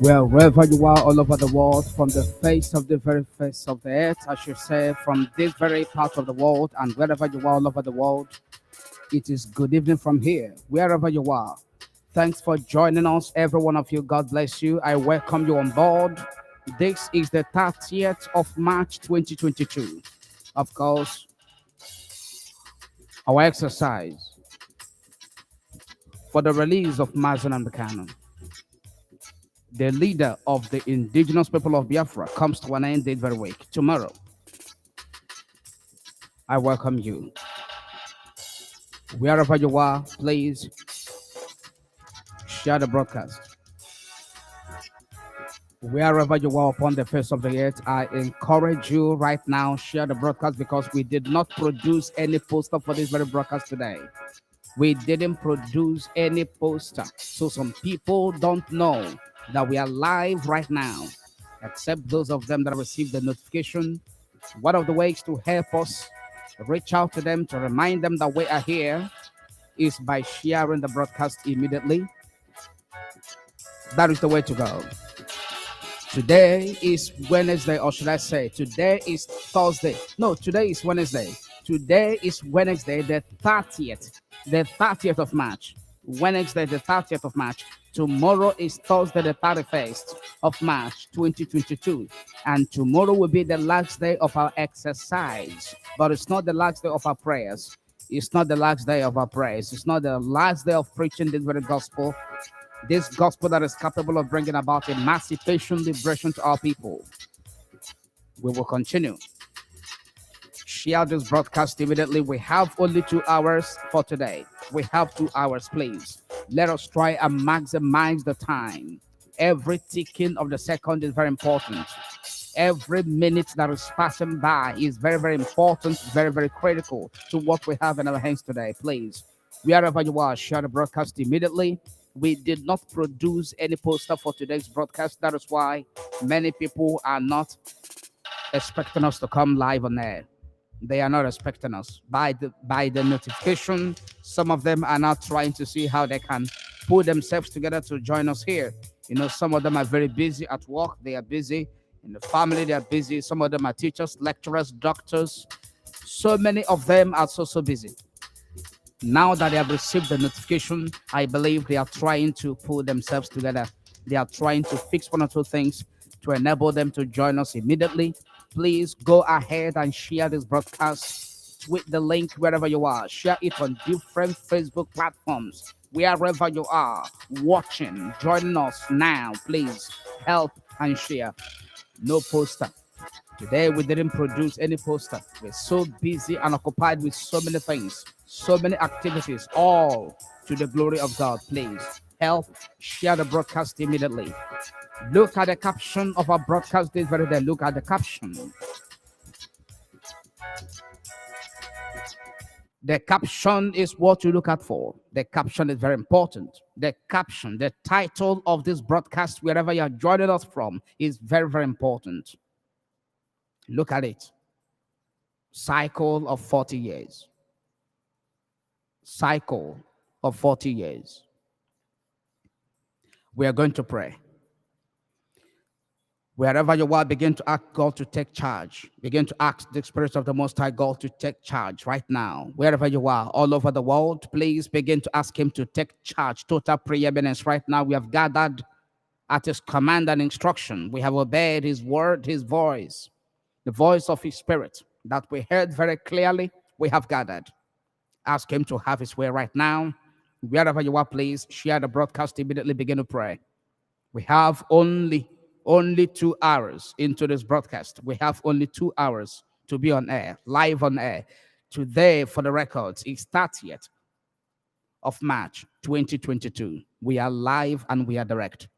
Well, wherever you are all over the world, from the face of the very face of the earth, I should say, from this very part of the world, and wherever you are all over the world, it is good evening from here, wherever you are. Thanks for joining us, every one of you. God bless you. I welcome you on board. This is the 30th of March 2022. Of course, our exercise for the release of Mazi Nnamdi Kanu, the leader of the indigenous people of Biafra, comes to an end this very week. Tomorrow, I welcome you. Wherever you are, please share the broadcast. Wherever you are upon the face of the earth, I encourage you right now, share the broadcast because we did not produce any poster for this very broadcast today. We didn't produce any poster. So some people don't know that we are live right now, except those of them that received the notification. One of the ways to help us reach out to them to remind them that we are here is by sharing the broadcast immediately. That is the way to go. Today is Wednesday, or should I say, today is Thursday. No, today is Wednesday. Today is Wednesday, the 30th of March. Wednesday, the 30th of March. Tomorrow is Thursday, the 31st of March, 2022. And tomorrow will be the last day of our exercise. But it's not the last day of our prayers. It's not the last day of our prayers. It's not the last day of preaching this very gospel. This gospel that is capable of bringing about emancipation, liberation to our people. We will continue. Share this broadcast immediately. We have only 2 hours for today. We have 2 hours, please. Let us try and maximize the time. Every ticking of the second is very important. Every minute that is passing by is very, very important, very, very critical to what we have in our hands today. Please, wherever you are, share the broadcast immediately. We did not produce any poster for today's broadcast. That is why many people are not expecting us to come live on air. They are not expecting us. By the notification, some of them are not trying to see how they can pull themselves together to join us here. You know, some of them are very busy at work. They are busy in the family. They are busy. Some of them are teachers, lecturers, doctors. So many of them are so busy. Now that they have received the notification, I believe they are trying to pull themselves together. They are trying to fix one or two things to enable them to join us immediately. Please go ahead and share this broadcast. Tweet the link wherever you are. Share it on different Facebook platforms. Wherever you are watching, join us now. Please help and share. No poster. Today we didn't produce any poster. We're so busy and occupied with so many things, so many activities, all to the glory of God. Please help share the broadcast immediately. Look at the caption of our broadcast this very day. Look at the caption. The caption is what you look out for. The caption is very important. The caption, the title of this broadcast, wherever you are joining us from, is very, very important. Look at it. Cycle of 40 years. Cycle of 40 years. We are going to pray. Wherever you are, begin to ask God to take charge. Begin to ask the Spirit of the Most High God to take charge right now. Wherever you are, all over the world, please begin to ask Him to take charge. Total preeminence right now. We have gathered at His command and instruction. We have obeyed His word, His voice, the voice of His Spirit that we heard very clearly. We have gathered. Ask Him to have His way right now. Wherever you are, please share the broadcast immediately. Begin to pray. We have only 2 hours into this broadcast. We have only 2 hours to be on air, live on air. Today, for the records, is 30th of March 2022. We are live and we are direct.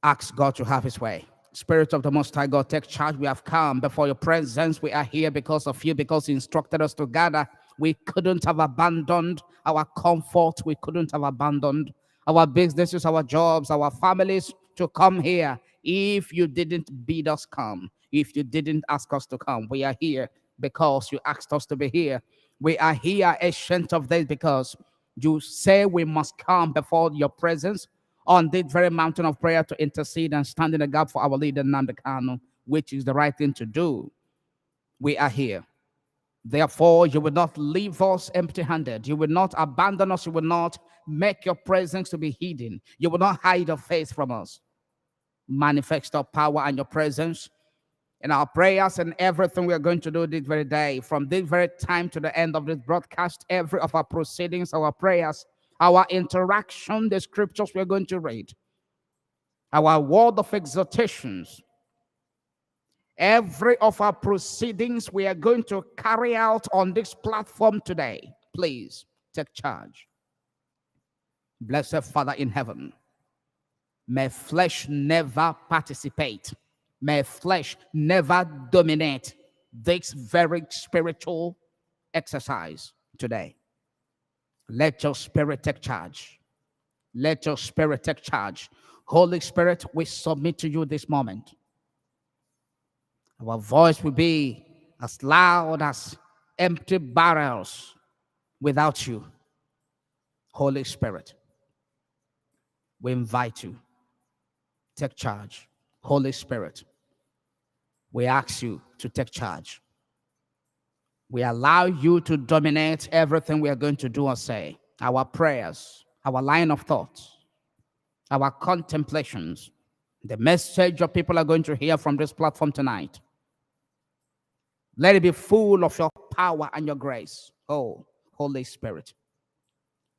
Ask God to have His way. Spirit of the Most High God, take charge. We have come before your presence. We are here because of you, because you instructed us to gather. We couldn't have abandoned our comfort. We couldn't have abandoned our businesses, our jobs, our families to come here if you didn't bid us come, if you didn't ask us to come. We are here because you asked us to be here. We are here, Ancient of Days, because you say we must come before your presence. on this very mountain of prayer to intercede and stand in the gap for our leader Nnamdi Kanu, which is the right thing to do. We are here. Therefore, you will not leave us empty-handed. You will not abandon us. You will not make your presence to be hidden. You will not hide your face from us. Manifest your power and your presence in our prayers and everything we are going to do this very day. From this very time to the end of this broadcast, every of our proceedings, our prayers, our interaction, the scriptures we are going to read, our word of exhortations, every of our proceedings we are going to carry out on this platform today. Please take charge. Blessed Father in heaven, may flesh never participate. May flesh never dominate this very spiritual exercise today. Let your spirit take charge. Let your spirit take charge. Holy Spirit, we submit to you this moment. Our voice will be as loud as empty barrels without you. Holy Spirit, we invite you. Take charge. Holy Spirit, we ask you to take charge. We allow you to dominate everything we are going to do or say. Our prayers, our line of thoughts, our contemplations, the message your people are going to hear from this platform tonight. Let it be full of your power and your grace, oh, Holy Spirit.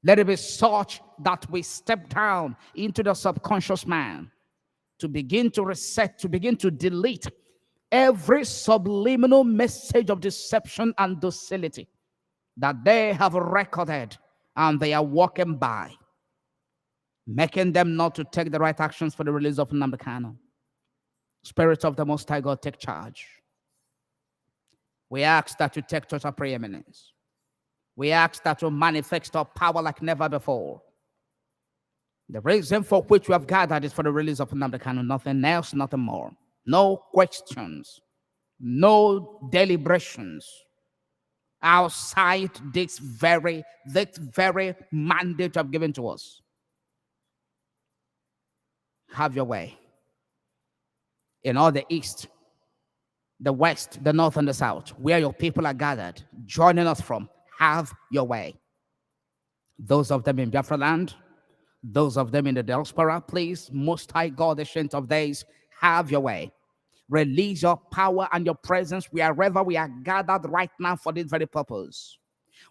Let it be such that we step down into the subconscious man to begin to reset, to begin to delete every subliminal message of deception and docility that they have recorded and they are walking by, making them not to take the right actions for the release of Nnamdi Kanu. Spirit of the Most High God, take charge. We ask that you take total preeminence. We ask that you manifest your power like never before. The reason for which we have gathered is for the release of Nnamdi Kanu, nothing else, nothing more. No questions, no deliberations outside this very mandate you have given to us. Have your way. In all the east, the west, the north, and the south, where your people are gathered, joining us from, have your way. Those of them in Biafra land, those of them in the diaspora, please, Most High God, Ancient of Days, have your way. Release your power and your presence wherever we are gathered right now for this very purpose.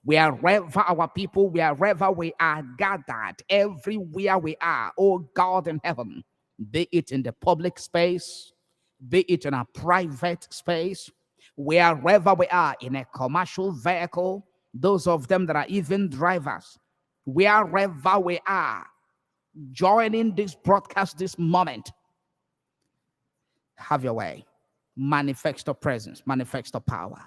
Wherever our people, wherever we are gathered, everywhere we are, oh God in heaven, be it in the public space, be it in a private space, wherever we are, in a commercial vehicle, those of them that are even drivers, wherever we are, joining this broadcast this moment, have your way. Manifest your presence, manifest your power.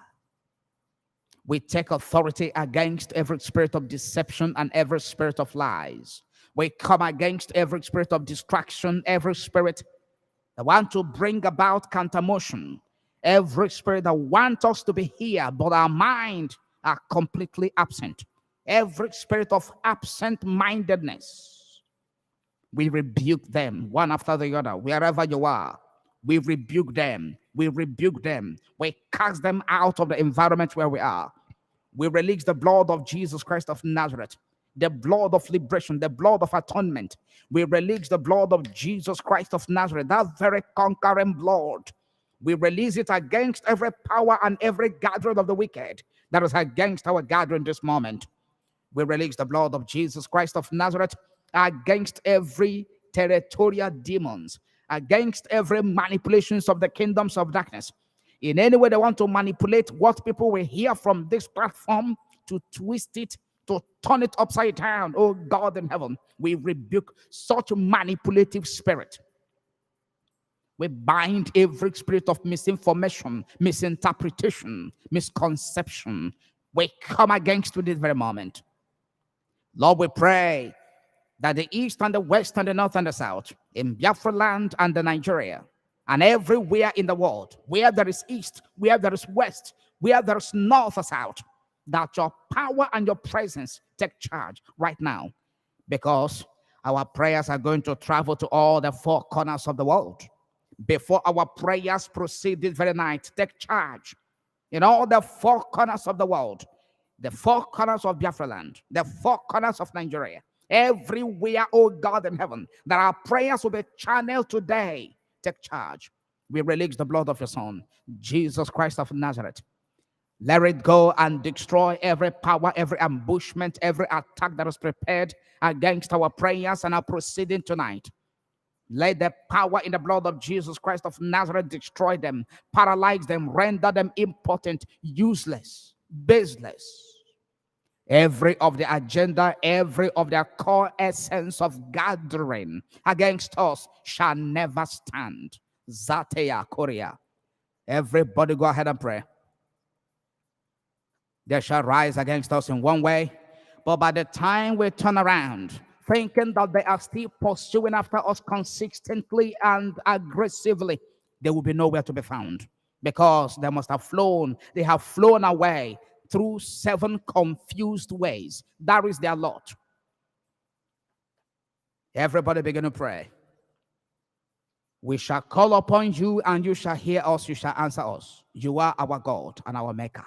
We take authority against every spirit of deception and every spirit of lies. We come against every spirit of distraction, every spirit that want to bring about countermotion, every spirit that wants us to be here, but our mind are completely absent. Every spirit of absent-mindedness, we rebuke them one after the other, wherever you are. We rebuke them. We rebuke them. We cast them out of the environment where we are. We release the blood of Jesus Christ of Nazareth, the blood of liberation, the blood of atonement. We release the blood of Jesus Christ of Nazareth, that very conquering blood. We release it against every power and every gathering of the wicked that is against our gathering this moment. We release the blood of Jesus Christ of Nazareth against every territorial demons, against every manipulations of the kingdoms of darkness. In any way they want to manipulate what people will hear from this platform, to twist it, to turn it upside down, oh God in heaven, we rebuke such manipulative spirit. We bind every spirit of misinformation, misinterpretation, misconception. We come against it this very moment. Lord, we pray that the east and the west and the north and the south, in Biafra land and the Nigeria, and everywhere in the world, where there is east, where there is west, where there is north or south, that your power and your presence take charge right now. Because Our prayers are going to travel to all the four corners of the world. Before our prayers proceed this very night, take charge in all the four corners of the world, the four corners of Biafra land, the four corners of Nigeria, everywhere, oh God in heaven, that our prayers will be channeled today. Take charge. We release the blood of your Son, Jesus Christ of Nazareth. Let it go and destroy every power, every ambushment, every attack that is prepared against our prayers and our proceeding tonight. Let the power in the blood of Jesus Christ of Nazareth destroy them, paralyze them, render them impotent, useless, baseless. Every of the agenda, every of the core essence of gathering against us shall never stand. Zateya Korea. Everybody go ahead and pray. They shall rise against us in one way, but by the time we turn around, thinking that they are still pursuing after us consistently and aggressively, they will be nowhere to be found, because they must have flown. They have flown away through 7 confused ways. That is their lot. Everybody begin to pray. We shall call upon you, and you shall hear us. You shall answer us. You are our God and our Maker.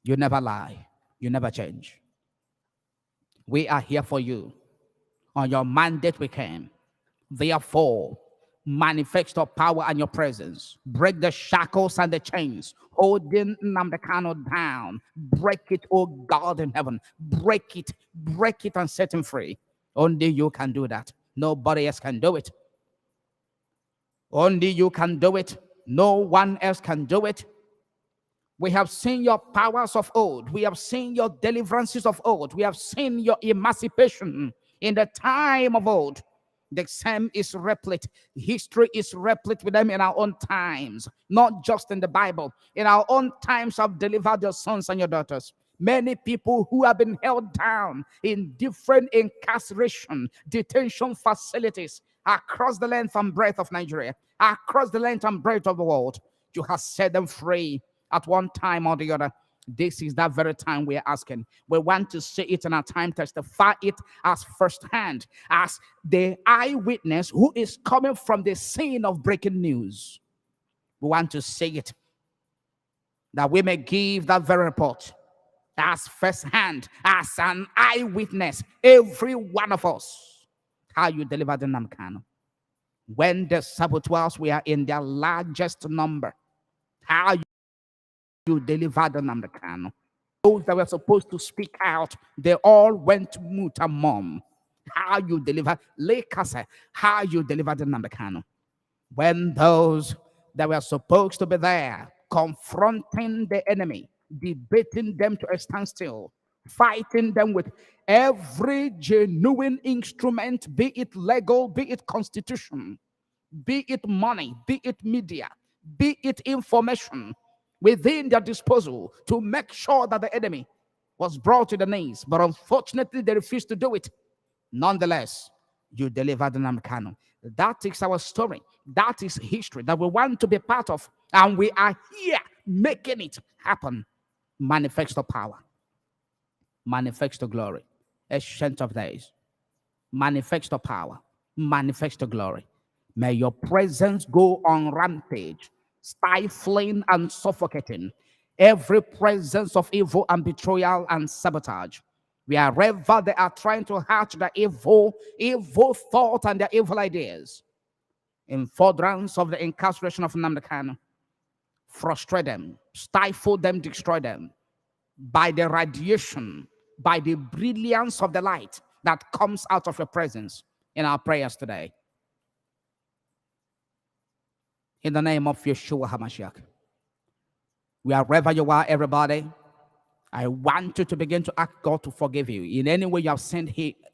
You never lie. You never change. We are here for you. On your mandate we came. Therefore, manifest your power and your presence. Break the shackles and the chains, holding Nnamdi Kanu down. Break it, oh God in heaven. Break it and set him free. Only you can do that. Nobody else can do it. Only you can do it. No one else can do it. We have seen your powers of old. We have seen your deliverances of old. We have seen your emancipation in the time of old. The same is replete. History is replete with them in our own times, not just in the Bible. In our own times, have delivered your sons and your daughters. Many people who have been held down in different incarceration, detention facilities across the length and breadth of Nigeria, across the length and breadth of the world. You have set them free at one time or the other. This is that very time we are asking. We want to see it in our time, testify it as firsthand, as the eyewitness who is coming from the scene of breaking news. We want to see it, that we may give that very report as firsthand, as an eyewitness, every one of us, how you delivered the Nnamdi Kanu. When the saboteurs were in their largest number, how you delivered the Nnamdi Kanu. Those that were supposed to speak out, they all went mute and mum. How you delivered, how you delivered the Nnamdi Kanu. When those that were supposed to be there, confronting the enemy, debating them to a standstill, fighting them with every genuine instrument, be it legal, be it constitution, be it money, be it media, be it information, within their disposal to make sure that the enemy was brought to the knees. But unfortunately, they refused to do it. Nonetheless, you delivered the Nnamdi Kanu. That is our story. That is history that we want to be part of. And we are here making it happen. Manifest the power. Manifest the glory. Ancient of days. Manifest the power. Manifest the glory. May your presence go on rampage, stifling and suffocating every presence of evil and betrayal and sabotage. Wherever they are trying to hatch the evil thought and their evil ideas, in furtherance of the incarceration of Nnamdi Kanu, frustrate them, stifle them, destroy them by the radiation, by the brilliance of the light that comes out of your presence in our prayers today. In the name of Yeshua HaMashiach. Wherever you are, everybody, I want you to begin to ask God to forgive you. In any way you have sinned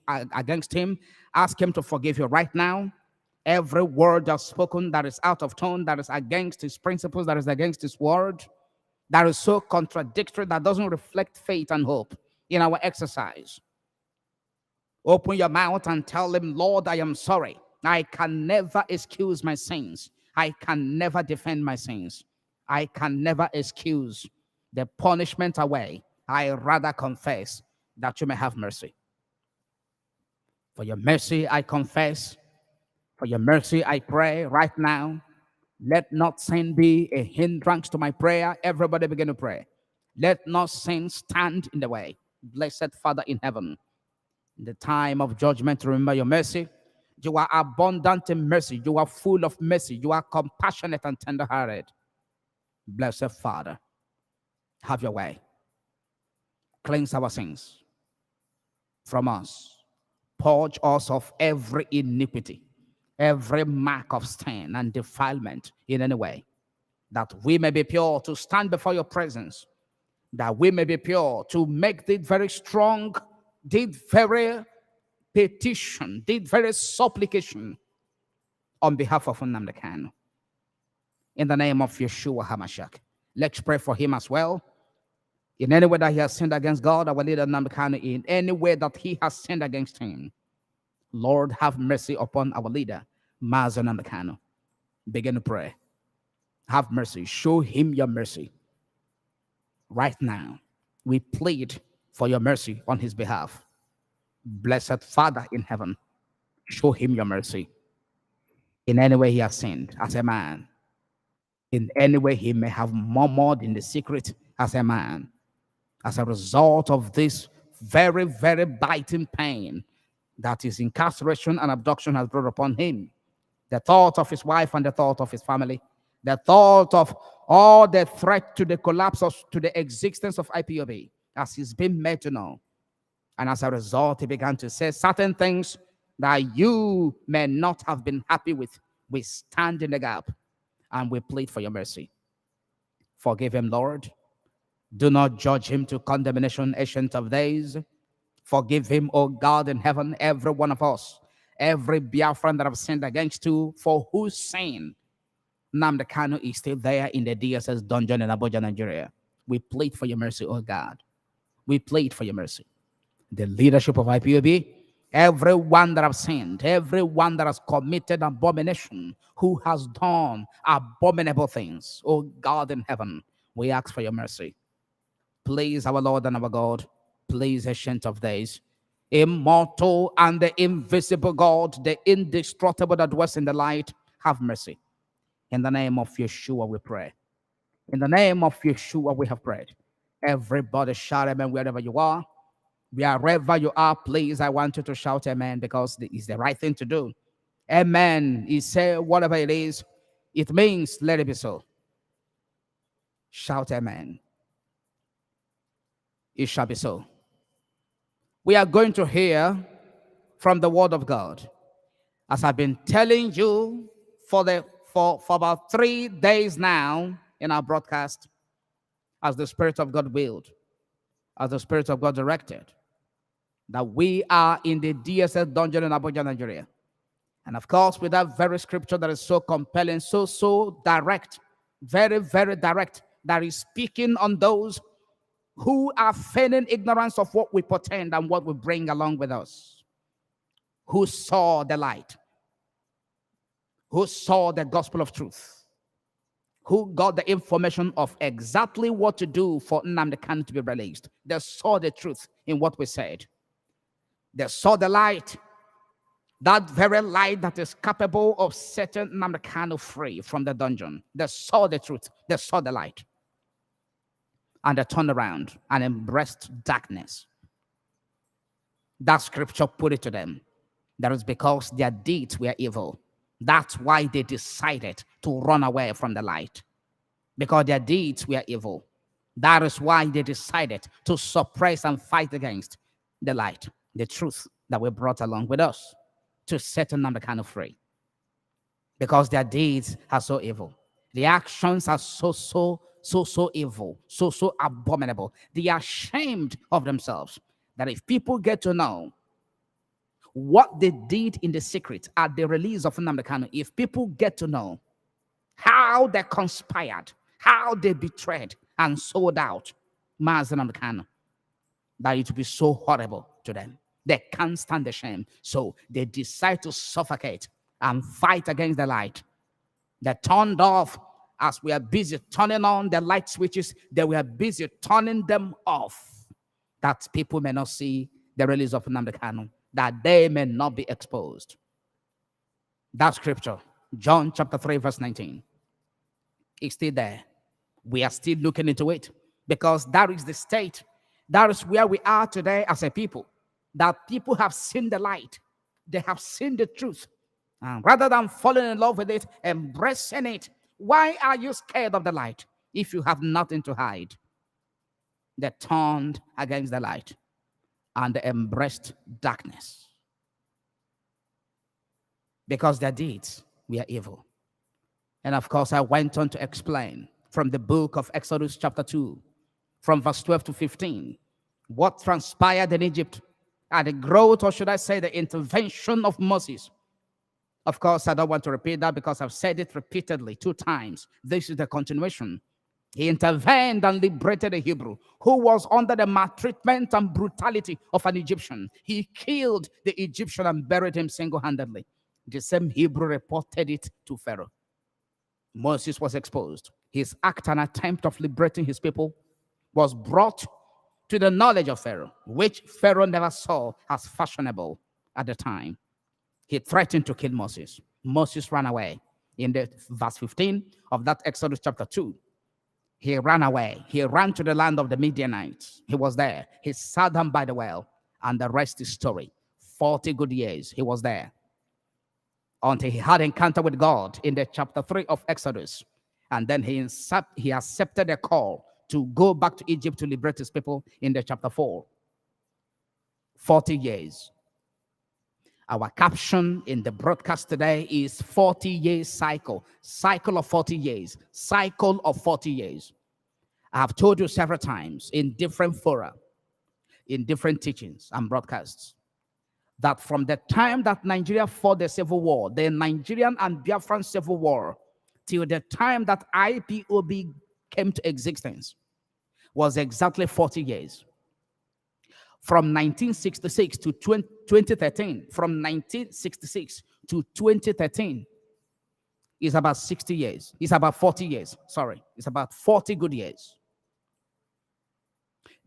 against him, ask him to forgive you right now. Every word that's spoken that is out of tone, that is against his principles, that is against his word, that is so contradictory, that doesn't reflect faith and hope in our exercise. Open your mouth and tell him, Lord, I am sorry. I can never excuse my sins. I can never defend my sins. I can never excuse the punishment away. I rather confess that you may have mercy. For your mercy, I confess. For your mercy, I pray right now. Let not sin be a hindrance to my prayer. Everybody begin to pray. Let not sin stand in the way. Blessed Father in heaven, in the time of judgment, remember your mercy. You are abundant in mercy. You are full of mercy. You are compassionate and tender-hearted. Blessed Father, have your way. Cleanse our sins from us. Purge us of every iniquity, every mark of stain and defilement in any way, that we may be pure to stand before your presence, that we may be pure to make the very strong, the very petition, the very supplication on behalf of Nnamdi Kanu. In the name of Yeshua HaMashiach. Let's pray for him as well. In any way that he has sinned against God, our leader Nnamdi Kanu, in any way that he has sinned against him, Lord, have mercy upon our leader, Mazi Nnamdi Kanu. Begin to pray. Have mercy. Show him your mercy. Right now, we plead for your mercy on his behalf. Blessed Father in heaven, show him your mercy. In any way he has sinned as a man, in any way he may have murmured in the secret as a man, as a result of this very, very biting pain that his incarceration and abduction has brought upon him, the thought of his wife and the thought of his family, the thought of all the threat to the collapse of, to the existence of IPOB, as he's been made to know. And as a result, he began to say certain things that you may not have been happy with. We stand in the gap and we plead for your mercy. Forgive him, Lord. Do not judge him to condemnation, Ancient of Days. Forgive him, O God in heaven, every one of us, every Biafran that have sinned against you, for whose sin Nnamdi Kanu is still there in the DSS dungeon in Abuja, Nigeria. We plead for your mercy, O God. We plead for your mercy. The leadership of IPOB, everyone that have sinned, everyone that has committed abomination, who has done abominable things, O God in heaven, we ask for your mercy. Please, our Lord and our God, please, Ancient of Days, immortal and the invisible God, the indestructible that dwells in the light, have mercy. In the name of Yeshua we pray. In the name of Yeshua we have prayed. Everybody shout amen wherever you are. Wherever you are, please, I want you to shout amen, because it's the right thing to do. Amen. You say whatever it is, it means let it be so. Shout amen. It shall be so. We are going to hear from the word of God. As I've been telling you for about 3 days now in our broadcast, as the Spirit of God willed, as the Spirit of God directed, that we are in the DSS dungeon in Abuja, Nigeria. And of course, with that very scripture that is so compelling, so direct, very, very direct, that is speaking on those who are feigning ignorance of what we portend and what we bring along with us, who saw the light, who saw the gospel of truth, who got the information of exactly what to do for Nnamdi Kanu to be released. They saw the truth in what we said. They saw the light, that very light that is capable of setting Nnamdi Kanu free from the dungeon. They saw the truth. They saw the light. And they turned around and embraced darkness. That scripture put it to them. That is because their deeds were evil. That's why they decided to run away from the light. Because their deeds were evil. That is why they decided to suppress and fight against the light, the truth that we brought along with us to set Nnamdi Kanu free. Because their deeds are so evil. The actions are so evil, so abominable. They are ashamed of themselves. That if people get to know what they did in the secret at the release of Nnamdi Kanu, if people get to know how they conspired, how they betrayed and sold out Mazi Nnamdi Kanu, that it will be so horrible to them. They can't stand the shame. So they decide to suffocate and fight against the light. They turned off. As we are busy turning on the light switches, they were busy turning them off, that people may not see the release of Nnamdi Kanu. that they may not be exposed. That scripture, John chapter 3, verse 19, is still there. We are still looking into it because that is the state. That is where we are today as a people. That people have seen the light, they have seen the truth. And rather than falling in love with it, embracing it, why are you scared of the light if you have nothing to hide? They turned against the light and they embraced darkness because their deeds were evil. And of course, I went on to explain from the book of Exodus chapter 2, from verse 12 to 15, what transpired in Egypt at the growth, or should I say the intervention of Moses. Of course, I don't want to repeat that because I've said it repeatedly 2 times. This is the continuation. He intervened and liberated a Hebrew who was under the maltreatment and brutality of an Egyptian. He killed the Egyptian and buried him single-handedly. The same Hebrew reported it to Pharaoh. Moses was exposed. His act and attempt of liberating his people was brought to the knowledge of Pharaoh, which Pharaoh never saw as fashionable at the time. He threatened to kill Moses. Moses ran away. In the verse 15 of that Exodus chapter 2, he ran away. He ran to the land of the Midianites. He was there. He sat down by the well, and the rest is story. 40 good years he was there until he had encounter with God in the chapter 3 of Exodus. And then he accepted a call to go back to Egypt to liberate his people in the chapter 4. 40 years. Our caption in the broadcast today is 40 years cycle. Cycle of 40 years. Cycle of 40 years. I have told you several times in different fora, in different teachings and broadcasts, that from the time that Nigeria fought the civil war, the Nigerian and Biafran civil war, till the time that IPOB came to existence, was exactly 40 years. From 1966 to 2013, from 1966 to 2013, is about 60 years. It's about 40 years. Sorry, it's about 40 good years.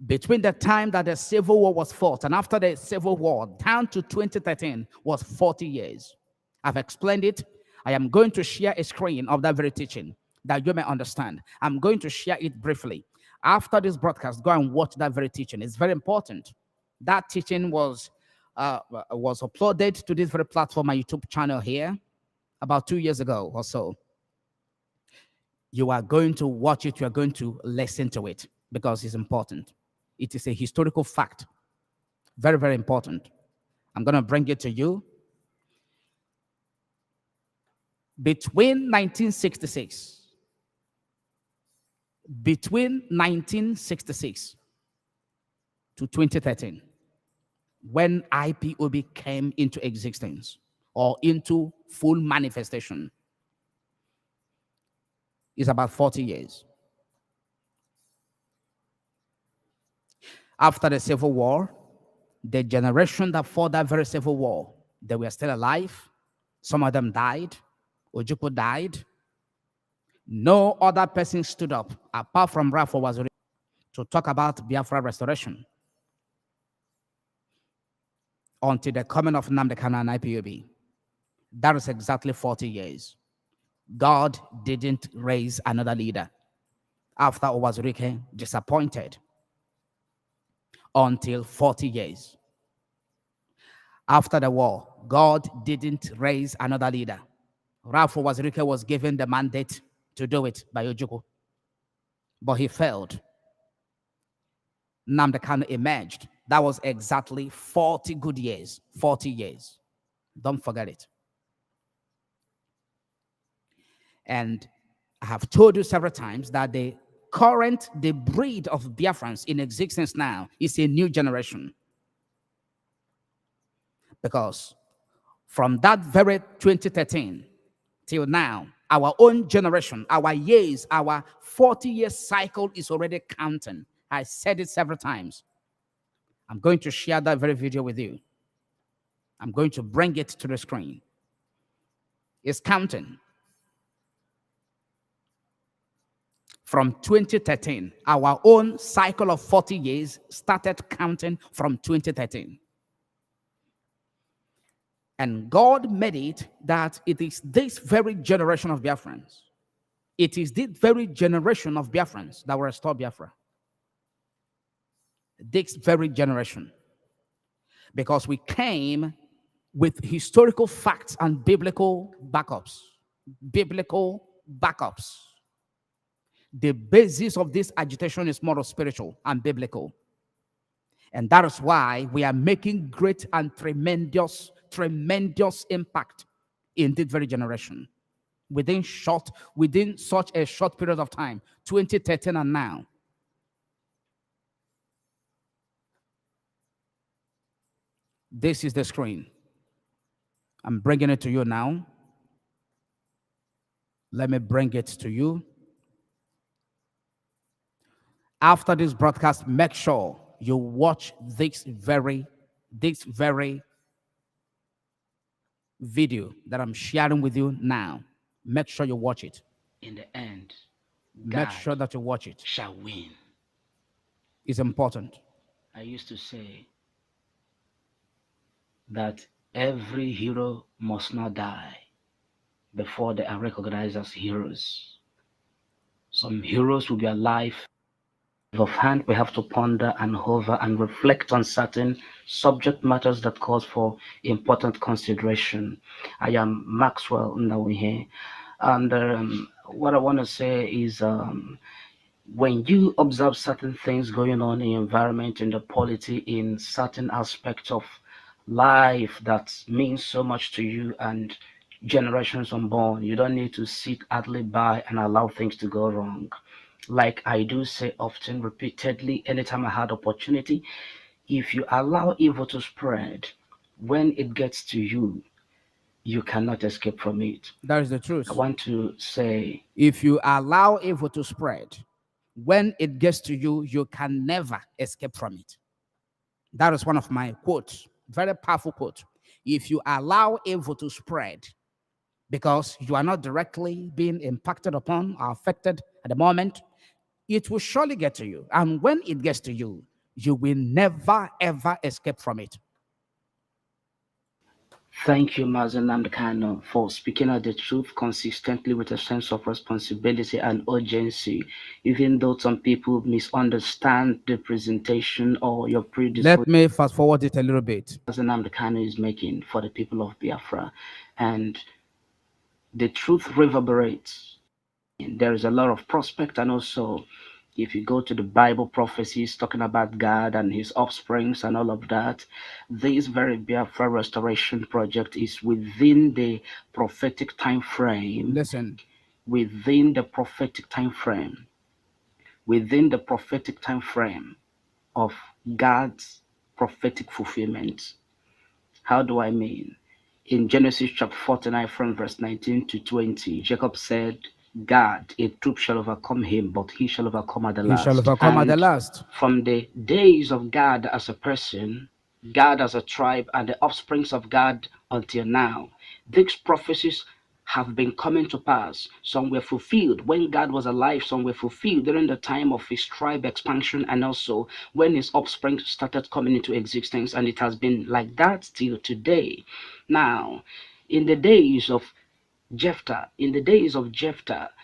Between the time that the Civil War was fought and after the Civil War, down to 2013, was 40 years. I've explained it. I am going to share a screen of that very teaching that you may understand. I'm going to share it briefly. After this broadcast, go and watch that very teaching. It's very important. That teaching was uploaded to this very platform, my YouTube channel here, about 2 years ago or so. You are going to watch it. You are going to listen to it because it's important. It is a historical fact. Very, very important. I'm going to bring it to you. Between 1966 to 2013, when IPOB came into existence or into full manifestation, is about 40 years. After the Civil War, the generation that fought that very Civil War, they were still alive. Some of them died. Ojukwu died. No other person stood up, apart from Rafo Waziri, to talk about Biafra restoration until the coming of Nnamdi Kanu and IPOB. That is exactly 40 years. God didn't raise another leader after Owazurike disappointed until 40 years. After the war, God didn't raise another leader. Ralph Owazurike was given the mandate to do it by Ojukwu, but he failed. Nnamdi Kanu emerged. That was exactly 40 good years. 40 years. Don't forget it. And I have told you several times that the breed of Biafrans in existence now is a new generation. Because from that very 2013 till now, our own generation, our years, our 40-year cycle is already counting. I said it several times. I'm going to share that very video with you. I'm going to bring it to the screen. It's counting. From 2013, our own cycle of 40 years started counting from 2013. And God made it that it is this very generation of Biafrans. It is this very generation of Biafrans that will restore Biafra. This very generation. Because we came with historical facts and biblical backups. Biblical backups. The basis of this agitation is more spiritual and biblical. And that is why we are making great and tremendous, tremendous impact in this very generation. Within such a short period of time, 2013 and now. This is the screen. I'm bringing it to you now. Let me bring it to you. After this broadcast, make sure you watch this very video that I'm sharing with you now. Make sure you watch it. In the end, Make sure that you watch it. shall win. It's important. I used to say that every hero must not die before they are recognized as heroes. Some heroes will be alive. Of hand, we have to ponder and hover and reflect on certain subject matters that calls for important consideration. I am Maxwell Nnawuihe, and what I want to say is when you observe certain things going on in the environment, in the polity, in certain aspects of life that means so much to you and generations unborn, you don't need to sit idly by and allow things to go wrong. Like I do say often, repeatedly, anytime I had opportunity, if you allow evil to spread, when it gets to you, you cannot escape from it. That is the truth. I want to say, if you allow evil to spread, when it gets to you, you can never escape from it. That is one of my quotes, very powerful quote. If you allow evil to spread, because you are not directly being impacted upon or affected at the moment, it will surely get to you. And when it gets to you, you will never ever escape from it. thank you, Mazi Nnamdi Kanu, for speaking out the truth consistently with a sense of responsibility and urgency, even though some people misunderstand the presentation or your predisposition Let me fast forward it a little bit. Mazi Nnamdi Kanu is making for the people of Biafra. And the truth reverberates. There is a lot of prospect, and also if you go to the Bible prophecies talking about God and his offsprings and all of that, this very Biafra restoration project is within the prophetic time frame. Listen, Within the prophetic time frame. Within the prophetic time frame of God's prophetic fulfillment. How do I mean? In Genesis chapter 49 from verse 19 to 20, Jacob said, God, a troop shall overcome him, but he shall overcome at the last. he shall overcome at the And last. from the days of God as a person, God as a tribe, and the offsprings of God until now, these prophecies have been coming to pass. Some were fulfilled when God was alive, some were fulfilled during the time of his tribe expansion, and also when his offspring started coming into existence, and it has been like that till today. Now, in the days of Jephthah,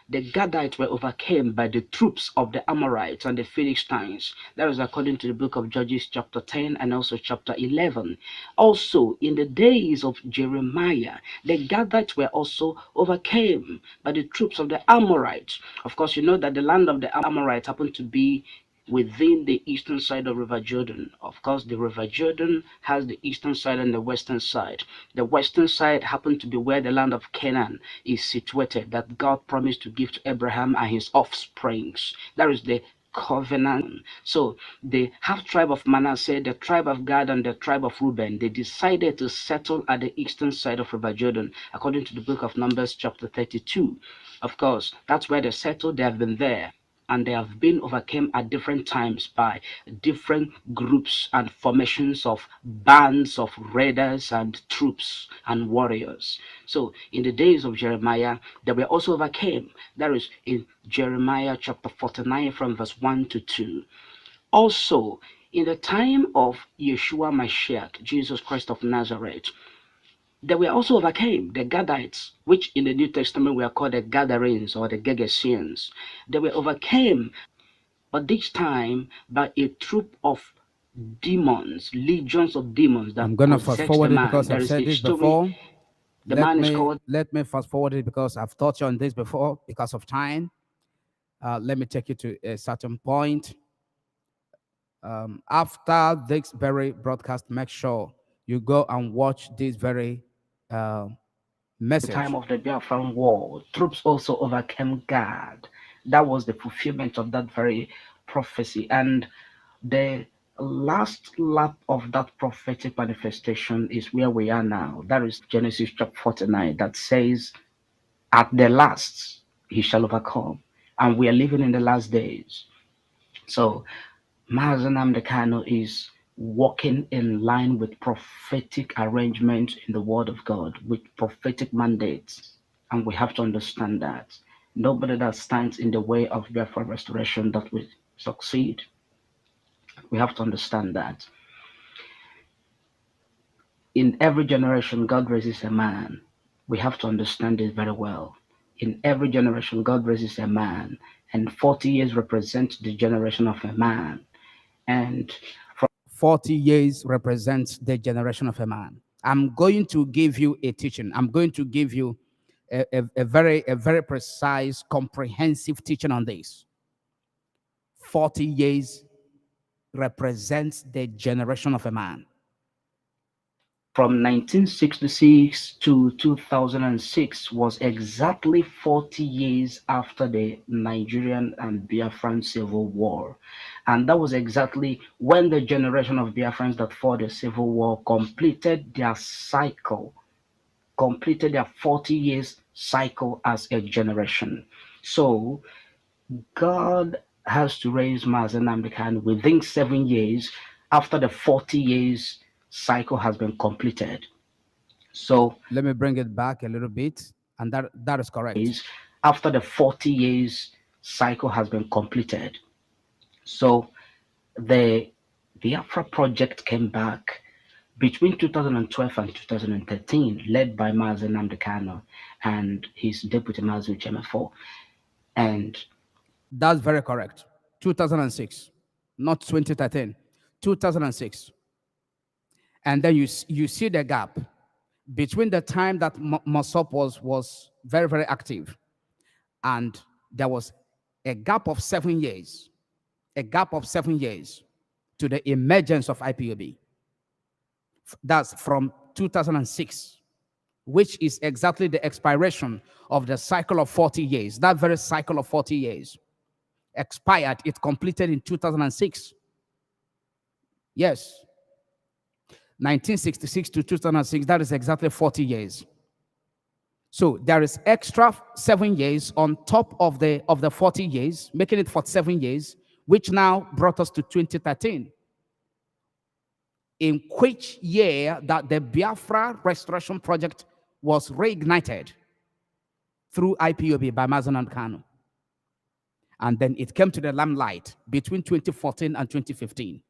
the Gadites were overcome by the troops of the Amorites and the Philistines. That is according to the book of Judges chapter 10 and also chapter 11. Also, in the days of Jeremiah, the Gadites were also overcome by the troops of the Amorites. Of course, you know that the land of the Amorites happened to be within the eastern side of River Jordan. Of course, the River Jordan has the eastern side and the western side. The western side happened to be where the land of Canaan is situated, that God promised to give to Abraham and his offsprings. That is the covenant. So the half tribe of Manasseh, the tribe of Gad, and the tribe of Reuben, they decided to settle at the eastern side of River Jordan, according to the book of Numbers chapter 32. Of course, that's where they settled. They have been there, and they have been overcome at different times by different groups and formations of bands of raiders and troops and warriors. So in the days of Jeremiah, they were also overcame. That is in Jeremiah chapter 49 from verse 1 to 2. Also, in the time of Yeshua Mashiach, Jesus Christ of Nazareth, They were also overcame the Gadites, which in the New Testament were called the Gadarenes or the Gergesenes. They were overcame, but this time by a troop of demons, legions of demons I'm that gonna fast possessed the forward it man. because There I've is said a this story. before. The Let man is me called let me fast forward it because I've taught you on this before because of time. Let me take you to a certain point. After this very broadcast, make sure you go and watch this very uh, the time message. of the Biafran War. Troops also overcame God. That was the fulfillment of that very prophecy. And the last lap of that prophetic manifestation is where we are now. That is Genesis chapter 49 that says, at the last, he shall overcome. And we are living in the last days. So Mazi Nnamdi Kanu is walking in line with prophetic arrangement in the Word of God, with prophetic mandates. And we have to understand that. Nobody that stands in the way of Biafra restoration that will succeed. We have to understand that. In every generation, God raises a man. We have to understand this very well. In every generation, God raises a man, and 40 years represent the generation of a man. And 40 years represents the generation of a man. I'm going to give you a teaching. I'm going to give you a very precise, comprehensive teaching on this. 40 years represents the generation of a man. from 1966 to 2006 was exactly 40 years after the Nigerian and Biafran Civil War. And that was exactly when the generation of Biafrans that fought the Civil War completed their cycle, completed their 40 years cycle as a generation. So God has to raise Mazi Nnamdi Kanu within 7 years after the 40 years cycle has been completed. So Let me bring it back a little bit, and that is correct. is after the 40 years cycle has been completed. So the Biafra project came back between 2012 and 2013, led by Mazi Nnamdi Kanu and his deputy Mazi Nnamdi. And That's very correct. 2006, not 2013. 2006. And then you see the gap between the time that Mosop was very, very active, and there was a gap of 7 years, a gap of 7 years to the emergence of IPOB. That's from 2006, which is exactly the expiration of the cycle of 40 years. That very cycle of 40 years expired, it completed in 2006. Yes, 1966 to 2006, that is exactly 40 years. So there is extra 7 years on top of the 40 years, making it 47 years, which now brought us to 2013, in which year that the Biafra Restoration Project was reignited through IPOB by Mazi Nnamdi Kanu. And then it came to the limelight between 2014 and 2015.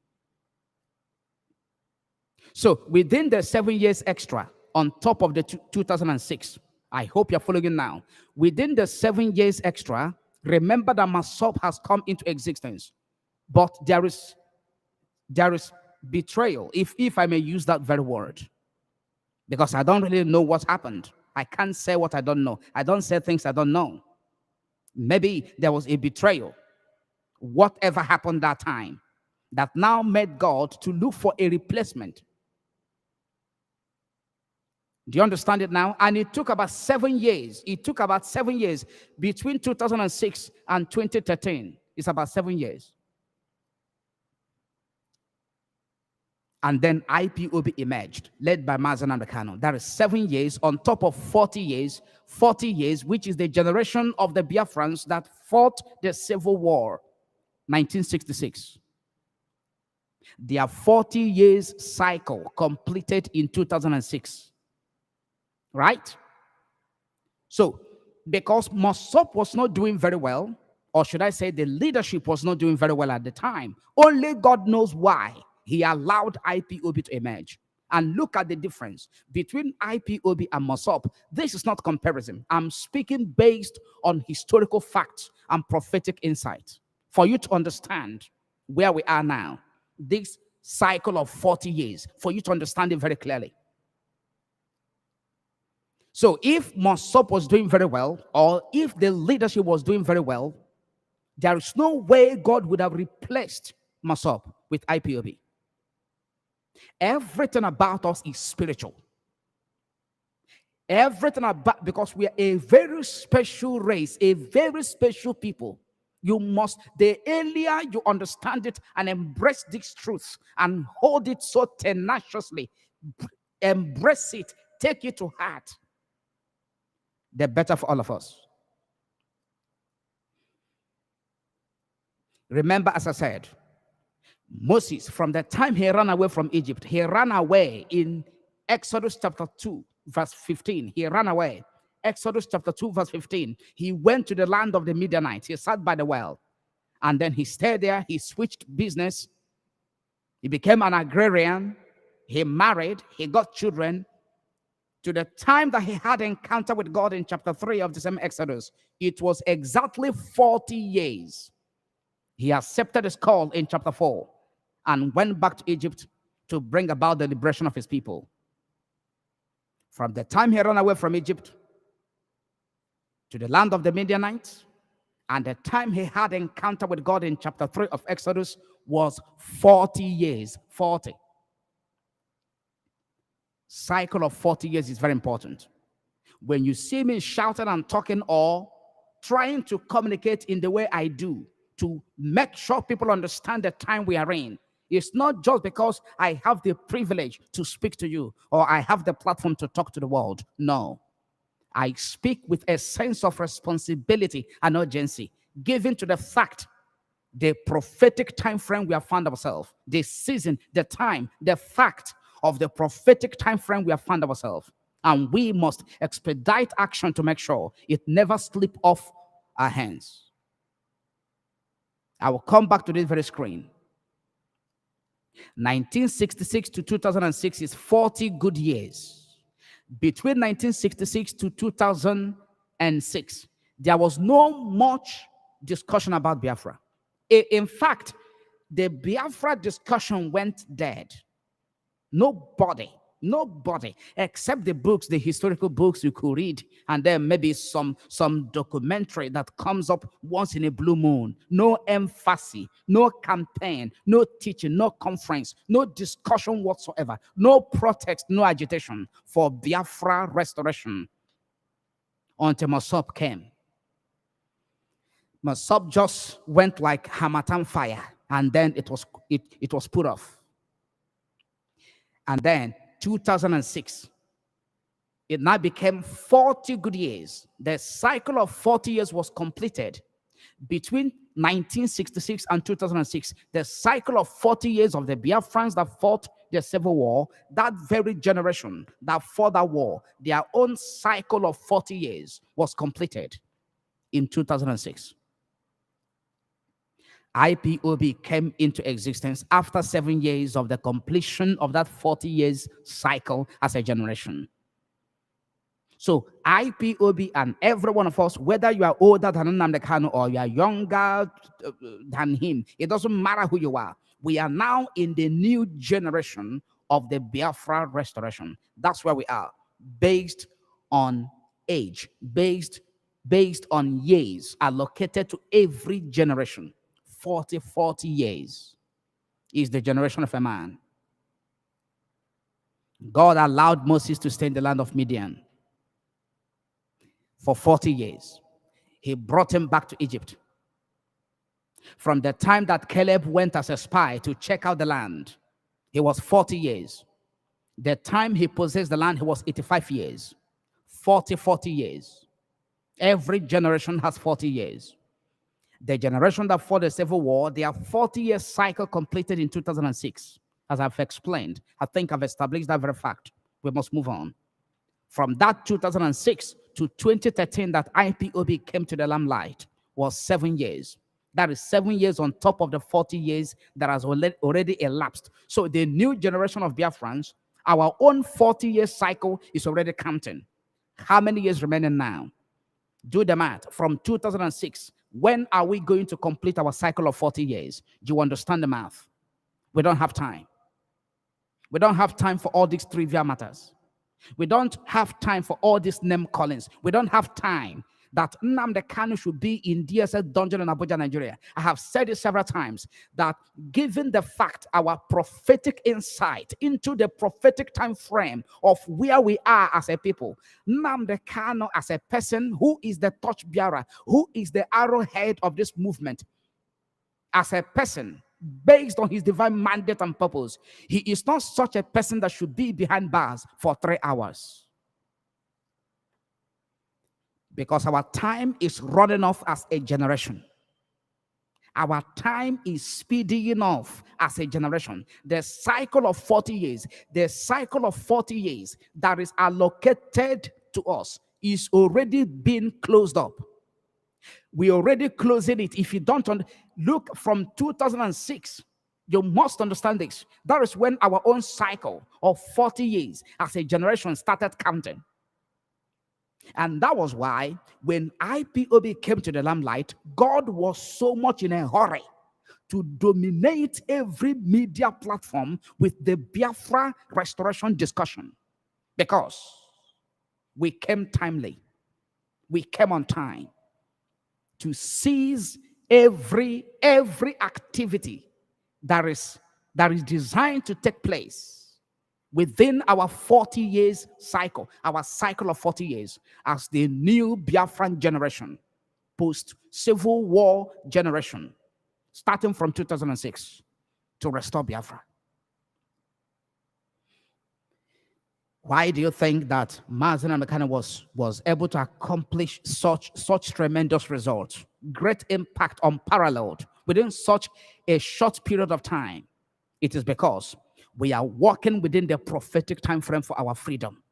So within the 7 years extra on top of the 2006, I hope you're following now. Within the 7 years extra, remember that Masop has come into existence, but there is betrayal, if I may use that very word, because I don't really know what happened. I can't say what I don't know. I don't say things I don't know. Maybe there was a betrayal. Whatever happened that time, that now made God to look for a replacement. Do you understand it now? And it took about 7 years. It took about 7 years between 2006 and 2013. It's about 7 years. And then IPOB emerged, led by Mazi Nnamdi Kanu. That is 7 years on top of 40 years. 40 years, which is the generation of the Biafrans that fought the Civil War, 1966. Their 40 years cycle completed in 2006. Right? So, because Mossop was not doing very well, or should I say the leadership was not doing very well at the time, only God knows why he allowed IPOB to emerge. and look at the difference between IPOB and MOSOP. This is not comparison. I'm speaking based on historical facts and prophetic insight for you to understand where we are now. This cycle of 40 years, for you to understand it very clearly. So if MOSOP was doing very well, or if the leadership was doing very well, there is no way God would have replaced MOSOP with IPOB. Everything about us is spiritual. Everything about, because we are a very special race, a very special people. You must, the earlier you understand it and embrace this truth and hold it so tenaciously, embrace it, take it to heart, the better for all of us. Remember, as I said, Moses, from the time he ran away from Egypt, he ran away in Exodus chapter 2, verse 15. He ran away. Exodus chapter 2, verse 15. He went to the land of the Midianites. He sat by the well. And then he stayed there. He switched business. He became an agrarian. He married. He got children. To the time that he had encounter with God in chapter 3 of the same Exodus, it was exactly 40 years. He accepted his call in chapter 4 and went back to Egypt to bring about the liberation of his people. From the time he ran away from Egypt to the land of the Midianites, and the time he had encounter with God in chapter 3 of Exodus was 40 years. 40. Cycle of 40 years is very important. When you see me shouting and talking or trying to communicate in the way I do to make sure people understand the time we are in, it's not just because I have the privilege to speak to you or I have the platform to talk to the world. No. I speak with a sense of responsibility and urgency, given to the fact, the prophetic time frame we have found ourselves, the season, the time, the fact of the prophetic time frame we have found ourselves. And we must expedite action to make sure it never slip off our hands. I will come back to this very screen. 1966 to 2006 is 40 good years. Between 1966 to 2006, there was no much discussion about Biafra. In fact, the Biafra discussion went dead. Nobody, except the books, the historical books you could read, and then maybe some documentary that comes up once in a blue moon. No emphasis, no campaign, no teaching, no conference, no discussion whatsoever, no protest, no agitation for Biafra restoration until MOSOP came. MOSOP just went like Hamatan fire, and then it was put off. And then 2006, it now became 40 good years. The cycle of 40 years was completed. Between 1966 and 2006, the cycle of 40 years of the Biafrans that fought the Civil War, that very generation that fought that war, their own cycle of 40 years was completed in 2006. IPOB came into existence after 7 years of the completion of that 40 years cycle as a generation. So IPOB and every one of us, whether you are older than Nnamdi Kanu or you are younger than him, it doesn't matter who you are. We are now in the new generation of the Biafra restoration. That's where we are, based on age, based on years allocated to every generation. 40 years is the generation of a man. God allowed Moses to stay in the land of Midian for 40 years. He brought him back to Egypt. From the time that Caleb went as a spy to check out the land, he was 40 years. The time he possessed the land, he was 85 years. 40 years. Every generation has 40 years. The generation that fought the Civil War, their 40-year cycle completed in 2006. As I've explained, I think I've established that very fact. We must move on. From that 2006 to 2013 that IPOB came to the limelight was 7 years. That is 7 years on top of the 40 years that has already elapsed. So the new generation of Biafrans Our own 40-year cycle is already counting. How many years remaining now? Do the math. From 2006, when are we going to complete our cycle of 40 years? Do you understand the math? We don't have time. We don't have time for all these trivial matters. We don't have time for all these name callings. We don't have time that Nnamdi Kanu should be in DSS dungeon in Abuja, Nigeria. I have said it several times that given the fact our prophetic insight into the prophetic time frame of where we are as a people, Nnamdi Kanu as a person who is the torch bearer, who is the arrowhead of this movement, as a person, based on his divine mandate and purpose, he is not such a person that should be behind bars for 3 hours. Because our time is running off as a generation. Our time is speeding off as a generation. The cycle of 40 years, the cycle of 40 years that is allocated to us is already being closed up. We already closing it. If you don't look from 2006, you must understand this. That is when our own cycle of 40 years as a generation started counting. And that was why when IPOB came to the limelight, God was so much in a hurry to dominate every media platform with the Biafra restoration discussion. Because we came timely. We came on time to seize every activity that is designed to take place within our 40 years cycle, our cycle of 40 years as the new Biafran generation, post-Civil War generation, starting from 2006 to restore Biafra. Why do you think that Mazi Nnamdi Kanu was able to accomplish such tremendous results, great impact, unparalleled within such a short period of time? It is because we are walking within the prophetic time frame for our freedom,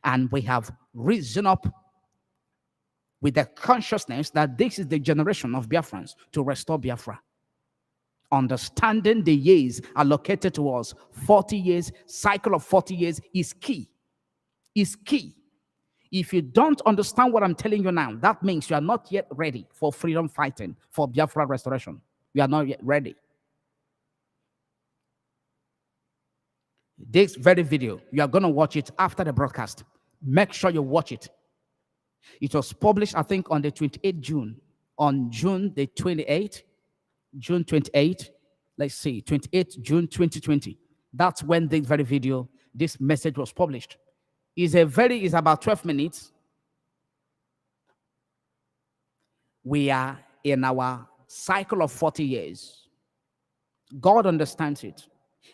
and we have risen up with the consciousness that this is the generation of Biafrans to restore Biafra. Understanding the years allocated to us, 40 years, cycle of 40 years, is key. Is key. If you don't understand what I'm telling you now, that means you are not yet ready for freedom fighting, for Biafra restoration. You are not yet ready. This very video, you are going to watch it after the broadcast. Make sure you watch it. It was published, I think, on the 28th June. On June the 28th, June 28th, let's see, 28th June 2020. That's when this very video, this message was published. It's about 12 minutes. We are in our cycle of 40 years. God understands it.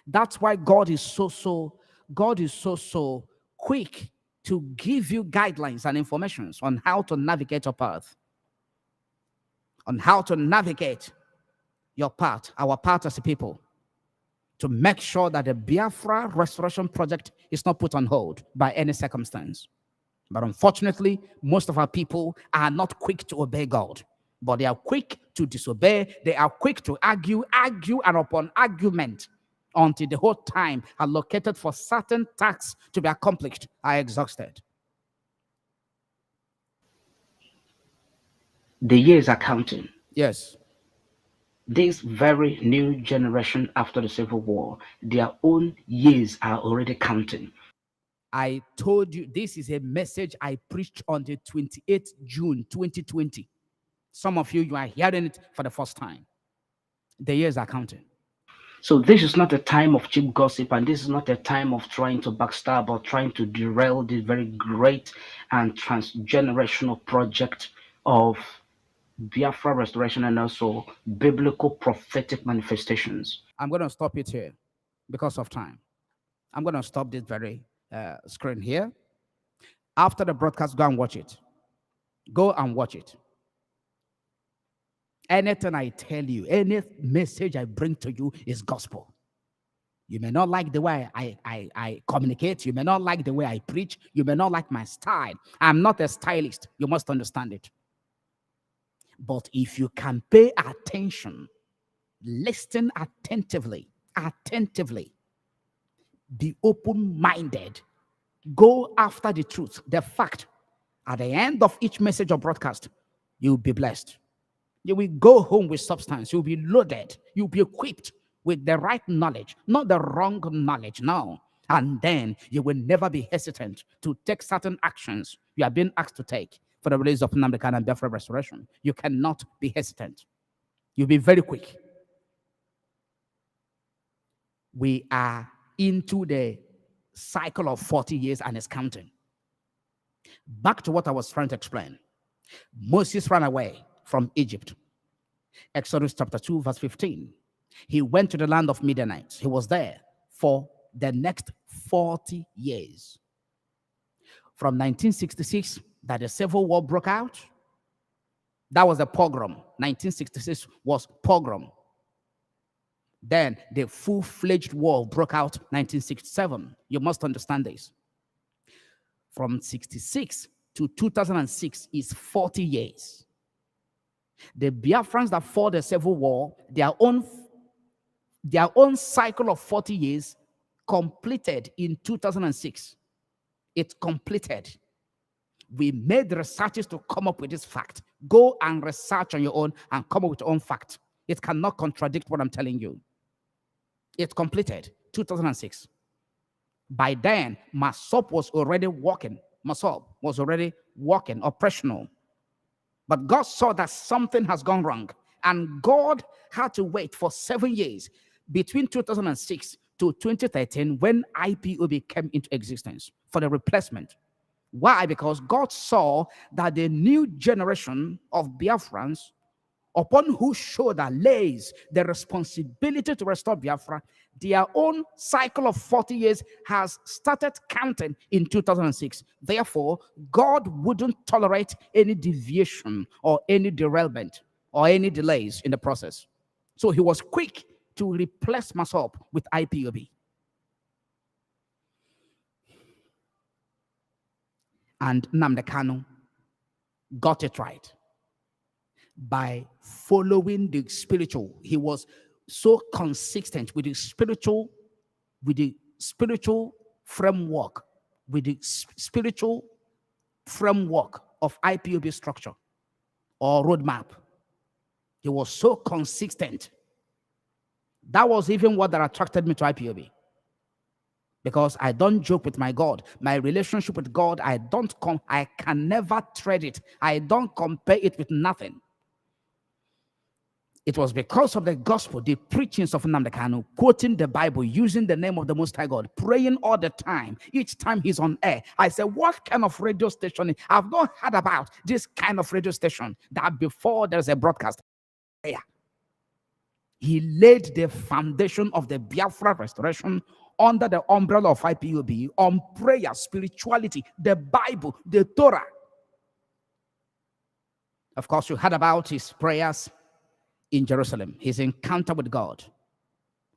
That's why God is so quick to give you guidelines and information on how to navigate your path. On how to navigate your path, our path as a people, to make sure that the Biafra restoration project is not put on hold by any circumstance. But unfortunately, most of our people are not quick to obey God, but they are quick to disobey. They are quick to argue, and upon argument, until the whole time allocated for certain tasks to be accomplished are exhausted. The years are counting. Yes. This very new generation after the Civil War, their own years are already counting. I told you this is a message I preached on the 28th June 2020. Some of you are hearing it for the first time. The years are counting. So this is not a time of cheap gossip, and this is not a time of trying to backstab or trying to derail this very great and transgenerational project of Biafra restoration and also biblical prophetic manifestations. I'm going to stop it here because of time. I'm going to stop this very screen here. After the broadcast, go and watch it. Go and watch it. Anything I tell you, any message I bring to you is gospel. You may not like the way I communicate. You may not like the way I preach. You may not like my style. I'm not a stylist. You must understand it. But if you can pay attention, listen attentively, Be open-minded. Go after the truth, the fact. At the end of each message or broadcast, you'll be blessed. You will go home with substance. You'll be loaded. You'll be equipped with the right knowledge, not the wrong knowledge. No. And then you will never be hesitant to take certain actions you are being asked to take for the release of Nnamdi Kanu and Biafra restoration. You cannot be hesitant. You'll be very quick. We are into the cycle of 40 years and it's counting. Back to what I was trying to explain. Moses ran away from Egypt. Exodus chapter 2, verse 15. He went to the land of Midianites. He was there for the next 40 years. From 1966, that the Civil War broke out. That was a pogrom. 1966 was pogrom. Then the full-fledged war broke out 1967. You must understand this. From 66 to 2006 is 40 years. The Biafrans that fought the Civil War, their own cycle of 40 years completed in 2006. It completed. We made researches to come up with this fact. Go and research on your own and come up with your own fact. It cannot contradict what I'm telling you. It completed 2006. By then, Masop was already working. Masop was already working, operational. But God saw that something has gone wrong. And God had to wait for 7 years between 2006 to 2013 when IPOB came into existence for the replacement. Why? Because God saw that the new generation of Biafrans, upon whose shoulder lays the responsibility to restore Biafra, their own cycle of 40 years has started counting in 2006. Therefore, God wouldn't tolerate any deviation or any derailment or any delays in the process. So he was quick to replace Masop with IPOB. And Nnamdi Kanu got it right by following the spiritual. He was so consistent with the spiritual framework, with the spiritual framework of IPOB structure or roadmap. He was so consistent. That was even what that attracted me to IPOB. Because I don't joke with my God. My relationship with God, I can never trade it. I don't compare it with nothing. It was because of the gospel, the preachings of Nnamdi Kanu, quoting the Bible, using the name of the Most High God, praying all the time. Each time he's on air, I said, what kind of radio station? I've not heard about this kind of radio station that before there's a broadcast. He laid the foundation of the Biafra restoration under the umbrella of IPOB on prayer, spirituality, the Bible, the Torah. Of course, you heard about his prayers in Jerusalem, his encounter with God,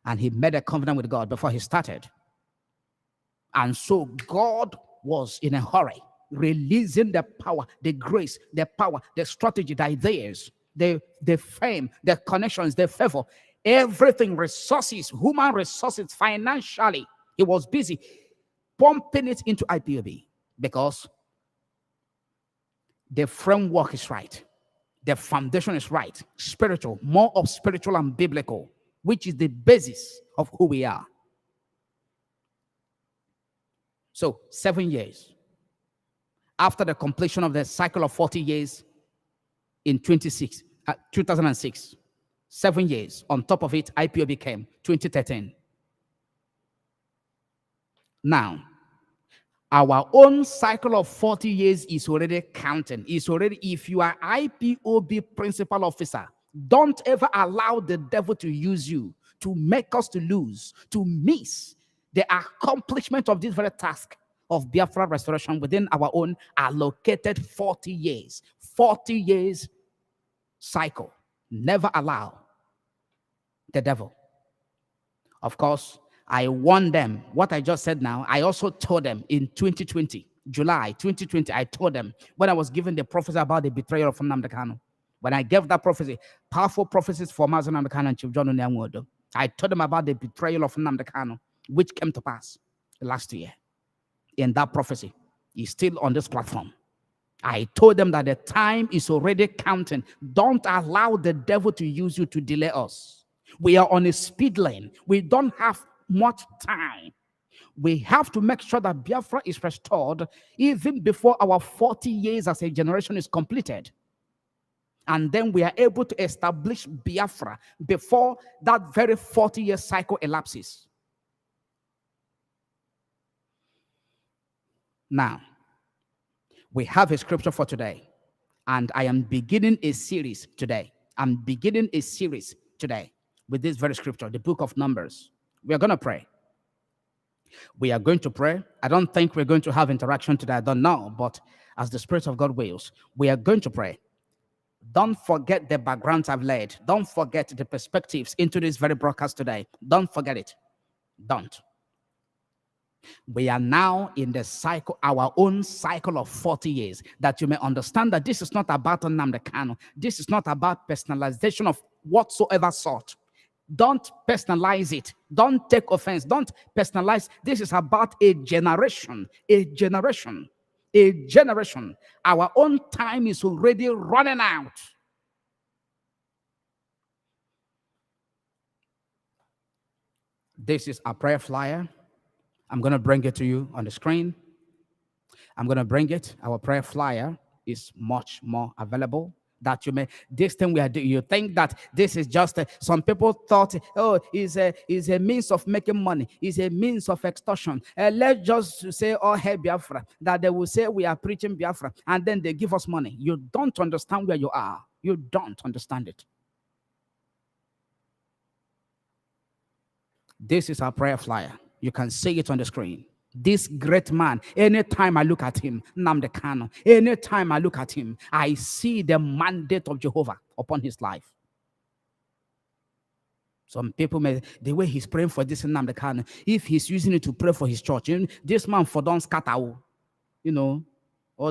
and he made a covenant with God before he started. And so God was in a hurry, releasing the power, the grace, the power, the strategy, the ideas, the fame, the connections, the favor, everything, resources, human resources, financially. He was busy pumping it into IPOB because the framework is right. The foundation is right. Spiritual, more of spiritual and biblical, which is the basis of who we are. So 7 years after the completion of the cycle of 40 years in 2006, 7 years on top of it, IPOB came 2013. Now, our own cycle of 40 years is already counting. It's already, if you are IPOB principal officer, don't ever allow the devil to use you to make us to lose, to miss the accomplishment of this very task of Biafra restoration within our own allocated 40 years. 40 years cycle. Never allow the devil. Of course, I warned them. What I just said now, I also told them in 2020, July 2020, I told them when I was giving the prophecy about the betrayal of Nnamdi Kanu. When I gave that prophecy, powerful prophecies for Mazi Nnamdi Kanu and Chief John Nnawuihe, I told them about the betrayal of Nnamdi Kanu, which came to pass. last year in that prophecy. He's still on this platform. I told them that the time is already counting. Don't allow the devil to use you to delay us. We are on a speed lane. We don't have much time. We have to make sure that Biafra is restored even before our 40 years as a generation is completed. And then we are able to establish Biafra before that very 40-year cycle elapses. Now, we have a scripture for today, and I am beginning a series today. I'm beginning a series today with this very scripture, the book of Numbers. We are going to pray. We are going to pray. I don't think we're going to have interaction today. I don't know, but as the Spirit of God wills, we are going to pray. Don't forget the backgrounds I've laid. Don't forget the perspectives into this very broadcast today. Don't forget it. Don't. We are now in the cycle, our own cycle of 40 years, that you may understand that this is not about Nnamdi Kanu. This is not about personalization of whatsoever sort. Don't personalize it. Don't take offense. Don't personalize. This is about a generation, a generation, a generation. Our own time is already running out. This is our prayer flyer. I'm going to bring it to you on the screen. I'm going to bring it. Our prayer flyer is much more available. That you may, this thing we are doing, you think that this is just, some people thought, oh, is a means of making money, is a means of extortion. Let's just say, oh, hey, Biafra, that they will say we are preaching Biafra, and then they give us money. You don't understand where you are. You don't understand it. This is our prayer flyer. You can see it on the screen. This great man, anytime I look at him, Nnamdi Kanu, anytime I look at him, I see the mandate of Jehovah upon his life. Some people may, the way he's praying for this Nnamdi Kanu, if he's using it to pray for his church, this man for don't scatter, all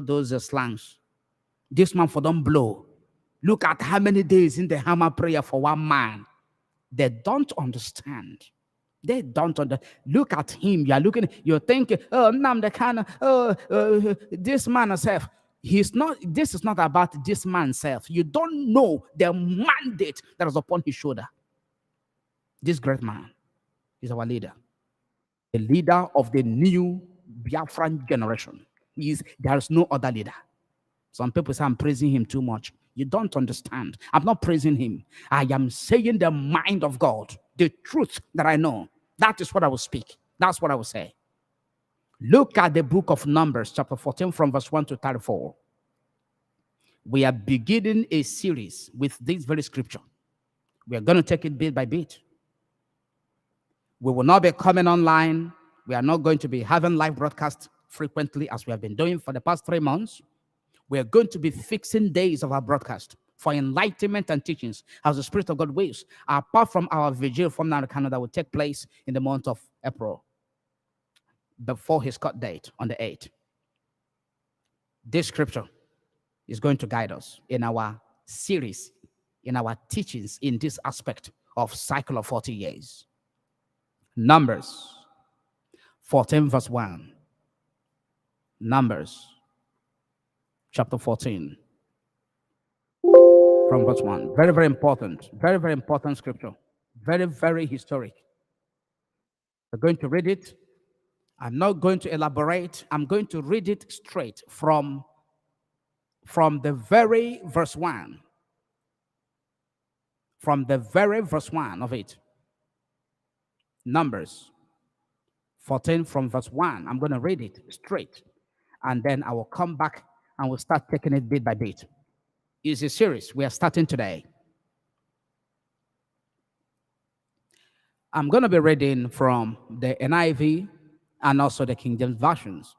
those slangs. This man for don't blow. Look at how many days in the hammer prayer for one man. They don't understand. They don't understand. Look at him. You're looking, you're thinking, oh, Nnamdi Kanu, this man himself. He's not, this is not about this man's self. You don't know the mandate that is upon his shoulder. This great man is our leader. The leader of the new Biafran generation. There is no other leader. Some people say I'm praising him too much. You don't understand. I'm not praising him. I am saying the mind of God, the truth that I know. That is what I will speak. That's what I will say. Look at the book of Numbers, chapter 14, from verse 1 to 34. We are beginning a series with this very scripture. We are going to take it bit by bit. We will not be coming online. We are not going to be having live broadcasts frequently as we have been doing for the past 3 months. We are going to be fixing days of our broadcast for enlightenment and teachings as the Spirit of God wills, apart from our vigil from Nnamdi Kanu that will take place in the month of April before his court date on the 8th. This scripture is going to guide us in our series, in our teachings in this aspect of cycle of 40 years. Numbers 14 verse 1. Numbers chapter 14 from verse 1. Very, very important. Very, very important scripture. Very, very historic. We're going to read it. I'm not going to elaborate. I'm going to read it straight from the very verse 1. From the very verse 1 of it. Numbers 14 from verse 1. I'm going to read it straight. And then I will come back and we'll start taking it bit by bit. It's a series we are starting today. I'm going to be reading from the NIV and also the King James versions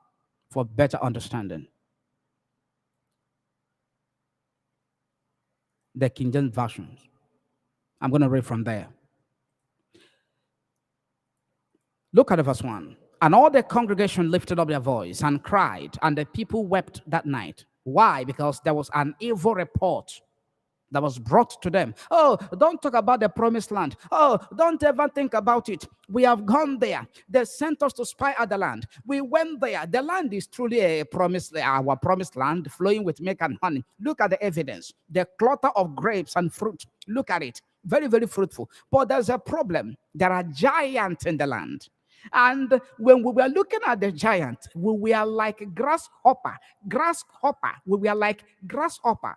for better understanding. The King James versions. I'm going to read from there. Look at the verse 1. And all the congregation lifted up their voice and cried, and the people wept that night. Why? Because there was an evil report that was brought to them. Oh, don't talk about the promised land. Oh, don't ever think about it. We have gone there. They sent us to spy out the land. We went there. The land is truly our promised land, flowing with milk and honey. Look at the evidence. The clutter of grapes and fruit. Look at it. Very, very fruitful. But there's a problem. There are giants in the land. And when we were looking at the giant, we were like grasshopper. Grasshopper. We were like grasshopper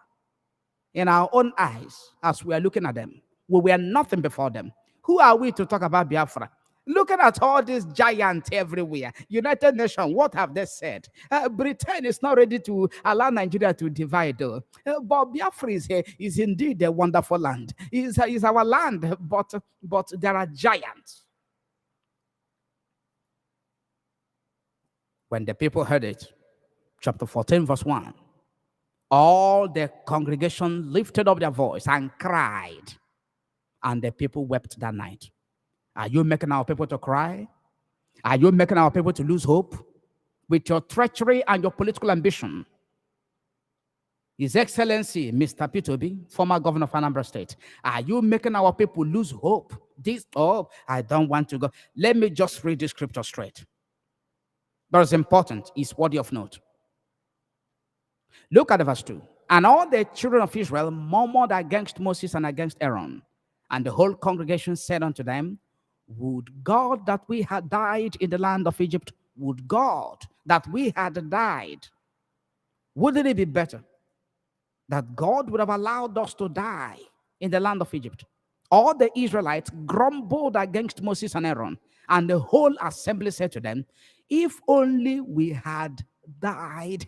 in our own eyes as we are looking at them. We were nothing before them. Who are we to talk about Biafra? Looking at all these giants everywhere. United Nations, what have they said? Britain is not ready to allow Nigeria to divide, though. But Biafra is here, is indeed a wonderful land. Is our land, but there are giants. When the people heard it, chapter 14, verse 1, all the congregation lifted up their voice and cried, and the people wept that night. Are you making our people to cry? Are you making our people to lose hope with your treachery and your political ambition? His Excellency, Mr. P2B, former governor of Anambra State, are you making our people lose hope? I don't want to go. Let me just read the scripture straight. But it's important, it's worthy of note. Look at verse 2. And all the children of Israel murmured against Moses and against Aaron. And the whole congregation said unto them, would God that we had died in the land of Egypt? Would God that we had died? Wouldn't it be better that God would have allowed us to die in the land of Egypt? All the Israelites grumbled against Moses and Aaron. And the whole assembly said to them, if only we had died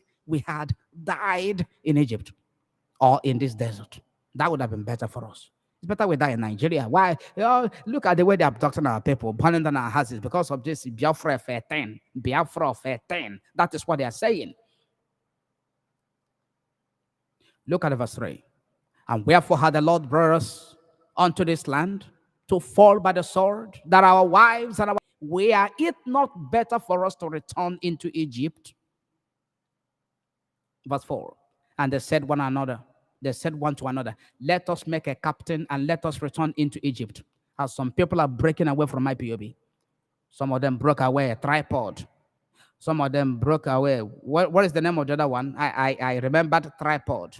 in Egypt or in this desert. That would have been better for us. It's better we die in Nigeria. Why? Look at the way they are abducting our people, burning down our houses because of this Biafra 13. Biafra 13. That is what they are saying. Look at verse 3. And wherefore had the Lord brought us unto this land to fall by the sword, that our wives and our were it not better for us to return into Egypt? Verse 4. And they said one to another, let us make a captain and let us return into Egypt. As some people are breaking away from IPOB. Some of them broke away a tripod. Some of them broke away. What is the name of the other one? I remembered tripod.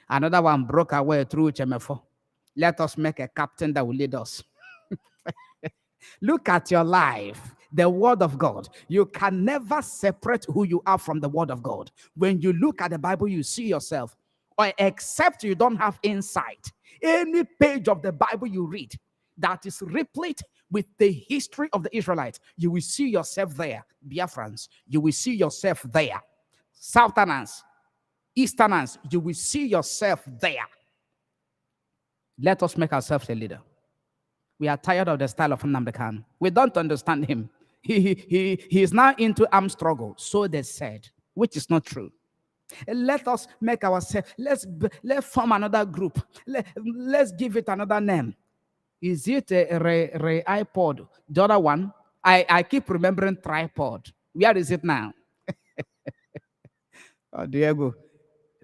Another one broke away through HMFO. Let us make a captain that will lead us. Look at your life, the word of God. You can never separate who you are from the word of God. When you look at the Bible, you see yourself, or except you don't have insight. Any page of the Bible you read that is replete with the history of the Israelites, you will see yourself there. Biafrans, you will see yourself there. Southerners, Easterners, you will see yourself there. Let us make ourselves a leader. We are tired of the style of Nnamdi Kanu. We don't understand him. He is now into armed struggle, so they said, which is not true. Let us make ourselves, let's form another group. Let's give it another name. Is it a iPod? The other one, I keep remembering tripod. Where is it now? Oh, Diego,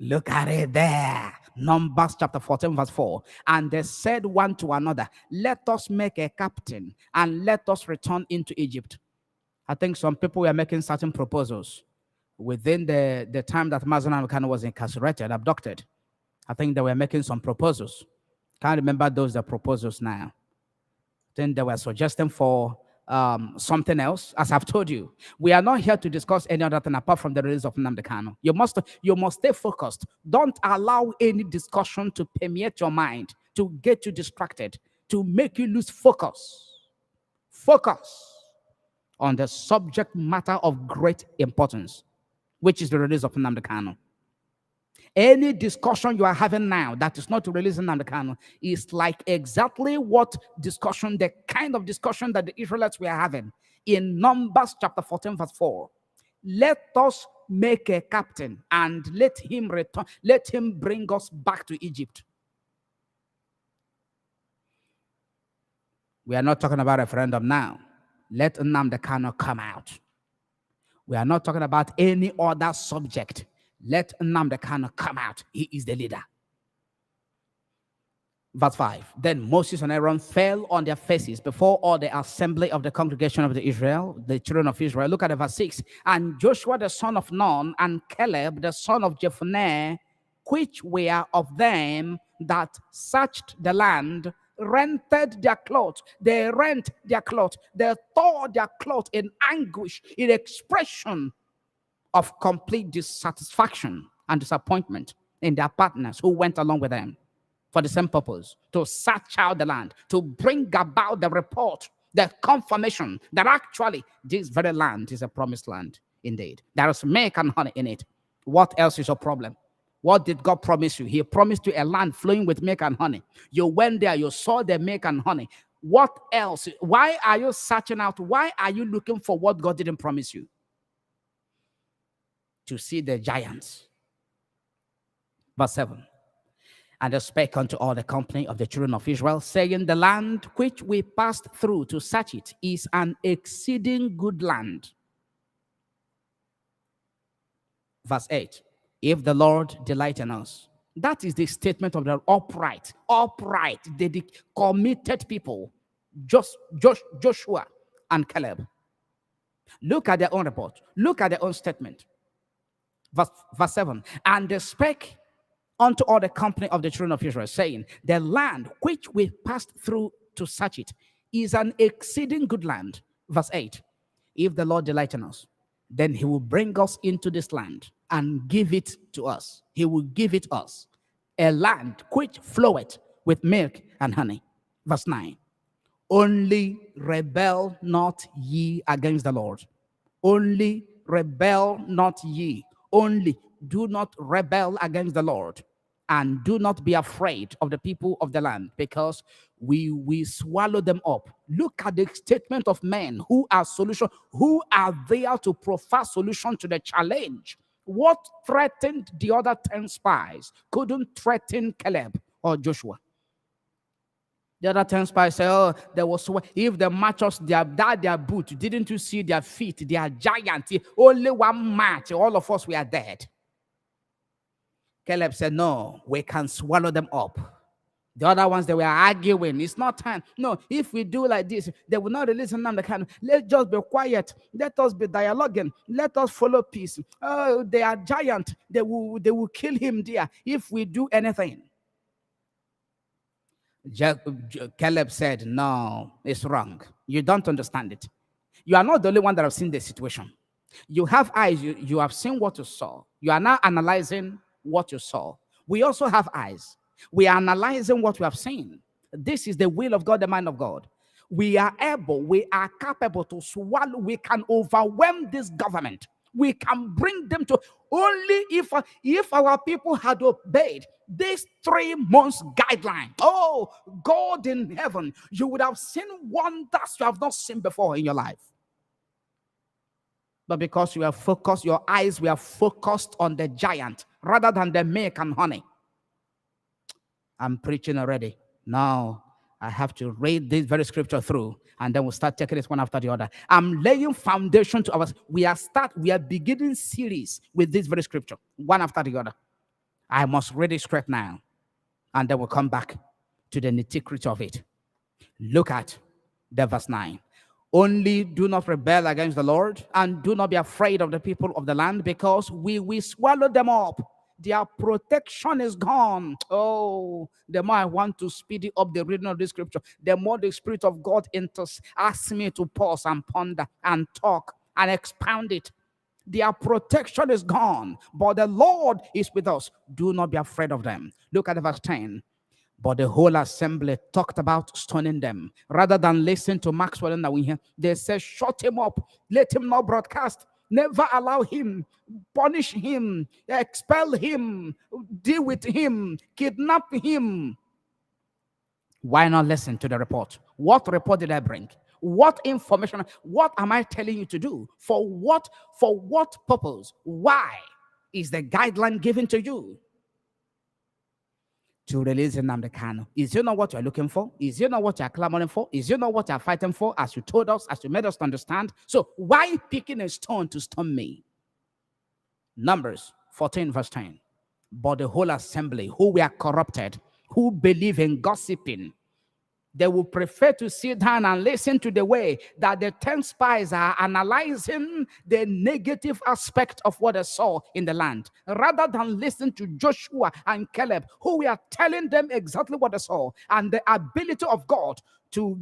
look at it there. Numbers chapter 14 verse 4. And they said one to another, let us make a captain and let us return into Egypt. I think some people were making certain proposals within the time that Mazi Nnamdi Kanu was incarcerated, abducted. I think they were making some proposals. Can't remember those proposals now. Then they were suggesting for something else. As I've told you, we are not here to discuss any other thing apart from the release of Nnamdi Kanu. You must stay focused. Don't allow any discussion to permeate your mind, to get you distracted, to make you lose focus. Focus on the subject matter of great importance, which is the release of Nnamdi Kanu. Any discussion you are having now that is not to release Nnamdi Kanu is like exactly what discussion, the kind of discussion that the Israelites were having in Numbers chapter 14 verse 4. Let us make a captain and let him return, let him bring us back to Egypt. We are not talking about referendum now. Let Nnamdi Kanu come out. We are not talking about any other subject. Let Nnamdi Kanu come out. He is the leader. Verse 5. Then Moses and Aaron fell on their faces before all the assembly of the congregation of the children of Israel. Look at the verse 6. And Joshua the son of Nun and Caleb the son of Jephunneh, which were of them that searched the land, rented their clothes. They rent their clothes. They tore their clothes in anguish, in expression of complete dissatisfaction and disappointment in their partners who went along with them for the same purpose, to search out the land, to bring about the report, the confirmation that actually this very land is a promised land indeed. There is milk and honey in it. What else is your problem? What did God promise you? He promised you a land flowing with milk and honey. You went there, you saw the milk and honey. What else? Why are you searching out? Why are you looking for what God didn't promise you? To see the giants. Verse 7. And they spake unto all the company of the children of Israel, saying, the land which we passed through to search it is an exceeding good land. Verse 8. If the Lord delight in us. That is the statement of the upright, the committed people, Joshua and Caleb. Look at their own report. Look at their own statement. Verse 7. And they spake unto all the company of the children of Israel, saying, the land which we passed through to search it is an exceeding good land. Verse 8. If the Lord delight in us, then he will bring us into this land and give it to us. He will give it us, a land which floweth with milk and honey. Verse 9. Only rebel not ye against the Lord. Only rebel not ye. Only do not rebel against the Lord, and do not be afraid of the people of the land, because we swallow them up. Look at the statement of men who are there to provide solution to the challenge. What threatened the other 10 spies couldn't threaten Caleb or Joshua. The other 10 spies say, oh, there was, if the matches their boot, didn't you see their feet? They are giant. Only one match, all of us, we are dead. Caleb said, no, we can swallow them up. The other ones, they were arguing. It's not time. No, if we do like this, they will not release Nnamdi Kanu. Let's just be quiet. Let us be dialoguing. Let us follow peace. Oh, they are giant. They will kill him there if we do anything. Caleb said, no, it's wrong. You don't understand it. You are not the only one that have seen the situation. You have eyes. You have seen what you saw. You are now analyzing what you saw. We also have eyes. We are analyzing what we have seen. This is the will of God, the mind of God. We are capable to swallow. We can overwhelm this government. We can bring them to, only if our people had obeyed this 3 months guideline. Oh, God in heaven, you would have seen wonders you have not seen before in your life. But because you are focused, your eyes were focused on the giant rather than the milk and honey. I'm preaching already. Now I have to read this very scripture through, and then we'll start taking it one after the other. I'm laying foundation to ours. We are beginning series with this very scripture, one after the other. I must read it straight now, and then we'll come back to the nitty-gritty of it. Look at the verse 9. Only do not rebel against the Lord, and do not be afraid of the people of the land, because we swallow them up. Their protection is gone. Oh, the more I want to speed up the reading of the scripture, the more the Spirit of God asks me to pause and ponder and talk and expound it. Their protection is gone, but the Lord is with us. Do not be afraid of them. Look at verse 10. But the whole assembly talked about stoning them. Rather than listen to Maxwell Nnawuihe, they said, shut him up. Let him not broadcast. Never allow him. Punish him. Expel him. Deal with him. Kidnap him. Why not listen to the report? What report did I bring? What information? What am I telling you to do? For what? For what purpose? Why is the guideline given to you? To release Nnamdi Kanu. Is it not what you're looking for? Is it not what you're clamoring for? Is it not what you're fighting for, as you told us, as you made us understand? So why picking a stone to stone me? Numbers 14 verse 10. But the whole assembly, who were corrupted, who believe in gossiping. They will prefer to sit down and listen to the way that the 10 spies are analyzing the negative aspect of what they saw in the land, rather than listen to Joshua and Caleb, who were telling them exactly what they saw and the ability of God to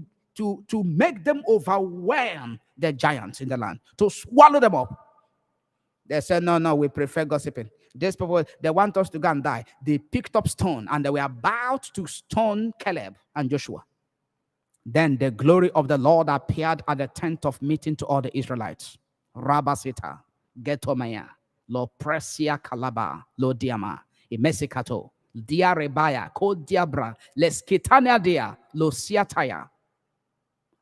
make them overwhelm the giants in the land, to swallow them up. They said, no, no, we prefer gossiping. These people, they want us to go and die. They picked up stone and they were about to stone Caleb and Joshua. Then the glory of the Lord appeared at the tent of meeting to all the Israelites. Rabasita, Getomaya, Lo Presia Kalaba, Lo Diama, Imesikato, Dia Rebaya, Ko Diabra, Leskitania Dia, Lo Siataya.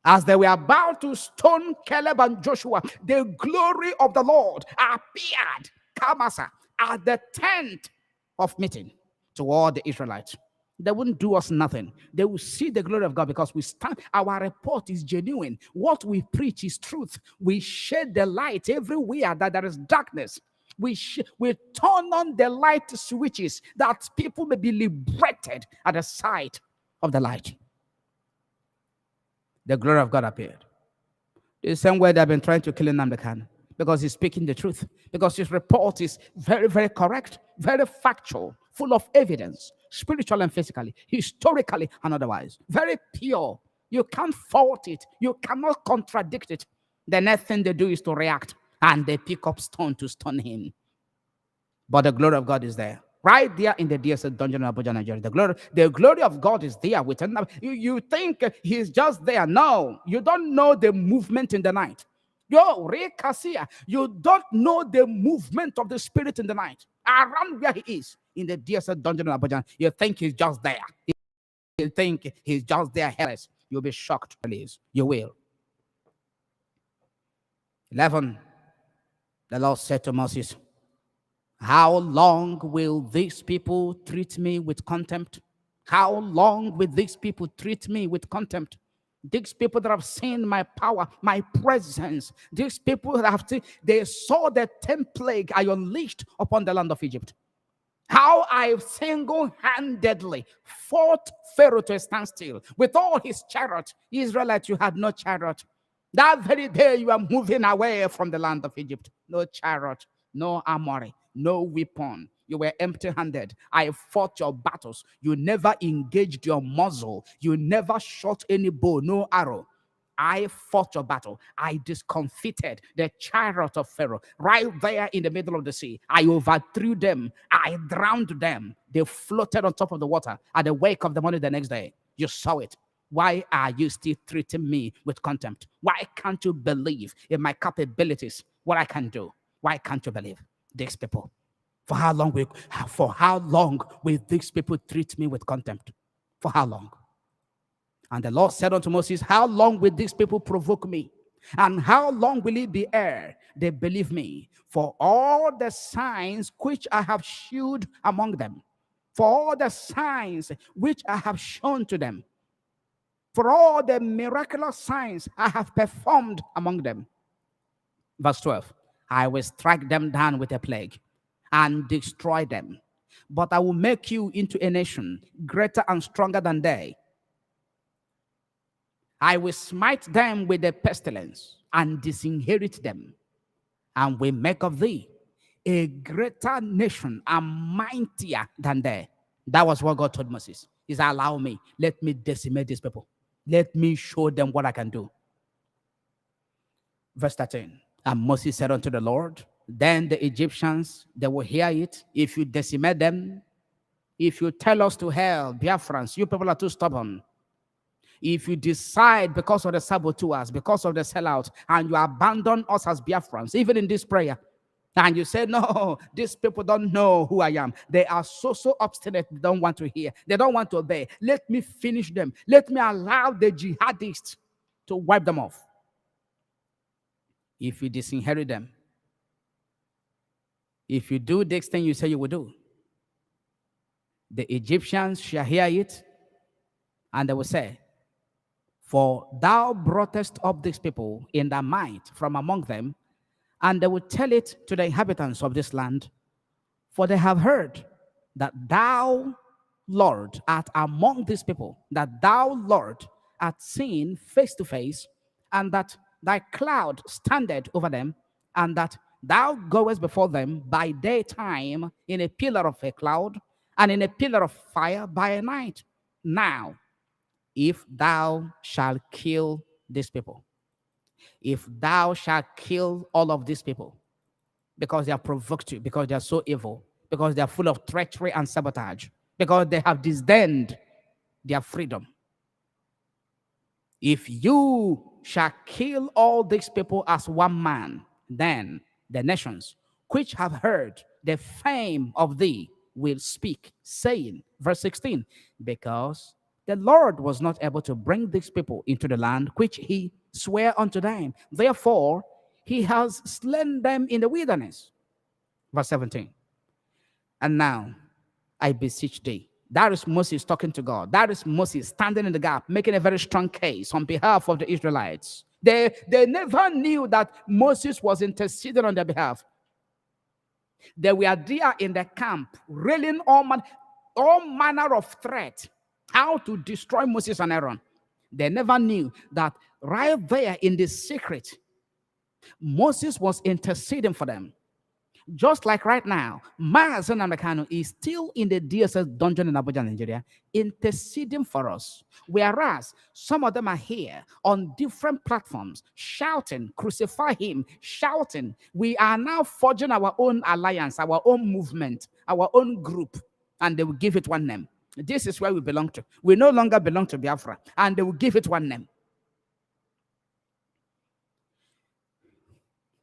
As they were about to stone Caleb and Joshua, the glory of the Lord appeared, Kamasa, at the tent of meeting to all the Israelites. They wouldn't do us nothing. They will see the glory of God because we stand. Our report is genuine. What we preach is truth. We shed the light everywhere that there is darkness. We turn on the light switches that people may be liberated at the sight of the light. The glory of God appeared. The same way they've been trying to kill Nnamdi Kanu, because he's speaking the truth, because his report is very, very correct, very factual, full of evidence, spiritual and physically, historically and otherwise, very pure. You can't fault it. You cannot contradict it. The next thing they do is to react, and they pick up stone to stone him. But the glory of God is there. Right there in the DSS dungeon in Abuja, Nigeria. The glory of God is there with him. You think he's just there. No, you don't know the movement in the night. You don't know the movement of the spirit in the night. Around where he is in the DSS dungeon in Abuja, you think he's just there. You think he's just there helpless. You'll be shocked, please. You will. 11. The Lord said to Moses, how long will these people treat me with contempt? How long will these people treat me with contempt? These people that have seen my power, my presence, these people that have seen, they saw the 10th plague I unleashed upon the land of Egypt. How I single-handedly fought Pharaoh to a standstill with all his chariot. Israelites, you had no chariot. That very day you are moving away from the land of Egypt. No chariot, no armory, no weapon. You were empty-handed. I fought your battles. You never engaged your muzzle. You never shot any bow, no arrow. I fought your battle. I discomfited the chariot of Pharaoh right there in the middle of the sea. I overthrew them. I drowned them. They floated on top of the water at the wake of the morning the next day. You saw it. Why are you still treating me with contempt? Why can't you believe in my capabilities, what I can do? Why can't you believe these people? For how long will these people treat me with contempt? For how long? And the Lord said unto Moses, how long will these people provoke me? And how long will it be ere they believe me? For all the signs which I have shewed among them, for all the signs which I have shown to them, for all the miraculous signs I have performed among them. Verse 12, I will strike them down with a plague and destroy them. But I will make you into a nation greater and stronger than they. I will smite them with a pestilence and disinherit them, and will make of thee a greater nation and mightier than they. That was what God told Moses. He said, allow me. Let me decimate these people. Let me show them what I can do. Verse 13. And Moses said unto the Lord, then the Egyptians, they will hear it. If you decimate them, if you tell us to hell, Biafrans, you people are too stubborn. If you decide because of the saboteurs, because of the sellout, and you abandon us as Biafrans, even in this prayer, and you say, no, these people don't know who I am. They are so obstinate, they don't want to hear. They don't want to obey. Let me finish them. Let me allow the jihadists to wipe them off. If you disinherit them, if you do this thing you say you will do, the Egyptians shall hear it, and they will say, for thou broughtest up these people in thy might from among them, and they will tell it to the inhabitants of this land, for they have heard that thou Lord, art among these people, that thou, Lord, art seen face to face, and that thy cloud standeth over them, and that thou goest before them by daytime in a pillar of a cloud, and in a pillar of fire by a night. Now, if thou shalt kill these people, if thou shalt kill all of these people, because they have provoked you, because they are so evil, because they are full of treachery and sabotage, because they have disdained their freedom. If you shall kill all these people as one man, then the nations which have heard the fame of thee will speak, saying, verse 16, because the Lord was not able to bring these people into the land which he sware unto them. Therefore, he has slain them in the wilderness. Verse 17. And now I beseech thee. That is Moses talking to God. That is Moses standing in the gap, making a very strong case on behalf of the Israelites. They never knew that Moses was interceding on their behalf. They were there in the camp, railing all manner of threat, how to destroy Moses and Aaron. They never knew that right there in the secret, Moses was interceding for them. Just like right now, Mazi Nnamdi Kanu is still in the DSS dungeon in Abuja, Nigeria, interceding for us. Whereas some of them are here on different platforms, shouting, crucify him, shouting. We are now forging our own alliance, our own movement, our own group, and they will give it one name. This is where we belong to. We no longer belong to Biafra, and they will give it one name.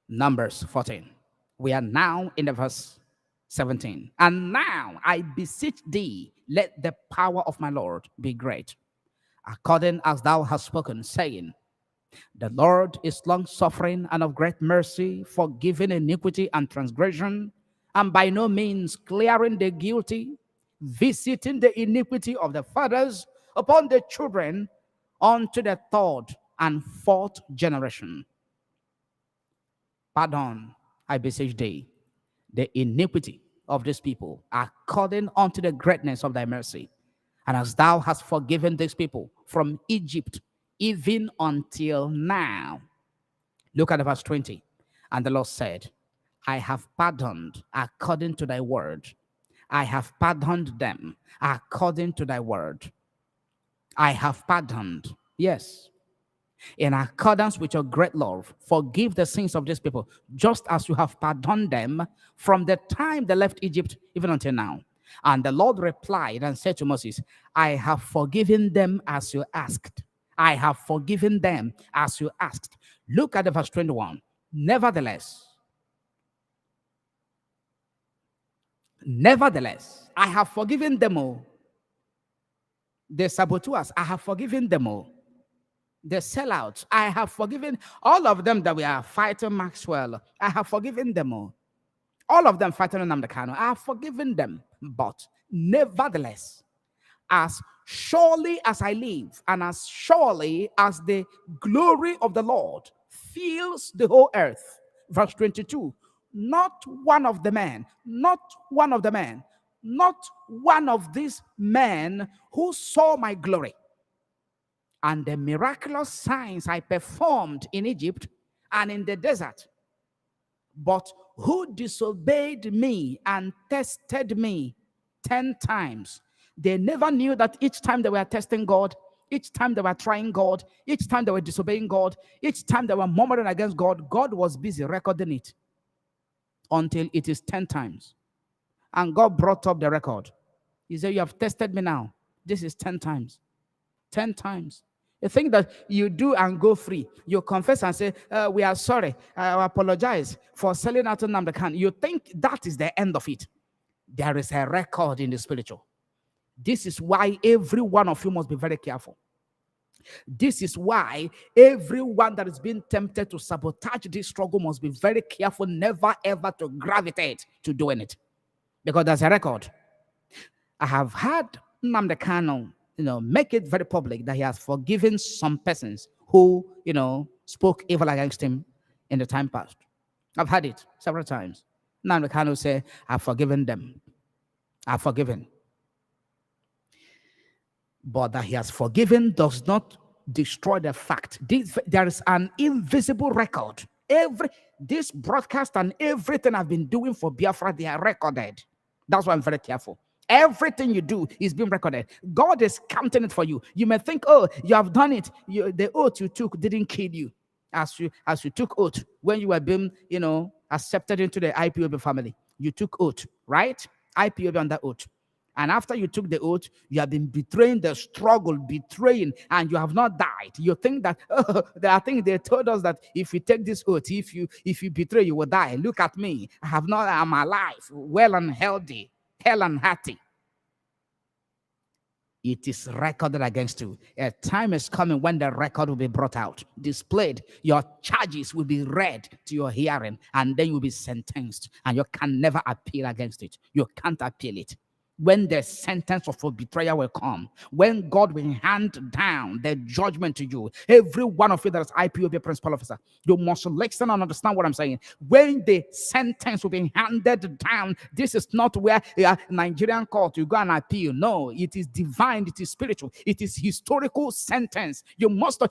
Numbers 14. We are now in the verse 17. And now I beseech thee, let the power of my Lord be great, according as thou hast spoken, saying, the Lord is long suffering and of great mercy, forgiving iniquity and transgression, and by no means clearing the guilty, visiting the iniquity of the fathers upon the children unto the third and fourth generation. Pardon, I beseech thee, the iniquity of these people, according unto the greatness of thy mercy. And as thou hast forgiven these people from Egypt, even until now. Look at verse 20. And the Lord said, I have pardoned according to thy word. I have pardoned them according to thy word. I have pardoned. Yes, in accordance with your great love, forgive the sins of these people, just as you have pardoned them from the time they left Egypt, even until now. And the Lord replied and said to Moses, I have forgiven them as you asked. I have forgiven them as you asked. Look at the verse 21. Nevertheless, I have forgiven them all. The saboteurs, I have forgiven them all. The sellouts, I have forgiven all of them that we are fighting Maxwell. I have forgiven them all. All of them fighting Nnamdi Kanu. I have forgiven them. But nevertheless, as surely as I live, and as surely as the glory of the Lord fills the whole earth. Verse 22. Not one of the men, not one of the men, not one of these men who saw my glory and the miraculous signs I performed in Egypt and in the desert, but who disobeyed me and tested me 10 times. They never knew that each time they were testing God, each time they were trying God, each time they were disobeying God, each time they were murmuring against God, God was busy recording it until it is 10 times. And God brought up the record. He said, you have tested me now. This is 10 times. 10 times. A thing that you do and go free. You confess and say, we are sorry. I apologize for selling out to Nnamdi Kanu. You think that is the end of it. There is a record in the spiritual. This is why every one of you must be very careful. This is why everyone that is being tempted to sabotage this struggle must be very careful, never ever to gravitate to doing it. Because there's a record. I have had Nnamdi Kanu, make it very public that he has forgiven some persons who, spoke evil against him in the time past. I've had it several times. Nnamdi Kanu say, I've forgiven them. I've forgiven. But that he has forgiven does not destroy the fact. There is an invisible record. This broadcast and everything I've been doing for Biafra, they are recorded. That's why I'm very careful. Everything you do is being recorded. God is counting it for you. You may think, oh, you have done it. The oath you took didn't kill you. As you took oath when you were being, accepted into the IPOB family. You took oath, right? IPOB on that oath. And after you took the oath, you have been betraying the struggle, and you have not died. You think that, I think they told us that if you take this oath, if you betray, you will die. Look at me. I'm alive, well and healthy, hell and hearty. It is recorded against you. A time is coming when the record will be brought out, displayed. Your charges will be read to your hearing, and then you'll be sentenced, and you can never appeal against it. You can't appeal it. When the sentence of a betrayer will come, when God will hand down the judgment to you, every one of you that is IPOB principal officer, you must listen and understand what I'm saying. When the sentence will be handed down, this is not where Nigerian court you go and appeal. No, it is divine, it is spiritual, it is historical sentence. You must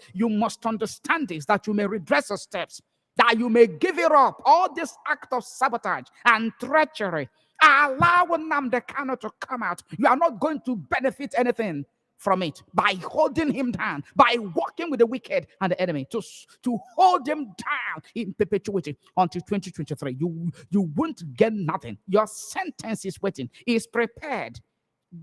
understand this, that you may redress your steps, that you may give it up. All this act of sabotage and treachery, allow Nnamdi Kanu to come out. You are not going to benefit anything from it by holding him down, by working with the wicked and the enemy to hold him down in perpetuity until 2023. You won't get nothing. Your sentence is waiting, is prepared.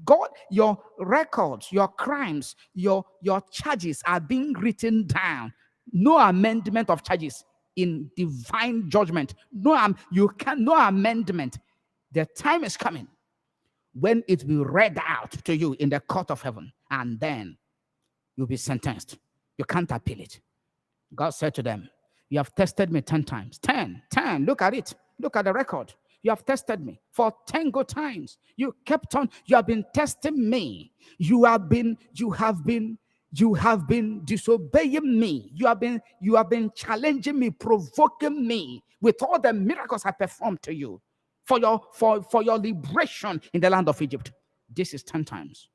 God, your records, your crimes, your charges are being written down. No amendment of charges in divine judgment. No amendment. The time is coming when it will be read out to you in the court of heaven, and then you'll be sentenced. You can't appeal it. God said to them, you have tested me 10 times. 10. Look at it. Look at the record. You have tested me for 10 good times. You have been testing me. You have been disobeying me. You have been challenging me, provoking me with all the miracles I performed to you for your liberation in the land of Egypt. This is 10 times.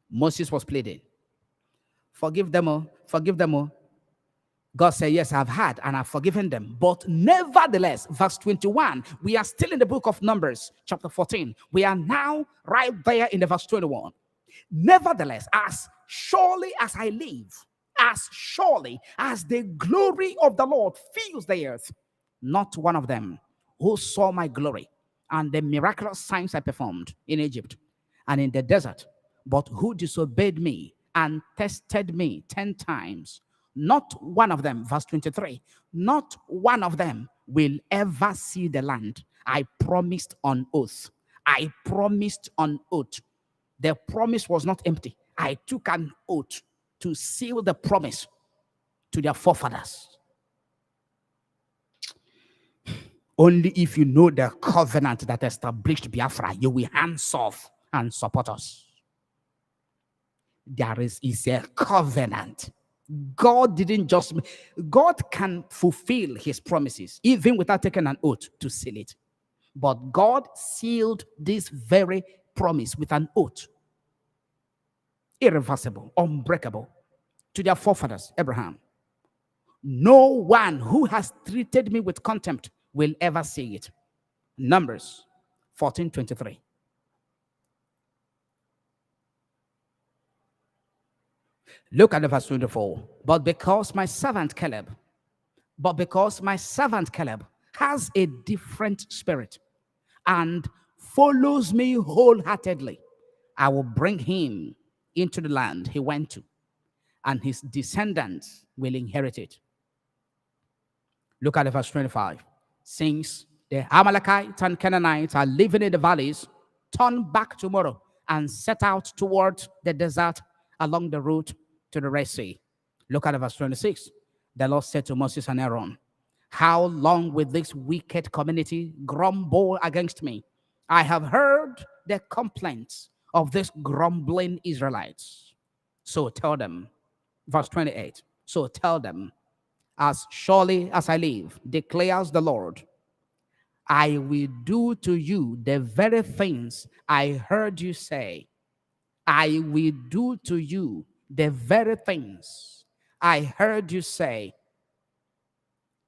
Moses was pleading, forgive them all. God said, yes, I've had and I've forgiven them. But nevertheless, verse 21, we are still in the book of Numbers, chapter 14. We are now right there in the verse 21. Nevertheless, as surely as I live, as surely as the glory of the Lord fills the earth, not one of them who saw my glory and the miraculous signs I performed in Egypt and in the desert, but who disobeyed me and tested me 10 times, not one of them, verse 23, not one of them will ever see the land I promised on oath. I promised on oath. The promise was not empty. I took an oath to seal the promise to their forefathers. Only if you know the covenant that established Biafra, you will hands off and support us. There is a covenant. God can fulfill his promises even without taking an oath to seal it. But God sealed this very promise with an oath. Irreversible, unbreakable, to their forefathers, Abraham. No one who has treated me with contempt will ever see it. Numbers 14:23. Look at the verse 24. But because my servant Caleb has a different spirit and follows me wholeheartedly, I will bring him into the land he went to, and his descendants will inherit it. Look at the verse 25. Since the Amalekites and Canaanites are living in the valleys, turn back tomorrow and set out towards the desert along the route to the Red Sea. Look at verse 26. The Lord said to Moses and Aaron, how long will this wicked community grumble against me? I have heard the complaints of these grumbling Israelites. So tell them, verse 28, so tell them, as surely as I live, declares the Lord, I will do to you the very things I heard you say. I will do to you the very things I heard you say.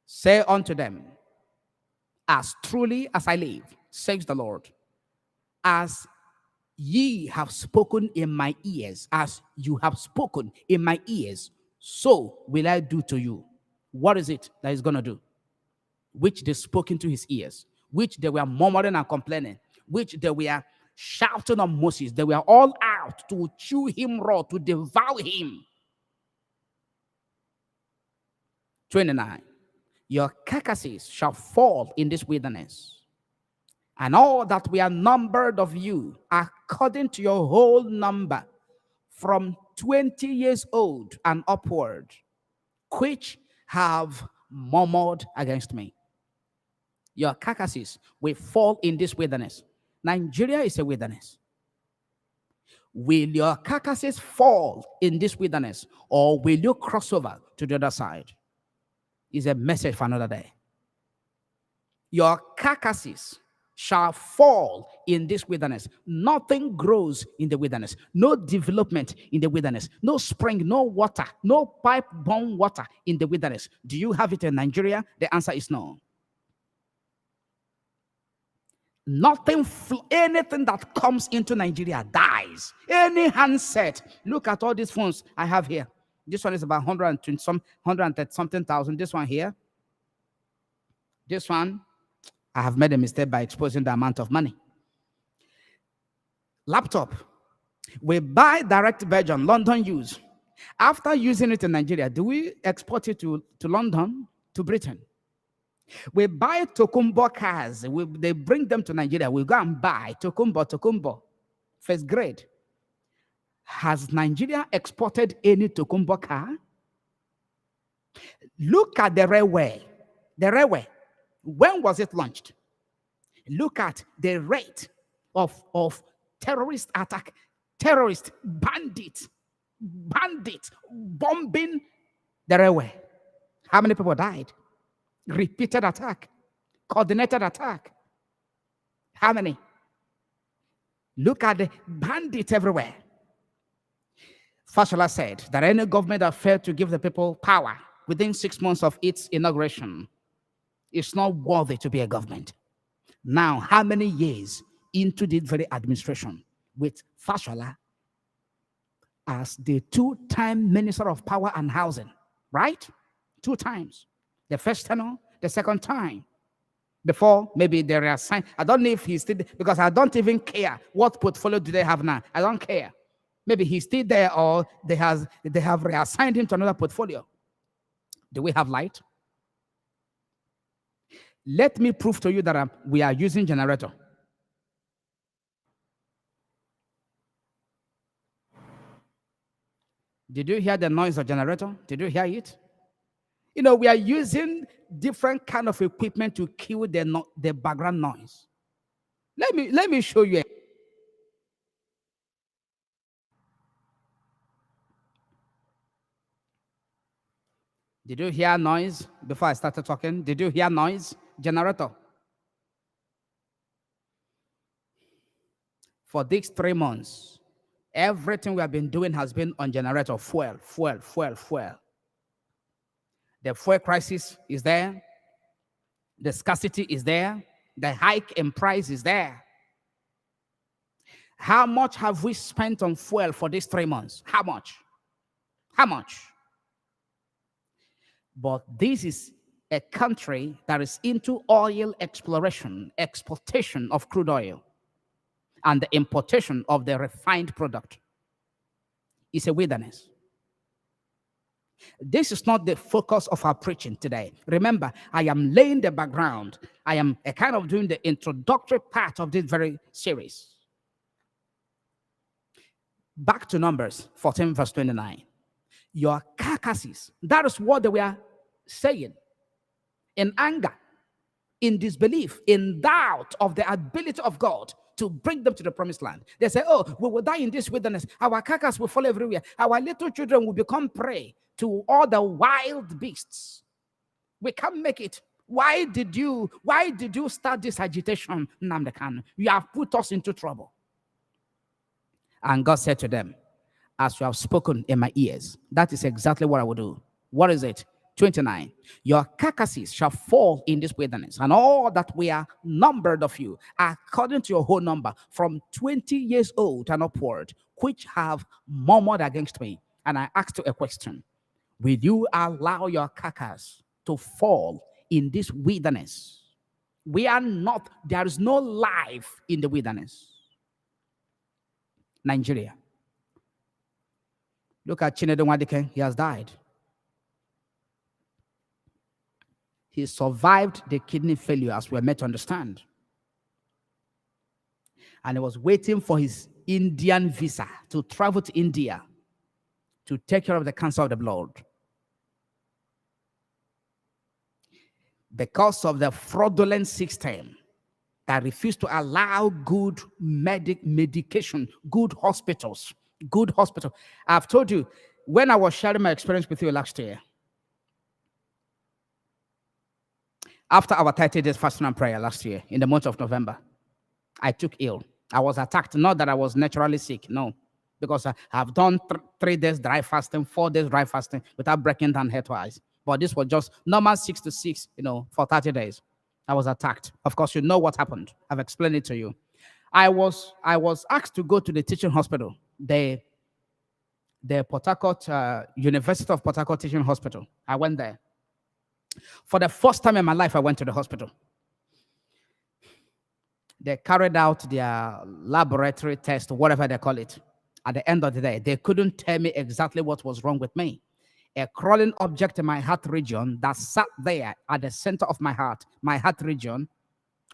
Say unto them, as truly as I live, says the Lord, as ye have spoken in my ears, as you have spoken in my ears, so will I do to you. What is it that he's going to do? Which they spoke into his ears, which they were murmuring and complaining, which they were shouting on Moses. They were all out to chew him raw, to devour him. 29. Your carcasses shall fall in this wilderness, and all that were numbered of you, according to your whole number, from 20 years old and upward, which have murmured against me. Your carcasses will fall in this wilderness. Nigeria is a wilderness. Will your carcasses fall in this wilderness, or will you cross over to the other side? Is a message for another day. Your carcasses shall fall in this wilderness. Nothing grows in the wilderness. No development in the wilderness. No spring, no water, no pipe-borne water in the wilderness. Do you have it in Nigeria? The answer is no. Nothing, anything that comes into Nigeria dies. Any handset. Look at all these phones I have here. This one is about 130 something thousand. This one here. This one, I have made a mistake by exposing the amount of money. Laptop. We buy direct Belgium, London use. After using it in Nigeria, do we export it to London, to Britain? We buy Tokumbo cars. They bring them to Nigeria. We go and buy Tokumbo, first grade. Has Nigeria exported any Tokumbo car? Look at the railway. The railway. When was it launched? Look at the rate of terrorist attack, terrorist bandits bombing the railway. How many people died? Repeated attack, coordinated attack. How many? Look at the bandits everywhere. Fashola said that any government that failed to give the people power within 6 months of its inauguration is not worthy to be a government. Now, how many years into this very administration with Fashola as the two-time Minister of Power and Housing, right? 2 times. The first tenure, the second time. Before, maybe they reassigned. I don't know if he's still, because I don't even care what portfolio do they have now. I don't care. Maybe he's still there, or they have reassigned him to another portfolio. Do we have light? Let me prove to you that we are using generator. Did you hear the noise of generator? Did you hear it? You know, we are using different kind of equipment to kill the background noise. Let me show you. Did you hear noise before I started talking? Did you hear noise? Generator. For these 3 months, everything we have been doing has been on generator. Fuel. The fuel crisis is there. The scarcity is there. The hike in price is there. How much have we spent on fuel for these 3 months? How much? How much? But this is a country that is into oil exploration, exportation of crude oil, and the importation of the refined product. It's a wilderness. This is not the focus of our preaching today. Remember, I am laying the background. I am a kind of doing the introductory part of this very series. Back to Numbers 14, verse 29. Your carcasses, that is what they were saying. In anger, in disbelief, in doubt of the ability of God to bring them to the promised land. They say, oh, we will die in this wilderness. Our carcass will fall everywhere. Our little children will become prey to all the wild beasts. We can't make it. Why did you start this agitation, Nnamdi Kanu? You have put us into trouble. And God said to them, as you have spoken in my ears, that is exactly what I will do. What is it? 29. Your carcasses shall fall in this wilderness, and all that we are numbered of you, according to your whole number, from 20 years old and upward, which have murmured against me. And I asked you a question. Will you allow your carcass to fall in this wilderness? We are not, there is no life in the wilderness. Nigeria. Look at Chinedu Nnawuihe, he has died. He survived the kidney failure, as we're meant to understand. And he was waiting for his Indian visa to travel to India to take care of the cancer of the blood. Because of the fraudulent system that refused to allow good medication, good hospitals. I've told you, when I was sharing my experience with you last year, after our 30 days fasting and prayer last year, in the month of November, I took ill. I was attacked. Not that I was naturally sick, no. Because I've done 3 days dry fasting, 4 days dry fasting without breaking down health-wise. But this was just normal 6 to 6, for 30 days. I was attacked. Of course, you know what happened. I've explained it to you. I was asked to go to the teaching hospital, the Port Harcourt, University of Port Harcourt Teaching Hospital. I went there. For the first time in my life, I went to the hospital. They carried out their laboratory test, whatever they call it. At the end of the day, they couldn't tell me exactly what was wrong with me. A crawling object in my heart region that sat there at the center of my heart region,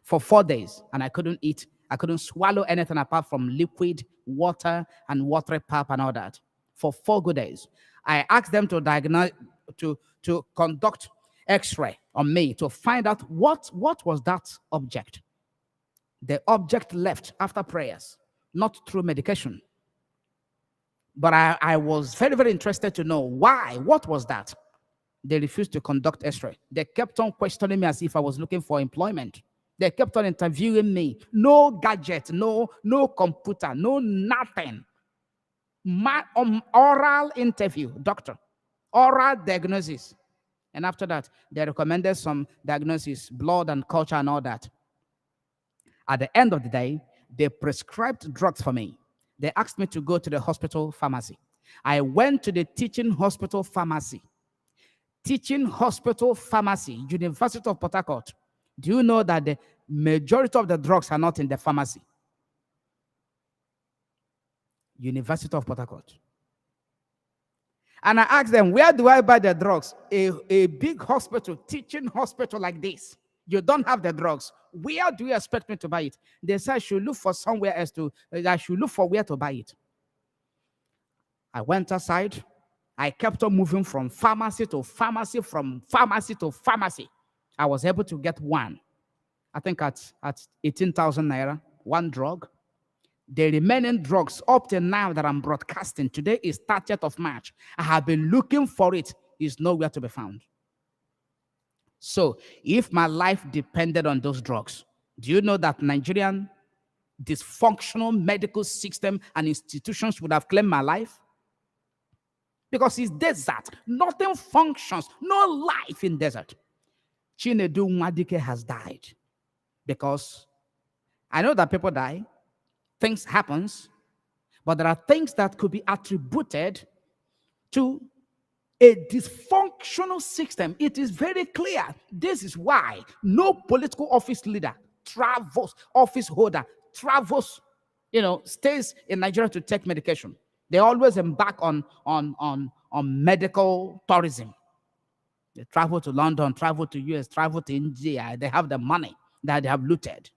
for 4 days, and I couldn't eat. I couldn't swallow anything apart from liquid, water, and watery pap and all that. For 4 good days. I asked them to diagnose, to conduct X-ray on me to find out what was that object. The object left after prayers, not through medication. But I was very, very interested to know why. What was that? They refused to conduct X-ray. They kept on questioning me as if I was looking for employment. They kept on interviewing me. No gadget, no computer, no nothing. Oral interview, doctor. Oral diagnosis. And after that, they recommended some diagnosis, blood and culture and all that. At the end of the day, they prescribed drugs for me. They asked me to go to the hospital pharmacy. I went to the teaching hospital pharmacy. Teaching hospital pharmacy, University of Port Harcourt. Do you know that the majority of the drugs are not in the pharmacy? University of Port Harcourt. And I asked them, where do I buy the drugs? A big hospital, teaching hospital like this. You don't have the drugs. Where do you expect me to buy it? They said I should look for somewhere else I should look for where to buy it. I went outside. I kept on moving from pharmacy to pharmacy, from pharmacy to pharmacy. I was able to get one. I think at 18,000 naira, one drug. The remaining drugs up to now that I'm broadcasting, today is 30th of March. I have been looking for it. It's nowhere to be found. So if my life depended on those drugs, do you know that Nigerian dysfunctional medical system and institutions would have claimed my life? Because it's desert. Nothing functions. No life in desert. Chinedu Nnawuihe has died. Because I know that people die. Things happens. But there are things that could be attributed to a dysfunctional system. It is very clear. This is why no political office leader travels, office holder travels, stays in Nigeria to take medication. They always embark on medical tourism. They travel to London, travel to US, travel to India. They have the money that they have looted.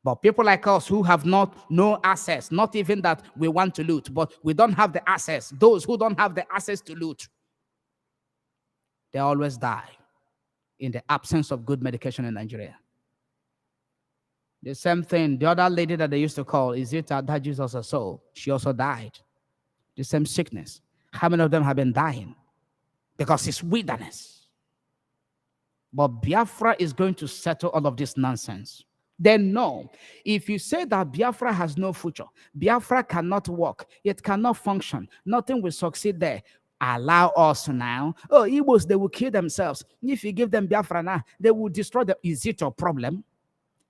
But people like us who have no access, not even that we want to loot, but we don't have the access. Those who don't have the access to loot, they always die in the absence of good medication in Nigeria. The same thing, the other lady that they used to call, is it that Jesus or so? She also died. The same sickness. How many of them have been dying? Because it's wilderness. But Biafra is going to settle all of this nonsense. Then no. If you say that Biafra has no future, Biafra cannot work, it cannot function, nothing will succeed there. Allow us now. Oh, Igbos, they will kill themselves. If you give them Biafra now, they will destroy them. Is it your problem?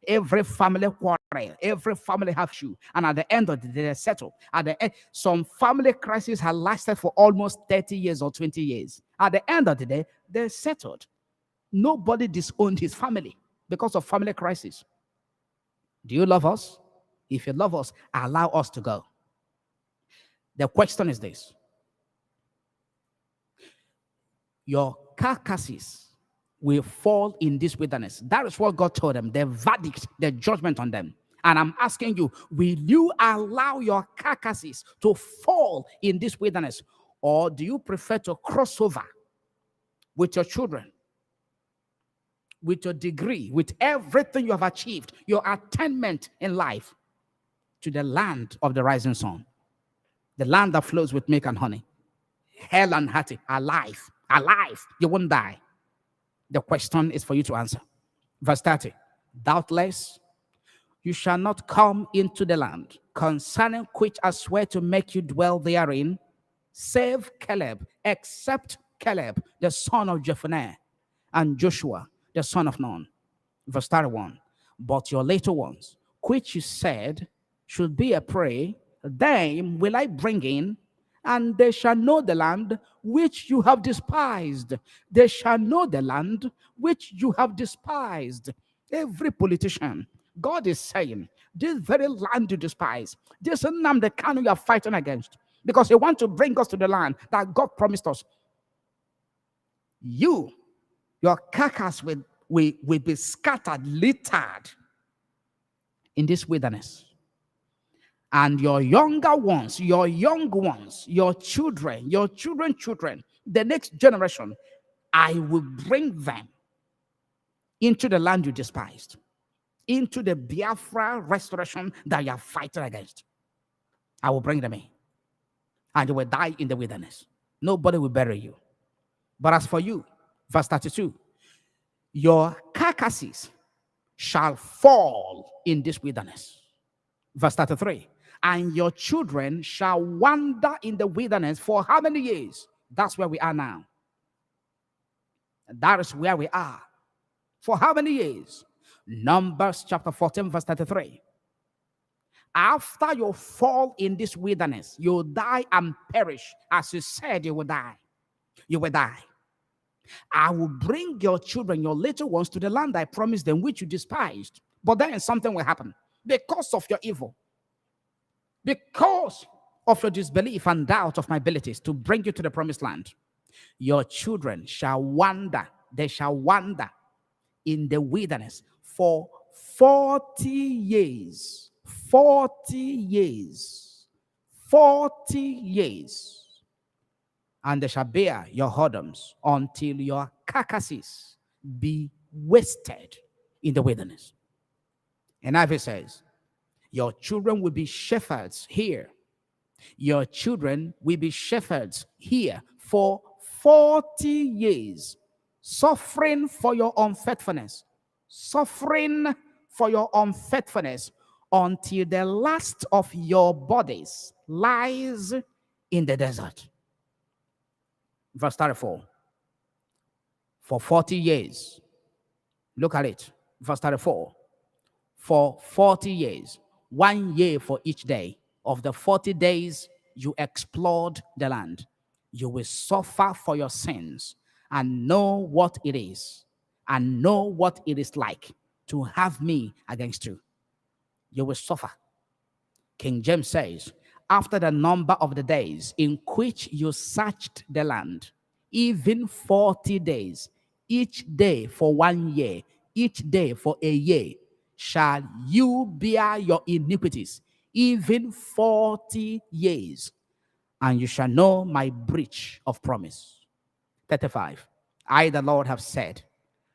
Every family quarrel, every family have issue, and at the end of the day, they settle. At the end, some family crisis has lasted for almost 30 years or 20 years. At the end of the day, they settled. Nobody disowned his family because of family crisis. Do you love us? If you love us, allow us to go. The question is this: your carcasses will fall in this wilderness. That is what God told them, the verdict, the judgment on them. And I'm asking you, will you allow your carcasses to fall in this wilderness? Or do you prefer to cross over with your children, with your degree, with everything you have achieved, your attainment in life, to the land of the rising sun, the land that flows with milk and honey, hell and hearty, alive, alive, you won't die? The question is for you to answer. Verse 30, doubtless you shall not come into the land concerning which I swear to make you dwell therein, save Caleb, except Caleb, the son of Jephunneh, and Joshua, the son of Nun. Verse 31, but your little ones, which you said should be a prey, them will I bring in, and they shall know the land which you have despised. They shall know the land which you have despised. Every politician, God is saying, this very land you despise, this Nnamdi Kanu you are fighting against, because you want to bring us to the land that God promised us. Your carcass will be scattered, littered in this wilderness. And your younger ones, your young ones, your children, children, the next generation, I will bring them into the land you despised, into the Biafra restoration that you are fighting against. I will bring them in, and you will die in the wilderness. Nobody will bury you. But as for you, verse 32, your carcasses shall fall in this wilderness. Verse 33, and your children shall wander in the wilderness for how many years? That's where we are now. That is where we are. For how many years? Numbers chapter 14, verse 33. After you fall in this wilderness, you'll die and perish. As you said, you will die. You will die. I will bring your children, your little ones, to the land I promised them, which you despised. But then something will happen because of your evil. Because of your disbelief and doubt of my abilities to bring you to the promised land, your children shall wander. They shall wander in the wilderness for 40 years. 40 years. 40 years. And they shall bear your whoredoms until your carcasses be wasted in the wilderness. And Ivy says, your children will be shepherds here. Your children will be shepherds here for 40 years, suffering for your unfaithfulness, suffering for your unfaithfulness until the last of your bodies lies in the desert. Verse 34. For 40 years. Look at it. Verse 34. For 40 years. 1 year for each day. Of the 40 days you explored the land, you will suffer for your sins and know what it is. And know what it is like to have me against you. You will suffer. King James says, after the number of the days in which you searched the land, even 40 days, each day for 1 year, each day for a year, shall you bear your iniquities, even 40 years, and you shall know my breach of promise. 35. I, the Lord, have said,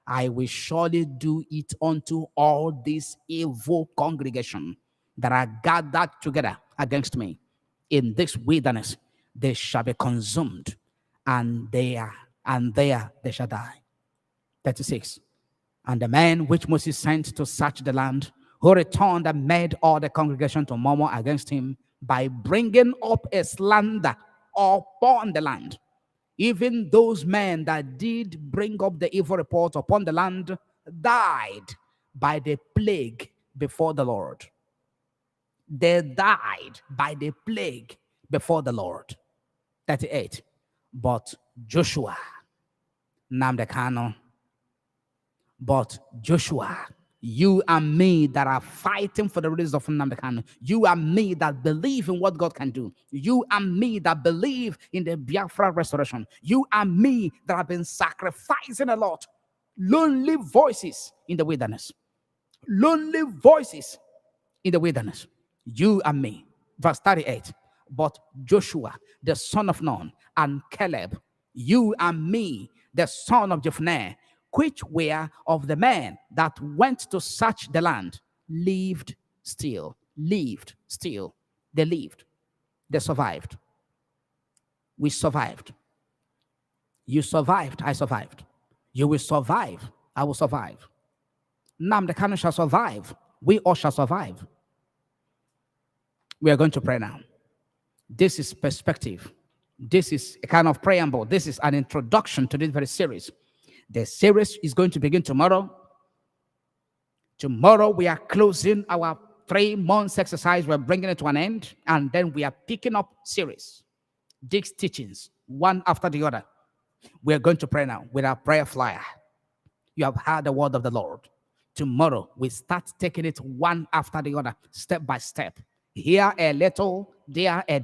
I will surely do it unto all this evil congregation that are gathered together against me. In this wilderness, they shall be consumed, and there they shall die. 36. And the man which Moses sent to search the land who returned and made all the congregation to murmur against him by bringing up a slander upon the land. Even those men that did bring up the evil report upon the land died by the plague before the Lord. They died by the plague before the Lord. 38. But Joshua, Nnamdi Kanu, but Joshua, you and me that are fighting for the release of Nnamdi Kanu, you and me that believe in what God can do, you and me that believe in the Biafra restoration, you and me that have been sacrificing a lot, lonely voices in the wilderness, lonely voices in the wilderness, you and me. Verse 38. But Joshua, the son of Nun, and Caleb, you and me, the son of Jephunneh, which were of the men that went to search the land, lived still. Lived still. They lived. They survived. We survived. You survived. I survived. You will survive. I will survive. Nnamdi Kanu shall survive. We all shall survive. We are going to pray now. This is perspective. This is a kind of preamble. This is an introduction to this very series. The series is going to begin tomorrow. Tomorrow we are closing our 3 months exercise. We're bringing it to an end. And then we are picking up series. These teachings, one after the other. We are going to pray now with our prayer flyer. You have heard the word of the Lord. Tomorrow we start taking it one after the other, step by step. Here a little, there a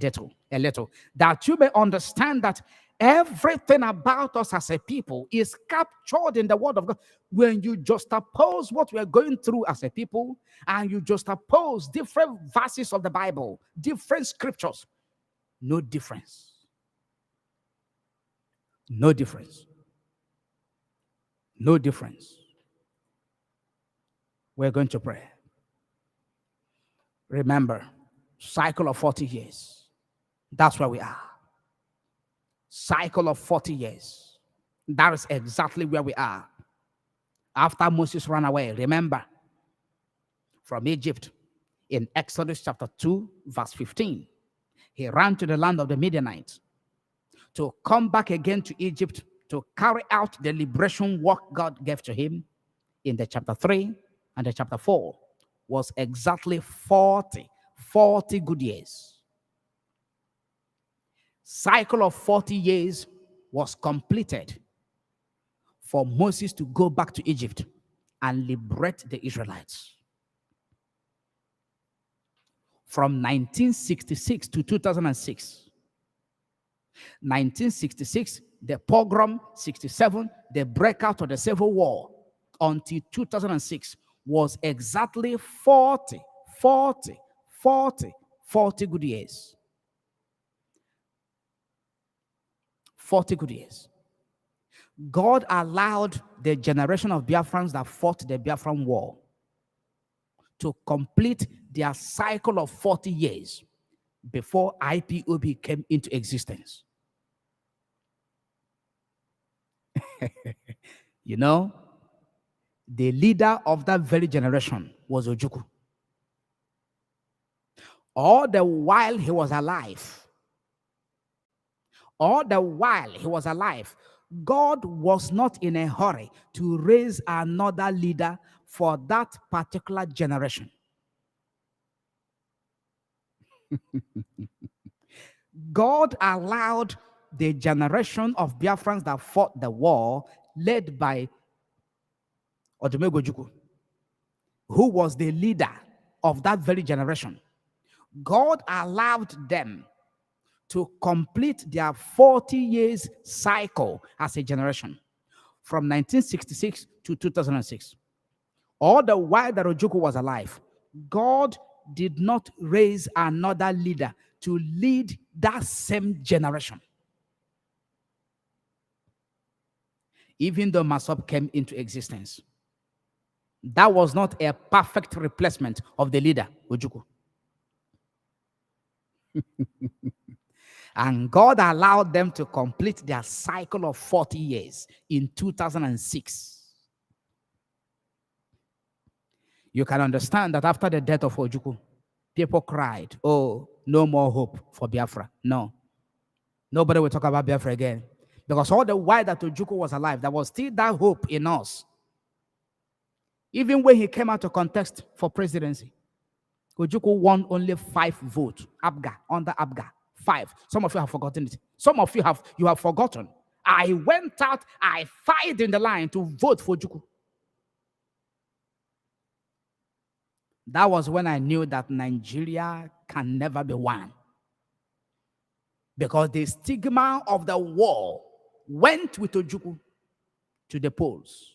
little, that you may understand that everything about us as a people is captured in the word of God. When you just oppose what we are going through as a people, and you just oppose different verses of the Bible, different scriptures, no difference. No difference. No difference. We're going to pray. Remember, cycle of 40 years. That's where we are. Cycle of 40 years. That is exactly where we are. After Moses ran away, remember, from Egypt, in Exodus chapter 2, verse 15, he ran to the land of the Midianites to come back again to Egypt to carry out the liberation work God gave to him in the chapter 3 and the chapter 4 was exactly 40 good years. Cycle of 40 years was completed for Moses to go back to Egypt and liberate the Israelites. From 1966 to 2006. 1966, the pogrom, 67, the breakout of the Civil War, until 2006 was exactly 40 good years. 40 good years. God allowed the generation of Biafrans that fought the Biafran War to complete their cycle of 40 years before IPOB came into existence. You know, the leader of that very generation was Ojukwu. All the while he was alive, God was not in a hurry to raise another leader for that particular generation. God allowed the generation of Biafrans that fought the war, led by Odumegwu Ojukwu, who was the leader of that very generation. God allowed them to complete their 40 years cycle as a generation from 1966 to 2006. All the while that Ojukwu was alive, God did not raise another leader to lead that same generation. Even though Masop came into existence, that was not a perfect replacement of the leader, Ojukwu. And God allowed them to complete their cycle of 40 years in 2006. You can understand that after the death of Ojukwu, people cried, oh, no more hope for Biafra. No. Nobody will talk about Biafra again. Because all the while that Ojukwu was alive, there was still that hope in us. Even when he came out to contest for presidency, Ojukwu won only 5 votes. Abga, under Abga. 5. Some of you have forgotten it. Some of you have forgotten. I went out, I fight in the line to vote for Ojukwu. That was when I knew that Nigeria can never be one. Because the stigma of the war went with Ojukwu to the polls.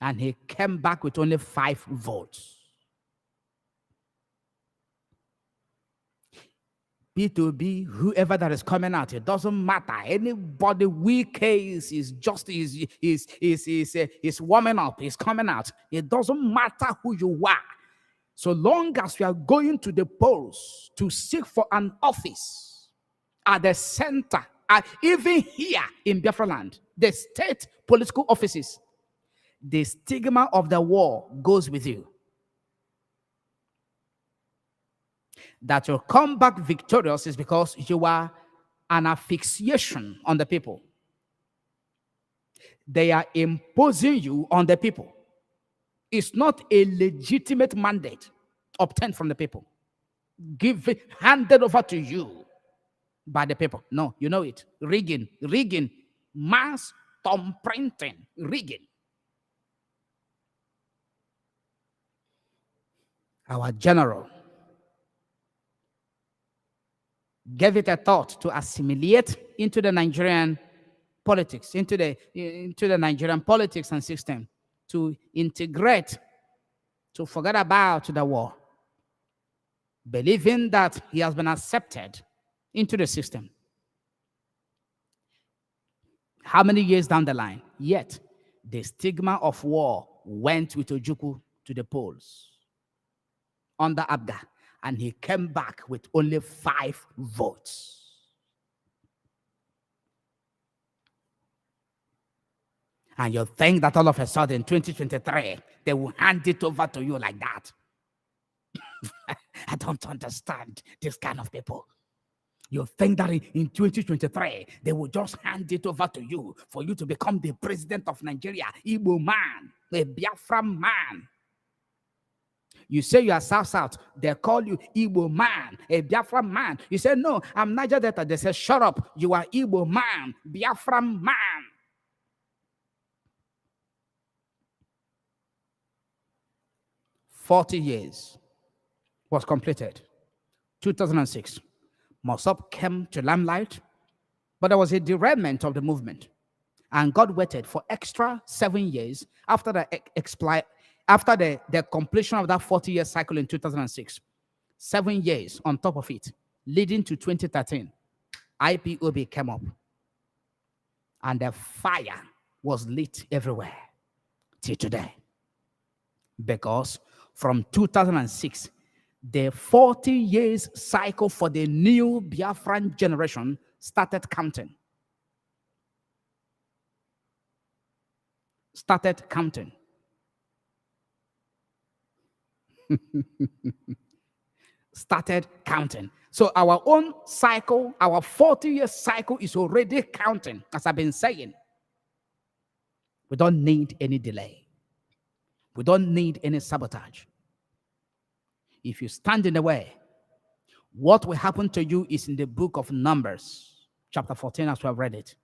And he came back with only 5 votes. B2B, whoever that is coming out, it doesn't matter. Anybody weak case is just is warming up, is coming out. It doesn't matter who you are. So long as you are going to the polls to seek for an office at the center, even here in Biafra land, the state political offices, the stigma of the war goes with you. That you'll come back victorious is because you are an asphyxiation on the people. They are imposing you on the people. It's not a legitimate mandate obtained from the people. Handed over to you by the people. No, you know it. Rigging, mass thumb printing, rigging. Our general gave it a thought to assimilate into the Nigerian politics, into the Nigerian politics and system, to integrate, to forget about the war, believing that he has been accepted into the system. How many years down the line? Yet, the stigma of war went with Ojukwu to the polls under Abga, and he came back with only 5 votes. And you think that all of a sudden, 2023, they will hand it over to you like that. I don't understand this kind of people. You think that in 2023, they will just hand it over to you for you to become the president of Nigeria, Igbo man, a Biafra man. You say you are South, they call you Igbo man, a Biafra man. You say, no, I'm Niger Delta. They say, shut up, you are Igbo man, Biafra man. "40 years was completed. 2006, Mossop came to limelight, but there was a derailment of the movement. And God waited for extra 7 years after the completion of that 40-year cycle in 2006. 7 years on top of it, leading to 2013. IPOB came up. And the fire was lit everywhere till today. Because from 2006, the 40 years cycle for the new Biafran generation started counting. Started counting. Started counting. So our own cycle, our 40-year cycle is already counting, as I've been saying. We don't need any delay. We don't need any sabotage. If you stand in the way, what will happen to you is in the book of Numbers, chapter 14, as we have read it.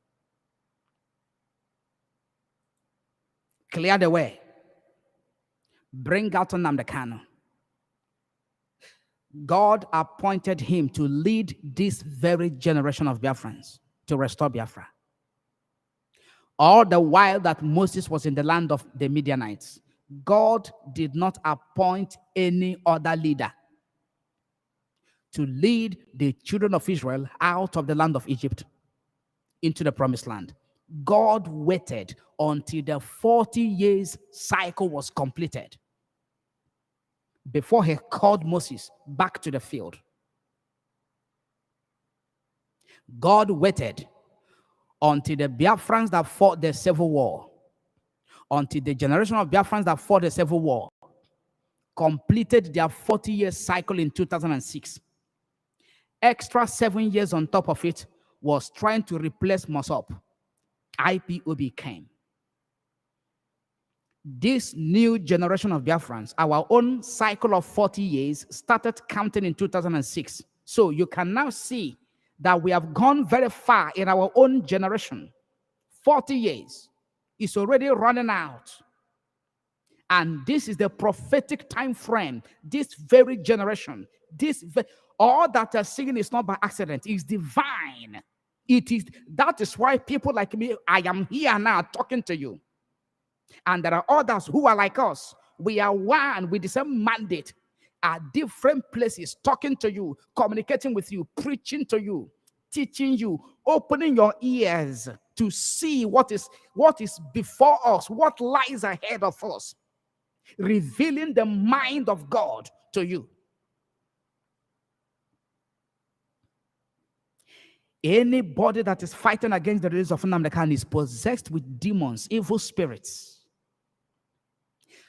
Clear the way. Bring out Nnamdi Kanu. God appointed him to lead this very generation of Biafrans to restore Biafra. All the while that Moses was in the land of the Midianites, God did not appoint any other leader to lead the children of Israel out of the land of Egypt into the promised land. God waited until the 40 years cycle was completed before he called Moses back to the field. God waited until the Biafrans that fought the civil war, until the generation of Biafrans that fought the civil war completed their 40-year cycle in 2006. Extra 7 years on top of it was trying to replace Mossop. IPOB came. This new generation of Biafrans, our own cycle of 40 years, started counting in 2006. So you can now see that we have gone very far in our own generation. 40 years is already running out. And this is the prophetic time frame. This very generation, all that you're seeing is not by accident. It's divine. That is why people like me, I am here now talking to you. And there are others who are like us. We are one with the same mandate at different places, talking to you, communicating with you, preaching to you, teaching you, opening your ears to see what is before us, what lies ahead of us, revealing the mind of God to you. Anybody that is fighting against the release of Nnamdi Kanu is possessed with demons, evil spirits.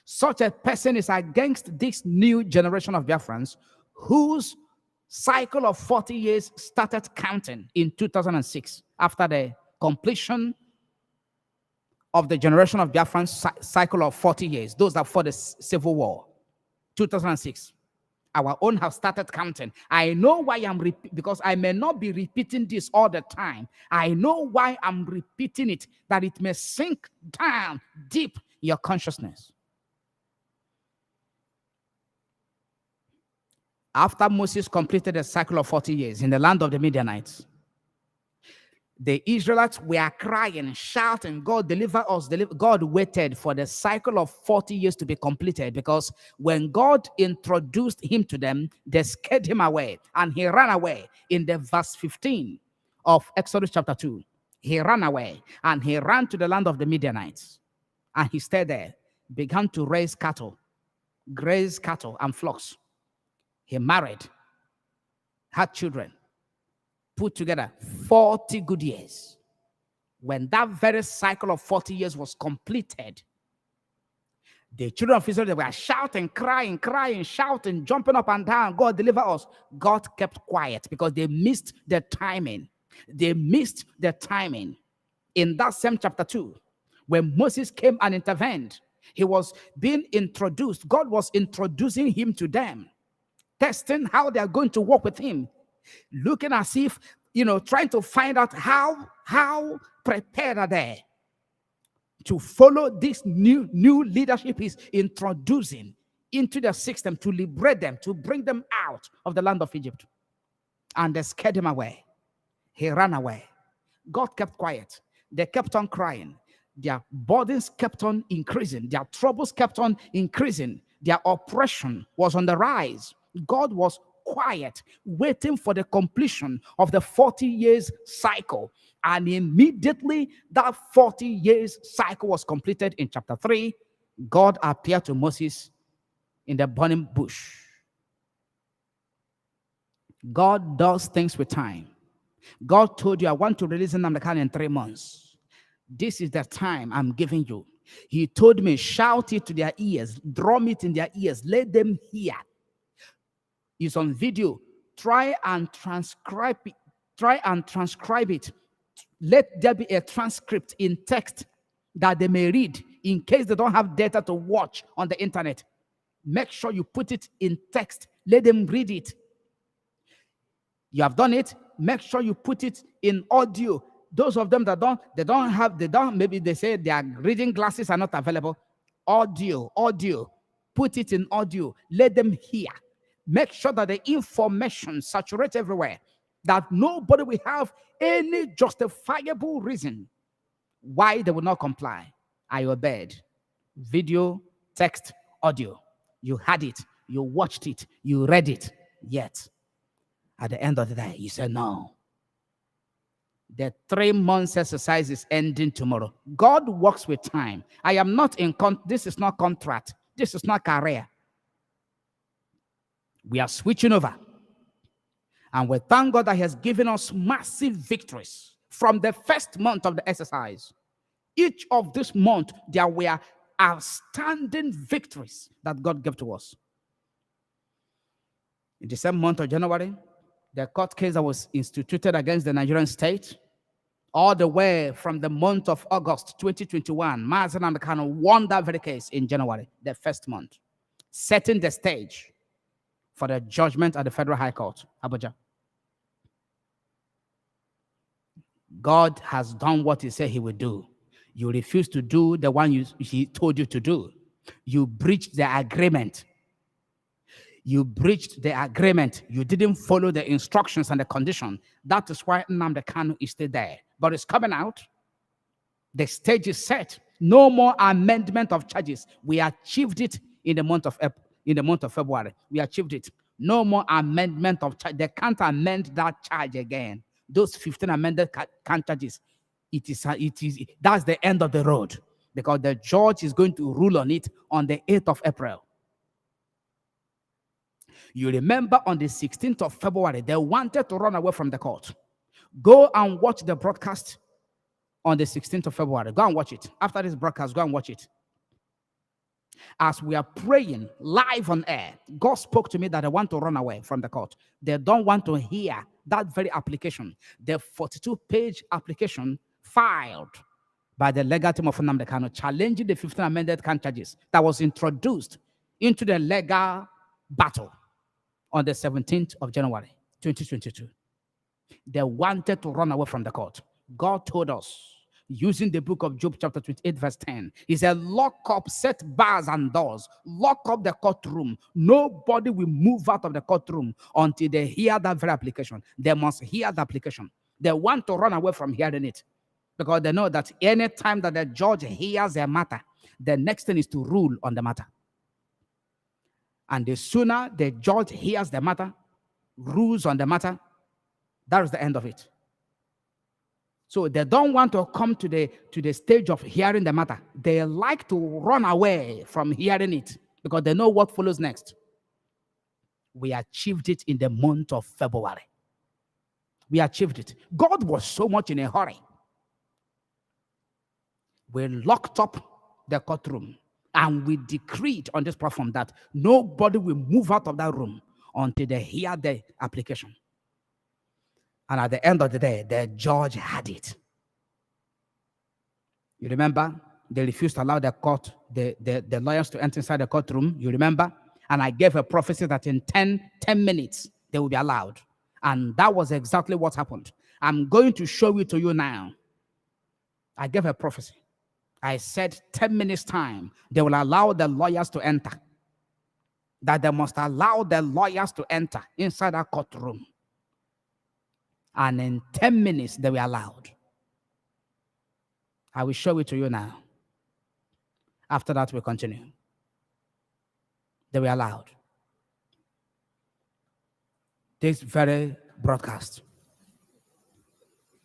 Such a person is against this new generation of Biafrans whose cycle of 40 years started counting in 2006 after the completion of the generation of Biafrans cycle of 40 years. Those that fought the Civil War, 2006. Our own have started counting. I know why I'm because I may not be repeating this all the time. I know why I'm repeating it, that it may sink down deep in your consciousness. After Moses completed a cycle of 40 years in the land of the Midianites, the Israelites were crying, shouting, God, deliver us. God waited for the cycle of 40 years to be completed, because when God introduced him to them, they scared him away and he ran away. In the verse 15 of Exodus chapter 2, he ran away and he ran to the land of the Midianites, and he stayed there, began to raise cattle, graze cattle and flocks. He married, had children, put together 40 good years. When that very cycle of 40 years was completed, the children of Israel, they were shouting, crying, shouting, jumping up and down, God deliver us. God kept quiet because they missed the timing. They missed the timing. In that same chapter 2, when Moses came and intervened, he was being introduced. God was introducing him to them, testing how they are going to work with him, looking as if, trying to find out how prepared are they to follow this new leadership he's introducing into the system, to liberate them, to bring them out of the land of Egypt. And they scared him away. He ran away. God kept quiet. They kept on crying. Their burdens kept on increasing. Their troubles kept on increasing. Their oppression was on the rise. God was quiet, waiting for the completion of the 40 years cycle. And immediately that 40 years cycle was completed in chapter 3, God appeared to Moses in the burning bush. God does things with time. God told you, I want to release Nnamdi Kanu in 3 months. This is the time I'm giving you. He told me, shout it to their ears, drum it in their ears, let them hear. It's on video. Try and transcribe it. Let there be a transcript in text that they may read in case they don't have data to watch on the internet. Make sure you put it in text. Let them read it. You have done it. Make sure you put it in audio. Those of them that maybe they say their reading glasses are not available. Audio. Put it in audio. Let them hear. Make sure that the information saturates everywhere, that nobody will have any justifiable reason why they will not comply. I obeyed. Video, text, audio. You had it. You watched it. You read it. Yet, at the end of the day, you said no. The 3 months exercise is ending tomorrow. God works with time. I am not this is not contract. This is not career. We are switching over. And we thank God that He has given us massive victories from the first month of the exercise. Each of this month, there were outstanding victories that God gave to us. In the same month of January, the court case that was instituted against the Nigerian state, all the way from the month of August 2021, Mazi Nnamdi Kanu won that very case in January, the first month, setting the stage for the judgment at the Federal High Court, Abuja. God has done what he said he would do. You refuse to do the one he told you to do. You breached the agreement. You breached the agreement. You didn't follow the instructions and the condition. That is why Nnamdi Kanu is still there. But it's coming out. The stage is set. No more amendment of charges. We achieved it in the month of February. We achieved it. No more amendment of charge. They can't amend that charge again. Those 15 amended count charges. That's the end of the road, because the judge is going to rule on it on the 8th of April. You remember on the 16th of February, they wanted to run away from the court. Go and watch the broadcast on the 16th of February. Go and watch it. After this broadcast, go and watch it. As we are praying live on air, God spoke to me that they want to run away from the court. They don't want to hear that very application, the 42-page application filed by the legal team of Nnamdi Kanu, challenging the 15 amended count charges that was introduced into the legal battle on the 17th of January, 2022. They wanted to run away from the court. God told us, using the book of Job chapter 28 verse 10, he said, lock up, set bars and doors, lock up the courtroom. Nobody will move out of the courtroom until they hear that very application. They must hear the application. They want to run away from hearing it, because they know that any time that the judge hears a matter, the next thing is to rule on the matter. And the sooner the judge hears the matter, rules on the matter, that is the end of it. So they don't want to come to the stage of hearing the matter. They like to run away from hearing it because they know what follows next. We achieved it in the month of February. We achieved it. God was so much in a hurry. We locked up the courtroom and we decreed on this platform that nobody will move out of that room until they hear the application. And at the end of the day, the judge had it. You remember? They refused to allow the court, the lawyers to enter inside the courtroom. You remember? And I gave a prophecy that in 10 minutes, they will be allowed. And that was exactly what happened. I'm going to show it to you now. I gave a prophecy. I said 10 minutes time, they will allow the lawyers to enter. That they must allow the lawyers to enter inside that courtroom. And in 10 minutes, they were allowed. I will show it to you now. After that, we'll continue. They were allowed. This very broadcast,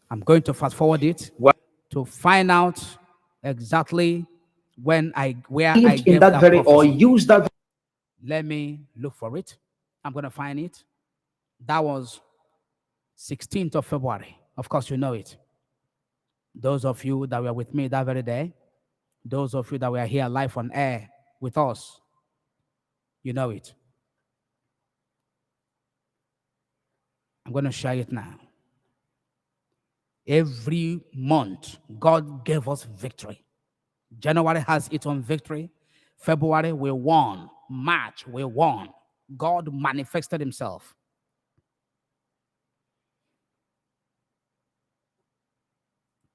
I'm going to fast forward it to find out exactly where I gave that very prophecy. Or use that. Let me look for it. I'm going to find it. That was 16th of February. Of course, you know it. Those of you that were with me that very day, those of you that were here live on air with us, you know it. I'm going to share it now. Every month, God gave us victory. January has its own victory. February, we won. March, we won. God manifested himself.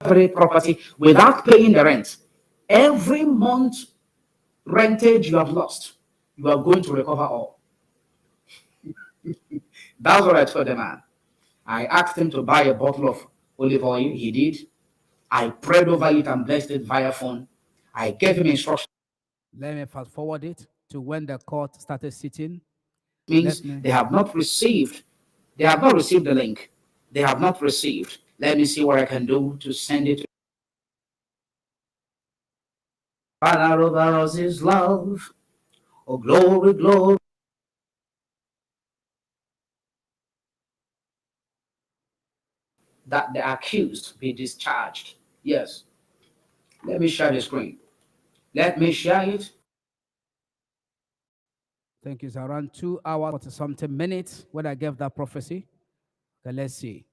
Every property without paying the rent. Every month rentage you have lost, you are going to recover all. That's what I told the man. I asked him to buy a bottle of olive oil. He did. I prayed over it and blessed it via phone. I gave him instructions. Let me fast forward it to when the court started sitting. Means they have not received. They have not received the link. They have not received. Let me see what I can do to send it. Father over us is love. Oh, glory, glory. That the accused be discharged. Yes. Let me share the screen. Let me share it. Thank you. It's around 2 hours, 40 something minutes when I gave that prophecy. Okay, let's see.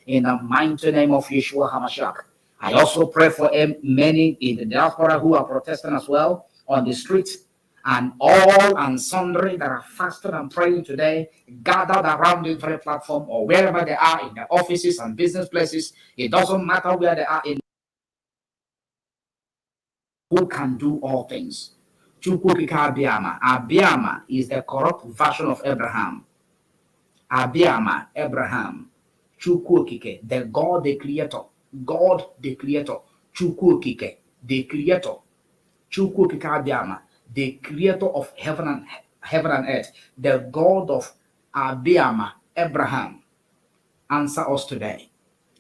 In the mighty name of Yeshua HaMashiach. I also pray for many in the diaspora who are protesting as well on the streets, and all and sundry that are fasting and praying today, gathered around this very platform or wherever they are in their offices and business places. It doesn't matter where they are in, who can do all things. Chukwukika Abiyama. Abiyama is the corrupt version of Abraham. Abiyama, Abraham. Chukwukike, the God, the creator. God, the creator. Chukwukike, the creator. Chukwukike Abiyama, the creator of heaven and earth. The God of Abiyama, Abraham. Answer us today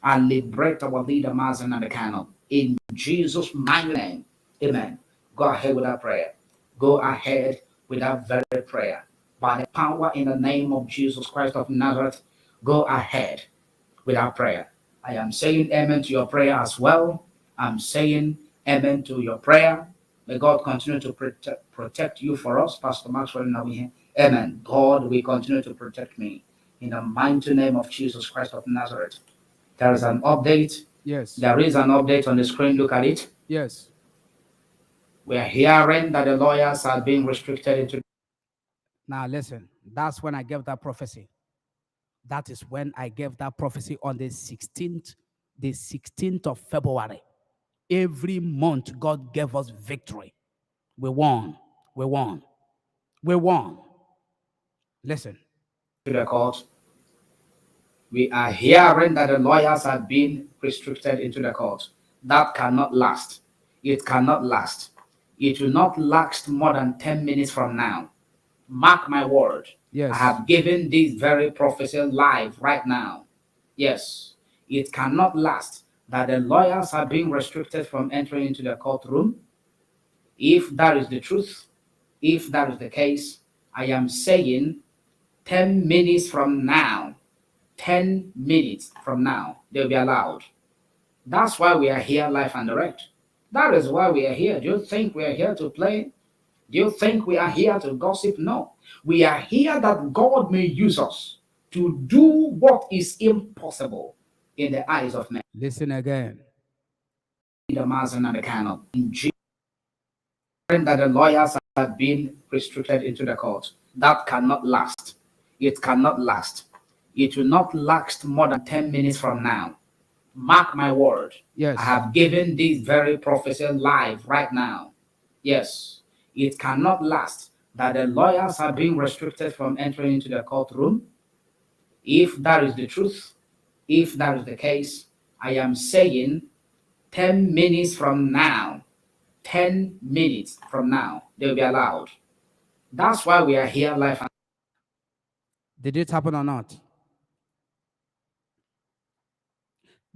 and liberate our leader, Mazi Nnamdi Kanu. In Jesus' mighty name, amen. Go ahead with that prayer. Go ahead with that very prayer. By the power in the name of Jesus Christ of Nazareth, go ahead with our prayer. I am saying amen to your prayer as well. I'm saying amen to your prayer. May God continue to protect you for us, Pastor Maxwell Nnawuihe. Amen. God will continue to protect me. In the mighty name of Jesus Christ of Nazareth. There is an update. Yes. There is an update on the screen. Look at it. Yes. We are hearing that the lawyers are being restricted into. Now listen, that's when I gave that prophecy. That is when I gave that prophecy on the 16th of February. Every month, God gave us victory. We won. We won. We won. Listen. To the court. We are hearing that the lawyers are being restricted into the court. That cannot last. It cannot last. It will not last more than 10 minutes from now. Mark my word. Yes. I have given this very prophecy live right now. Yes, it cannot last that the lawyers are being restricted from entering into the courtroom. If that is the truth, if that is the case, I am saying 10 minutes from now, 10 minutes from now, they'll be allowed. That's why we are here live and direct. That is why we are here. Do you think we are here to play? Do you think we are here to gossip? No. We are here that God may use us to do what is impossible in the eyes of men. Listen again. The Mazi Nnamdi Kanu. In Jesus, that the lawyers have been restricted into the court. That cannot last. It cannot last. It will not last more than 10 minutes from now. Mark my word. Yes. I have given this very prophecy live right now. Yes, it cannot last that the lawyers are being restricted from entering into the courtroom. If that is the truth, if that is the case, I am saying 10 minutes from now, 10 minutes from now, they'll be allowed. That's why we are here live. Did it happen or not?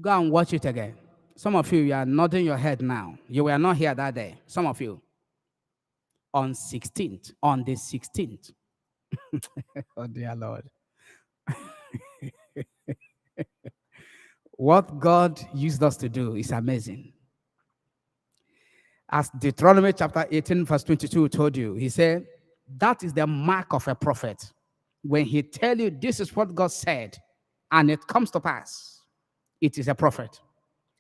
Go and watch it again. Some of you are nodding your head now. You were not here that day. Some of you. On the 16th. Oh, dear Lord. What God used us to do is amazing. As Deuteronomy chapter 18, verse 22 told you, he said, that is the mark of a prophet. When he tell you this is what God said, and it comes to pass, it is a prophet.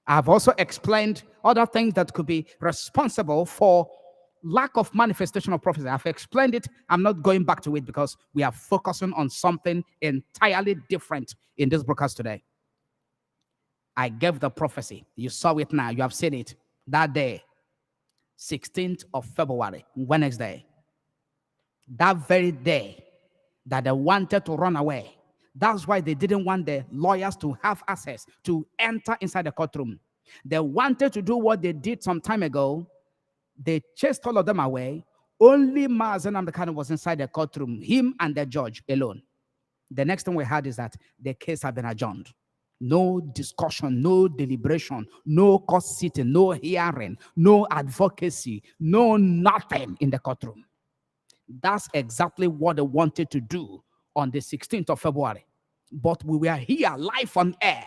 I've also explained other things that could be responsible for lack of manifestation of prophecy. I've explained it. I'm not going back to it because we are focusing on something entirely different in this broadcast today. I gave the prophecy. You saw it now. You have seen it. That day, 16th of February, Wednesday. That very day that they wanted to run away. That's why they didn't want the lawyers to have access to enter inside the courtroom. They wanted to do what they did some time ago. They chased all of them away. Only Mazi Nnamdi Kanu was inside the courtroom, him and the judge alone. The next thing we had is that the case had been adjourned. No discussion, no deliberation, no court sitting, no hearing, no advocacy, no nothing in the courtroom. That's exactly what they wanted to do on the 16th of February. But we were here live on air,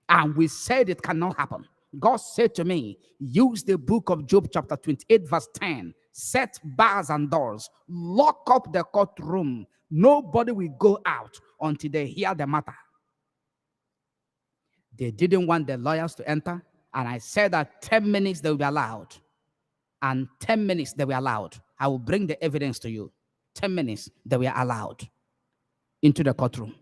and we said it cannot happen. God said to me, use the book of Job chapter 28 verse 10. set bars and doors, lock up the courtroom. Nobody will go out until they hear the matter. They didn't want the lawyers to enter, and I said that 10 minutes they will be allowed. And 10 minutes they were allowed. I will bring the evidence to you. 10 minutes they were allowed into the courtroom.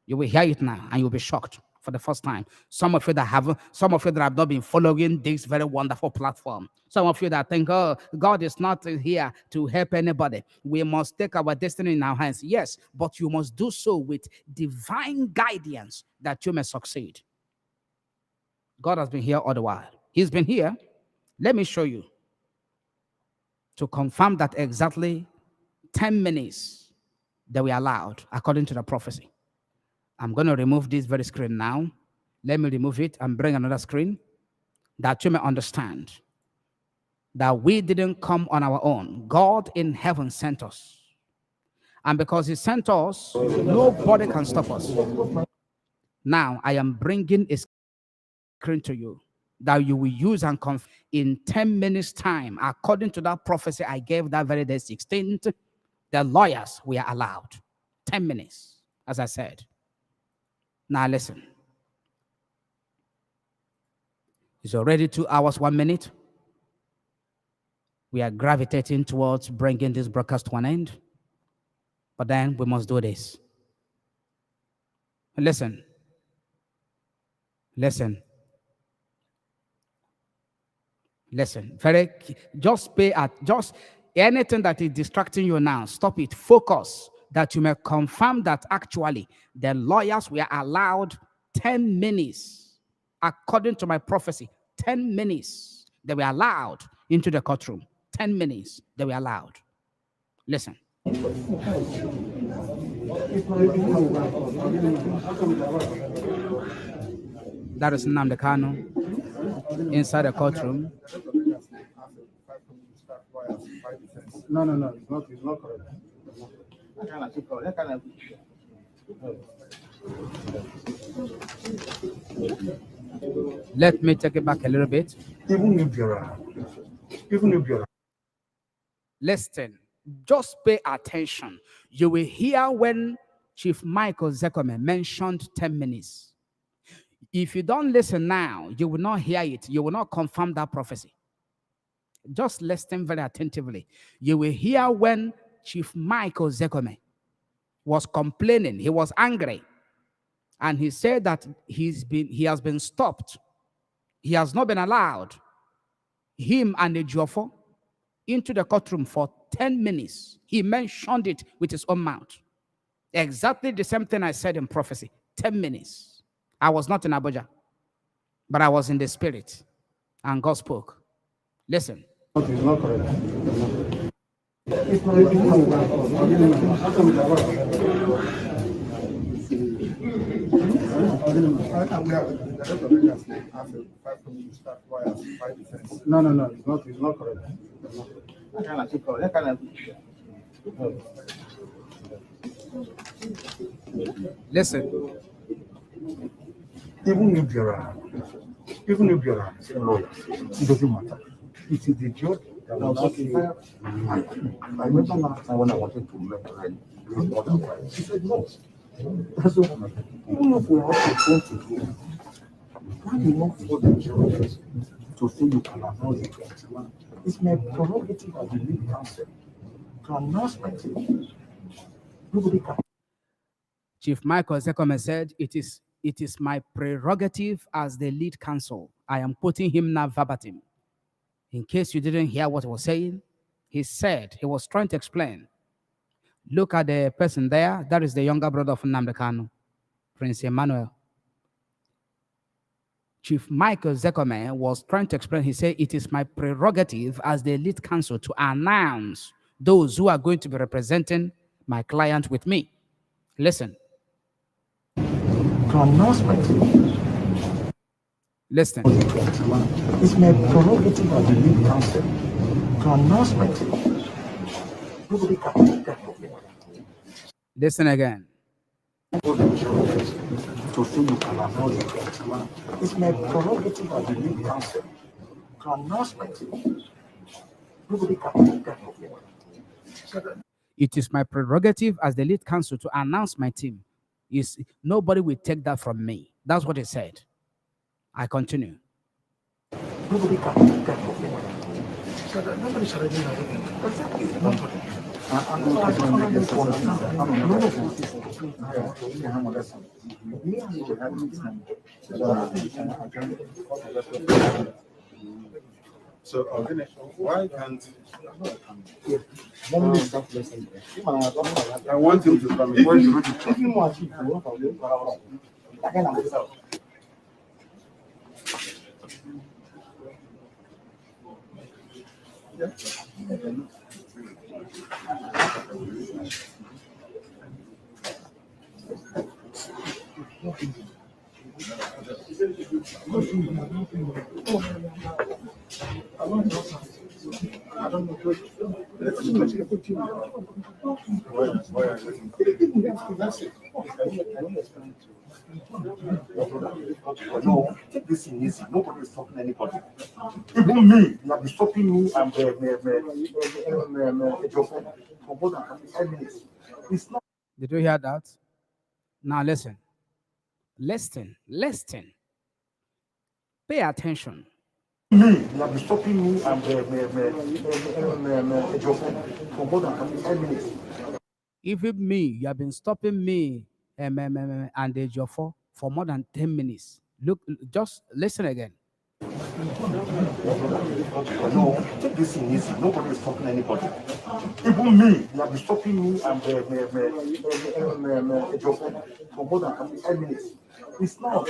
You will hear it now, and you'll be shocked for the first time. Some of you that have not been following this very wonderful platform. Some of you that think, oh, God is not here to help anybody. We must take our destiny in our hands. Yes, but you must do so with divine guidance that you may succeed. God has been here all the while. He's been here. Let me show you to confirm that exactly 10 minutes that we allowed according to the prophecy. I'm going to remove this very screen now. Let me remove it and bring another screen that you may understand that we didn't come on our own. God in heaven sent us. And because he sent us, nobody can stop us. Now, I am bringing a screen to you that you will use and confirm in 10 minutes time. According to that prophecy I gave that very day, 16th, the lawyers were allowed. 10 minutes, as I said. Now listen. It's already 2 hours, 1 minute. We are gravitating towards bringing this broadcast to an end. But then we must do this. Listen. Listen. Listen. Just pay at just anything that is distracting you now. Stop it. Focus that you may confirm that actually the lawyers were allowed 10 minutes. According to my prophecy, 10 minutes they were allowed into the courtroom. 10 minutes they were allowed. Listen. That is Nnamdi Kanu inside the courtroom. No, it's not correct. Let me take it back a little bit. Even if you're Listen, just pay attention. You will hear when Chief Michael Zekome mentioned 10 minutes. If you don't listen now, you will not hear it. You will not confirm that prophecy. Just listen very attentively. You will hear when Chief Michael Zekome was complaining. He was angry. And he said that he has been stopped. He has not been allowed, him and the Jofo, into the courtroom for 10 minutes. He mentioned it with his own mouth. Exactly the same thing I said in prophecy. 10 minutes. I was not in Abuja, but I was in the spirit. And God spoke. Listen. it's not correct. No, it's not correct. Listen. Even if you're a lawyer, it doesn't matter. It is the judge that will not say, I remember last time when I wanted to make more than one. She said no. So even if we have to go to do, why you not for the judges to say you can announce it? It's my prerogative as the lead counsel to announce my team. Nobody can. Chief Michael Zekome said, it is my prerogative as the lead counsel. I am quoting him now verbatim. In case you didn't hear what he was saying, he said, he was trying to explain. Look at the person there. That is the younger brother of Nnamdi Kanu, Prince Emmanuel. Chief Michael Zekome was trying to explain. He said, it is my prerogative as the lead counsel to announce those who are going to be representing my client with me. Listen. To announce my team. Listen. It's my prerogative as the lead counsel to announce my team. Nobody can take that from me. Listen again. To say you can announce it. It's my prerogative as the lead counsel to announce my team. Nobody can take that of you. It is my prerogative as the lead counsel to announce my team. Nobody will take that from me. That's what he said. I continue. Nobody can take that of you. Nobody challenging that. Exactly. Nobody. So, why can't I want him to come in. No, take this in easy. Nobody is stopping anybody. Even me, you have been stopping me and for more than 5 minutes. It's not. Did you hear that? Now listen. Listen. Pay attention. Me, you have been stopping me and for more than 5 minutes. Even me, you have been stopping me and the Jofo for more than 10 minutes. Look, just listen again. No, take this in easy. Nobody is stopping anybody. Even me, you have been stopping me and for more than 5 minutes. It's not.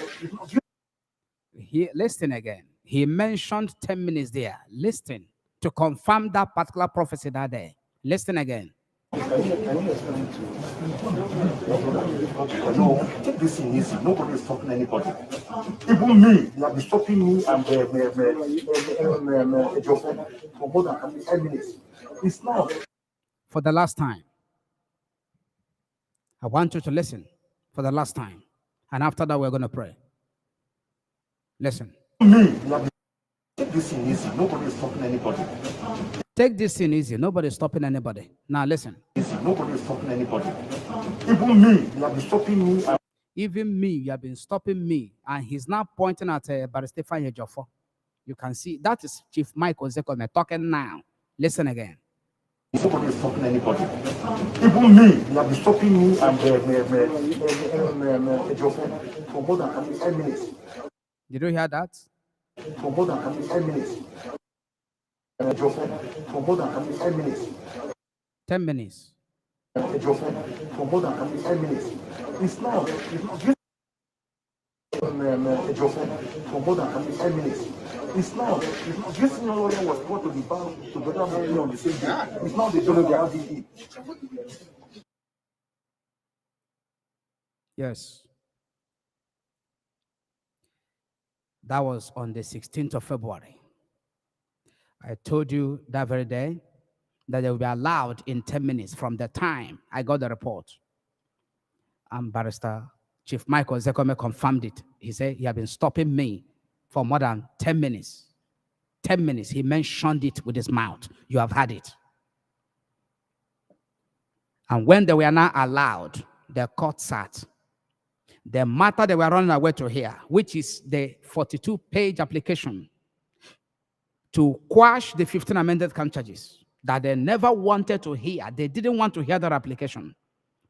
Listen again. He mentioned 10 minutes there. Listen to confirm that particular prophecy that day. Listen again. No, take this in easy. Nobody is stopping anybody. Even me, you have been stopping me and for more than 5 minutes. It's not. For the last time, I want you to listen for the last time. And after that, we're going to pray. Listen. Me, you have been. Take this in easy. Nobody is stopping anybody. Take this thing easy. Nobody is stopping anybody. Now listen. Easy. Nobody is stopping anybody. Even me, you have been stopping me. Even me, you have been stopping me. And he's now pointing at Barrister Jofo. You can see that is Chief Michael Zekome talking now. Listen again. Nobody is stopping anybody. Even me, you have been stopping me and for more than 5 minutes. Did you hear that? For more than 5 minutes. For more than 5 minutes. 10 minutes. For more than 5 minutes. It's not. For more than 5 minutes. It's not. This lawyer was brought to the bar together with me on the same day. It's not the journal they have it. Yes. That was on the 16th of February. I told you that very day that they will be allowed in 10 minutes from the time I got the report. And Barrister Chief Michael Zekome confirmed it. He said he had been stopping me for more than 10 minutes. 10 minutes. He mentioned it with his mouth. You have had it. And when they were now allowed, the court sat. The matter they were running away to hear, which is the 42-page application to quash the 15 amended count charges that they never wanted to hear. They didn't want to hear that application.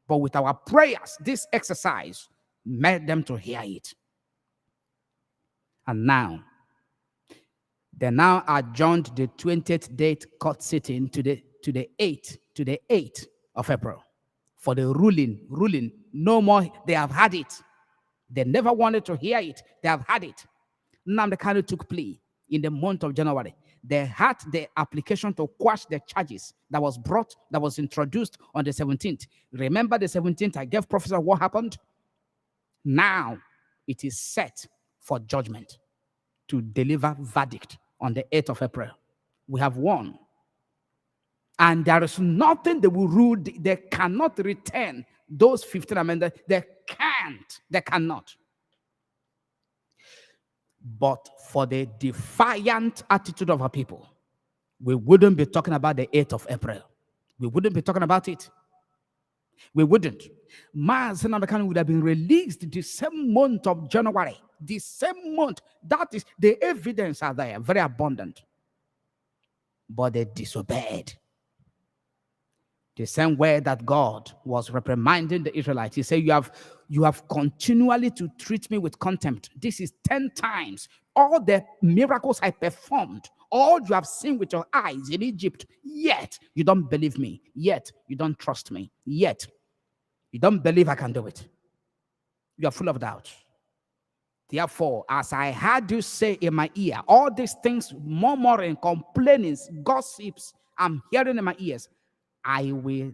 But with our prayers, this exercise made them to hear it. And now, they now adjourned the 20th date court sitting to the 8th of April for the ruling. No more. They have had it. They never wanted to hear it. They have had it. Nnamdi Kanu took plea in the month of January. They had the application to quash the charges that was brought, that was introduced on the 17th. Remember the 17th, I gave prophecy what happened. Now it is set for judgment to deliver verdict on the 8th of April. We have won. And there is nothing they will rule. They cannot return those 15 amendments. They can't. They cannot. But for the defiant attitude of our people, we wouldn't be talking about the 8th of April. We wouldn't be talking about it. We wouldn't. Mazi Nnamdi Kanu would have been released the same month of January. The same month. That is, the evidence are there, very abundant. But they disobeyed. The same way that God was reprimanding the Israelites. He said, you have continually to treat me with contempt. This is 10 times. All the miracles I performed, all you have seen with your eyes in Egypt, yet you don't believe me. Yet you don't trust me. Yet you don't believe I can do it. You are full of doubt. Therefore, as I heard you say in my ear, all these things, murmuring, complaining, gossips, I'm hearing in my ears, I will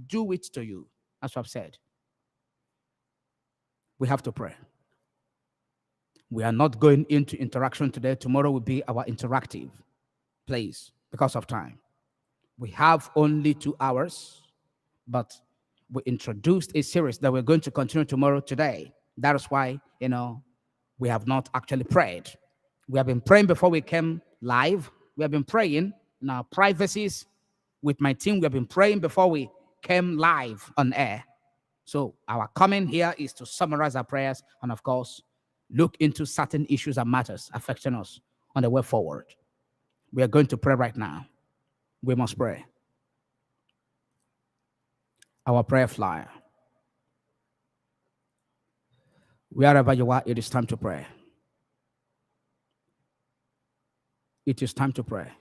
do it to you. That's what I've said. We have to pray. We are not going into interaction today. Tomorrow will be our interactive place because of time. We have only 2 hours, but we introduced a series that we're going to continue tomorrow today. That is why, we have not actually prayed. We have been praying before we came live. We have been praying in our privacies with my team. We have been praying before we came live on air. So our coming here is to summarize our prayers and, of course, look into certain issues and matters affecting us on the way forward. We are going to pray right now. We must pray. Our prayer flyer. Wherever you are, it is time to pray. It is time to pray.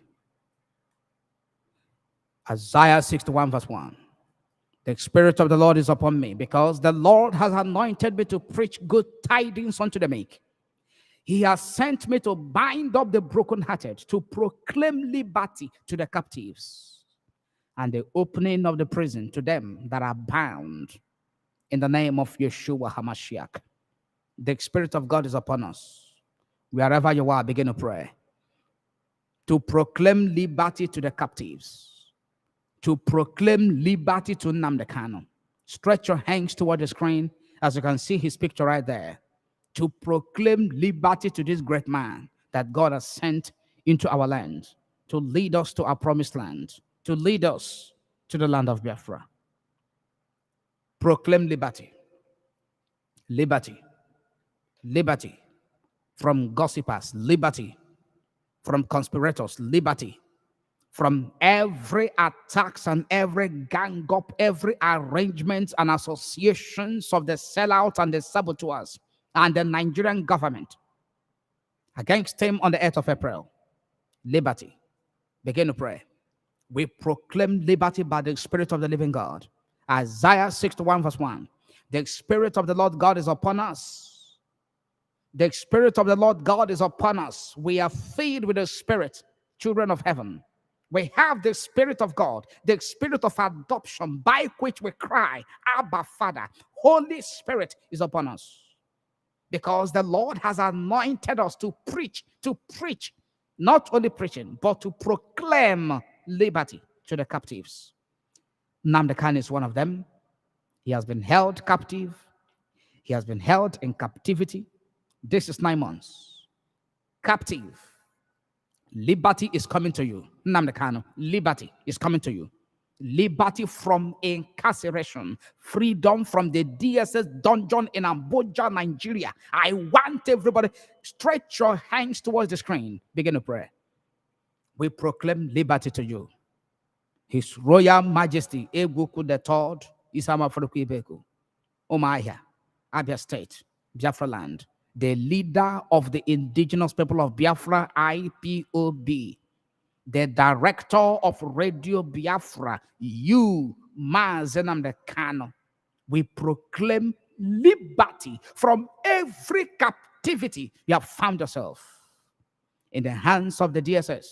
Isaiah 61 verse 1. The Spirit of the Lord is upon me, because the Lord has anointed me to preach good tidings unto the meek. He has sent me to bind up the brokenhearted, to proclaim liberty to the captives, and the opening of the prison to them that are bound, in the name of Yeshua HaMashiach. The Spirit of God is upon us. Wherever you are, begin to pray. To proclaim liberty to the captives. To proclaim liberty to Nnamdi Kanu. Stretch your hands toward the screen, as you can see his picture right there. To proclaim liberty to this great man that God has sent into our land, to lead us to our promised land, to lead us to the land of Biafra. Proclaim liberty. Liberty. Liberty from gossipers. Liberty from conspirators. Liberty from every attacks and every gang up, every arrangements and associations of the sellouts and the saboteurs and the Nigerian government against him on the 8th of April. Liberty. Begin to pray. We proclaim liberty by the Spirit of the living God. Isaiah 61 verse 1. The Spirit of the Lord God is upon us. The Spirit of the Lord God is upon us. We are filled with the Spirit, children of heaven. We have the Spirit of God, the Spirit of adoption, by which we cry, Abba, Father. Holy Spirit is upon us. Because the Lord has anointed us to preach, not only preaching, but to proclaim liberty to the captives. Nnamdi Kanu is one of them. He has been held captive. He has been held in captivity. This is 9 months. Captive. Liberty is coming to you. Nnamdi Kanu, liberty is coming to you. Liberty from incarceration. Freedom from the DSS dungeon in Abuja, Nigeria. I want everybody, stretch your hands towards the screen. Begin to pray. We proclaim liberty to you. His Royal Majesty, Egwuku III, Isama Ibeku, Umuahia, Abia State, Biafra land, the leader of the indigenous people of Biafra, IPOB, the director of Radio Biafra, you, Mazi Nnamdi Kanu, we proclaim liberty from every captivity you have found yourself in the hands of the DSS.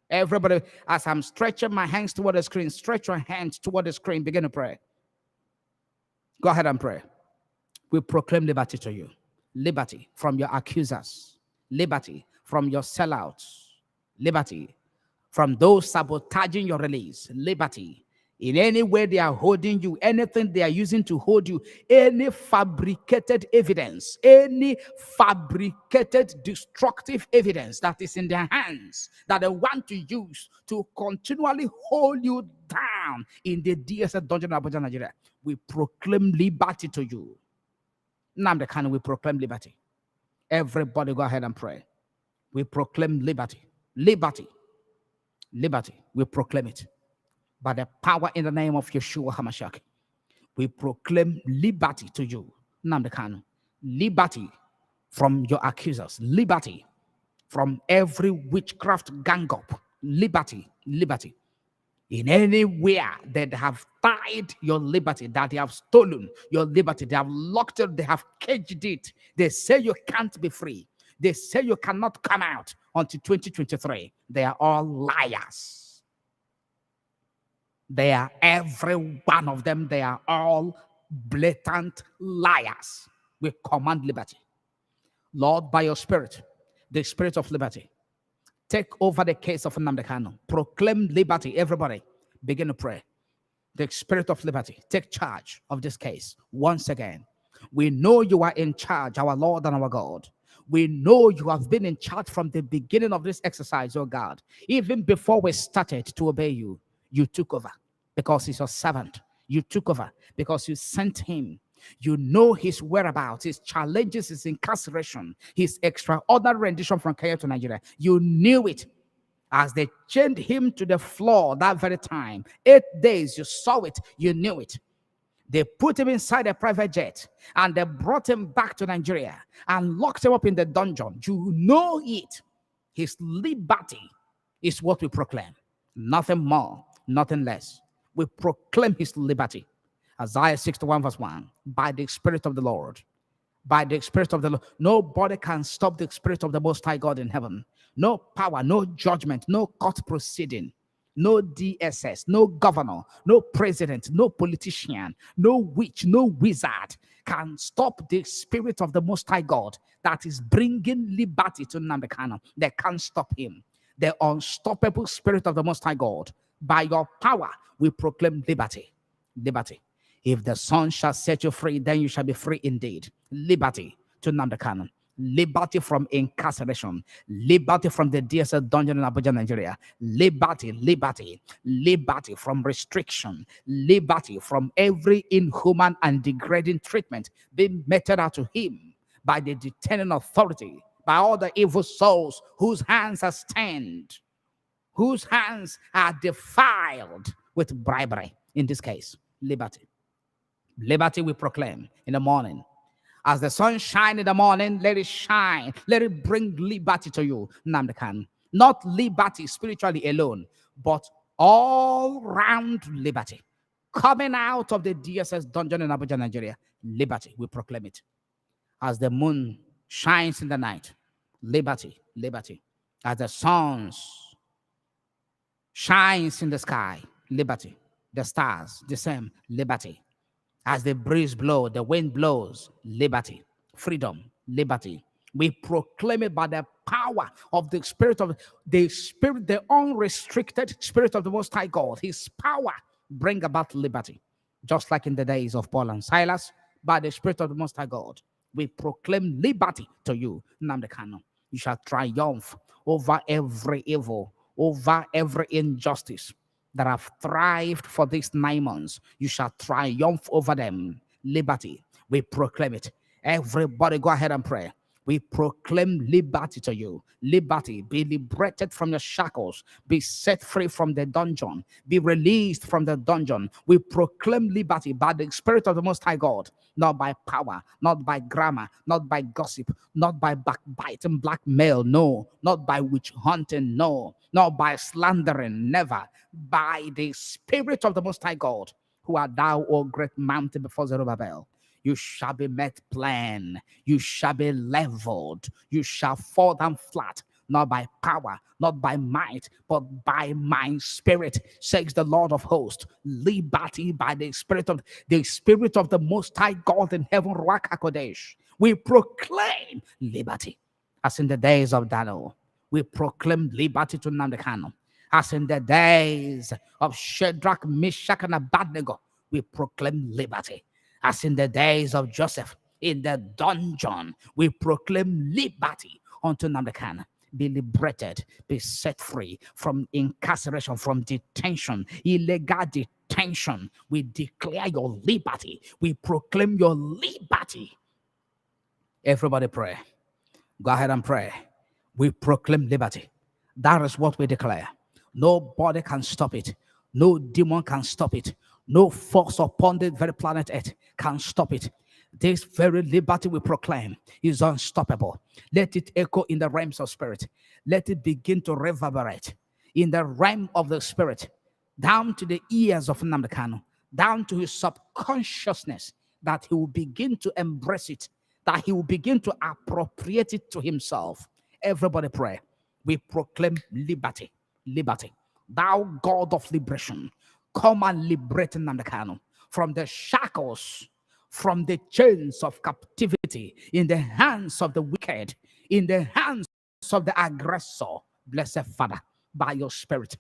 Everybody, as I'm stretching my hands toward the screen, stretch your hands toward the screen, begin to pray. Go ahead and pray. We proclaim liberty to you. Liberty from your accusers. Liberty from your sellouts. Liberty from those sabotaging your release. Liberty. In any way they are holding you, anything they are using to hold you, any fabricated evidence, any fabricated destructive evidence that is in their hands that they want to use to continually hold you down in the DSS dungeon in Abuja, Nigeria, we proclaim liberty to you. Nnamdi Kanu, we proclaim liberty. Everybody go ahead and pray. We proclaim liberty. Liberty. Liberty. We proclaim it. By the power in the name of Yeshua HaMashiach, we proclaim liberty to you, Nnamdi Kanu. Liberty from your accusers. Liberty from every witchcraft gang up. Liberty. Liberty. In anywhere that have tied your liberty, that they have stolen your liberty, they have locked it, they have caged it. They say you can't be free. They say you cannot come out until 2023. They are all liars. They are, every one of them, they are all blatant liars. We command liberty. Lord, by your spirit, the spirit of liberty, take over the case of Nnamdi Kanu. Proclaim liberty. Everybody, begin to pray. The spirit of liberty, take charge of this case once again. We know you are in charge, our Lord and our God. We know you have been in charge from the beginning of this exercise, oh God. Even before we started to obey you, you took over because he's your servant. You took over because you sent him. You know his whereabouts, his challenges, his incarceration, his extraordinary rendition from Kenya to Nigeria. You knew it as they chained him to the floor that very time. 8 days, you saw it, you knew it. They put him inside a private jet and they brought him back to Nigeria and locked him up in the dungeon. You know it. His liberty is what we proclaim. Nothing more, nothing less. We proclaim his liberty. Isaiah 61 verse 1. By the Spirit of the Lord. By the Spirit of the Lord. Nobody can stop the Spirit of the Most High God in heaven. No power, no judgment, no court proceeding. No DSS, no governor, no president, no politician, no witch, no wizard can stop the Spirit of the Most High God that is bringing liberty to Nnamdi Kanu. They can't stop him. The unstoppable Spirit of the Most High God. By your power, we proclaim liberty. Liberty. If the Son shall set you free, then you shall be free indeed. Liberty to Nnamdi Kanu. Liberty from incarceration, liberty from the DSS dungeon in Abuja, Nigeria, liberty, liberty, liberty from restriction, liberty from every inhuman and degrading treatment being meted out to him by the detaining authority, by all the evil souls whose hands are stained, whose hands are defiled with bribery. In this case, liberty. Liberty we proclaim in the morning. As the sun shines in the morning, let it shine. Let it bring liberty to you, Nnamdi Kanu. Not liberty spiritually alone, but all-round liberty. Coming out of the DSS dungeon in Abuja, Nigeria, liberty, we proclaim it. As the moon shines in the night, liberty, liberty. As the sun shines in the sky, liberty. The stars, the same, liberty. As the breeze blows, the wind blows, liberty, freedom, liberty. We proclaim it by the power of the Spirit, the unrestricted Spirit of the Most High God. His power bring about liberty. Just like in the days of Paul and Silas, by the Spirit of the Most High God, we proclaim liberty to you, Nnamdi Kanu. You shall triumph over every evil, over every injustice that have thrived for these 9 months. You shall triumph over them. Liberty. We proclaim it. Everybody go ahead and pray. We proclaim liberty to you. Liberty. Be liberated from your shackles. Be set free from the dungeon. Be released from the dungeon. We proclaim liberty by the Spirit of the Most High God. Not by power, not by grammar, not by gossip, not by backbiting, blackmail, no. Not by witch hunting, no. Not by slandering, never. By the Spirit of the Most High God, who art thou, O great mountain before Zerubbabel. You shall be met plain. You shall be leveled. You shall fall down flat, not by power, not by might, but by my spirit, says the Lord of hosts. Liberty by the Spirit of the Most High God in heaven, Ruach HaKodesh. We proclaim liberty, as in the days of Daniel. We proclaim liberty to Nnamdi Kanu. As in the days of Shadrach, Meshach, and Abednego, we proclaim liberty. As in the days of Joseph in the dungeon, we proclaim liberty unto Nnamdi Kanu. Be liberated, be set free from incarceration, from detention, illegal detention. We declare your liberty. We proclaim your liberty. Everybody pray. Go ahead and pray. We proclaim liberty. That is what we declare. Nobody can stop it. No demon can stop it. No force upon the very planet Earth can stop it. This very liberty we proclaim is unstoppable. Let it echo in the realms of spirit. Let it begin to reverberate in the realm of the spirit, down to the ears of Nnamdi Kanu, down to his subconsciousness, that he will begin to embrace it, that he will begin to appropriate it to himself. Everybody pray. We proclaim liberty. Liberty. Thou God of liberation, come and liberate Nnamdi Kanu from the shackles, from the chains of captivity, in the hands of the wicked, in the hands of the aggressor. Blessed Father, by your spirit,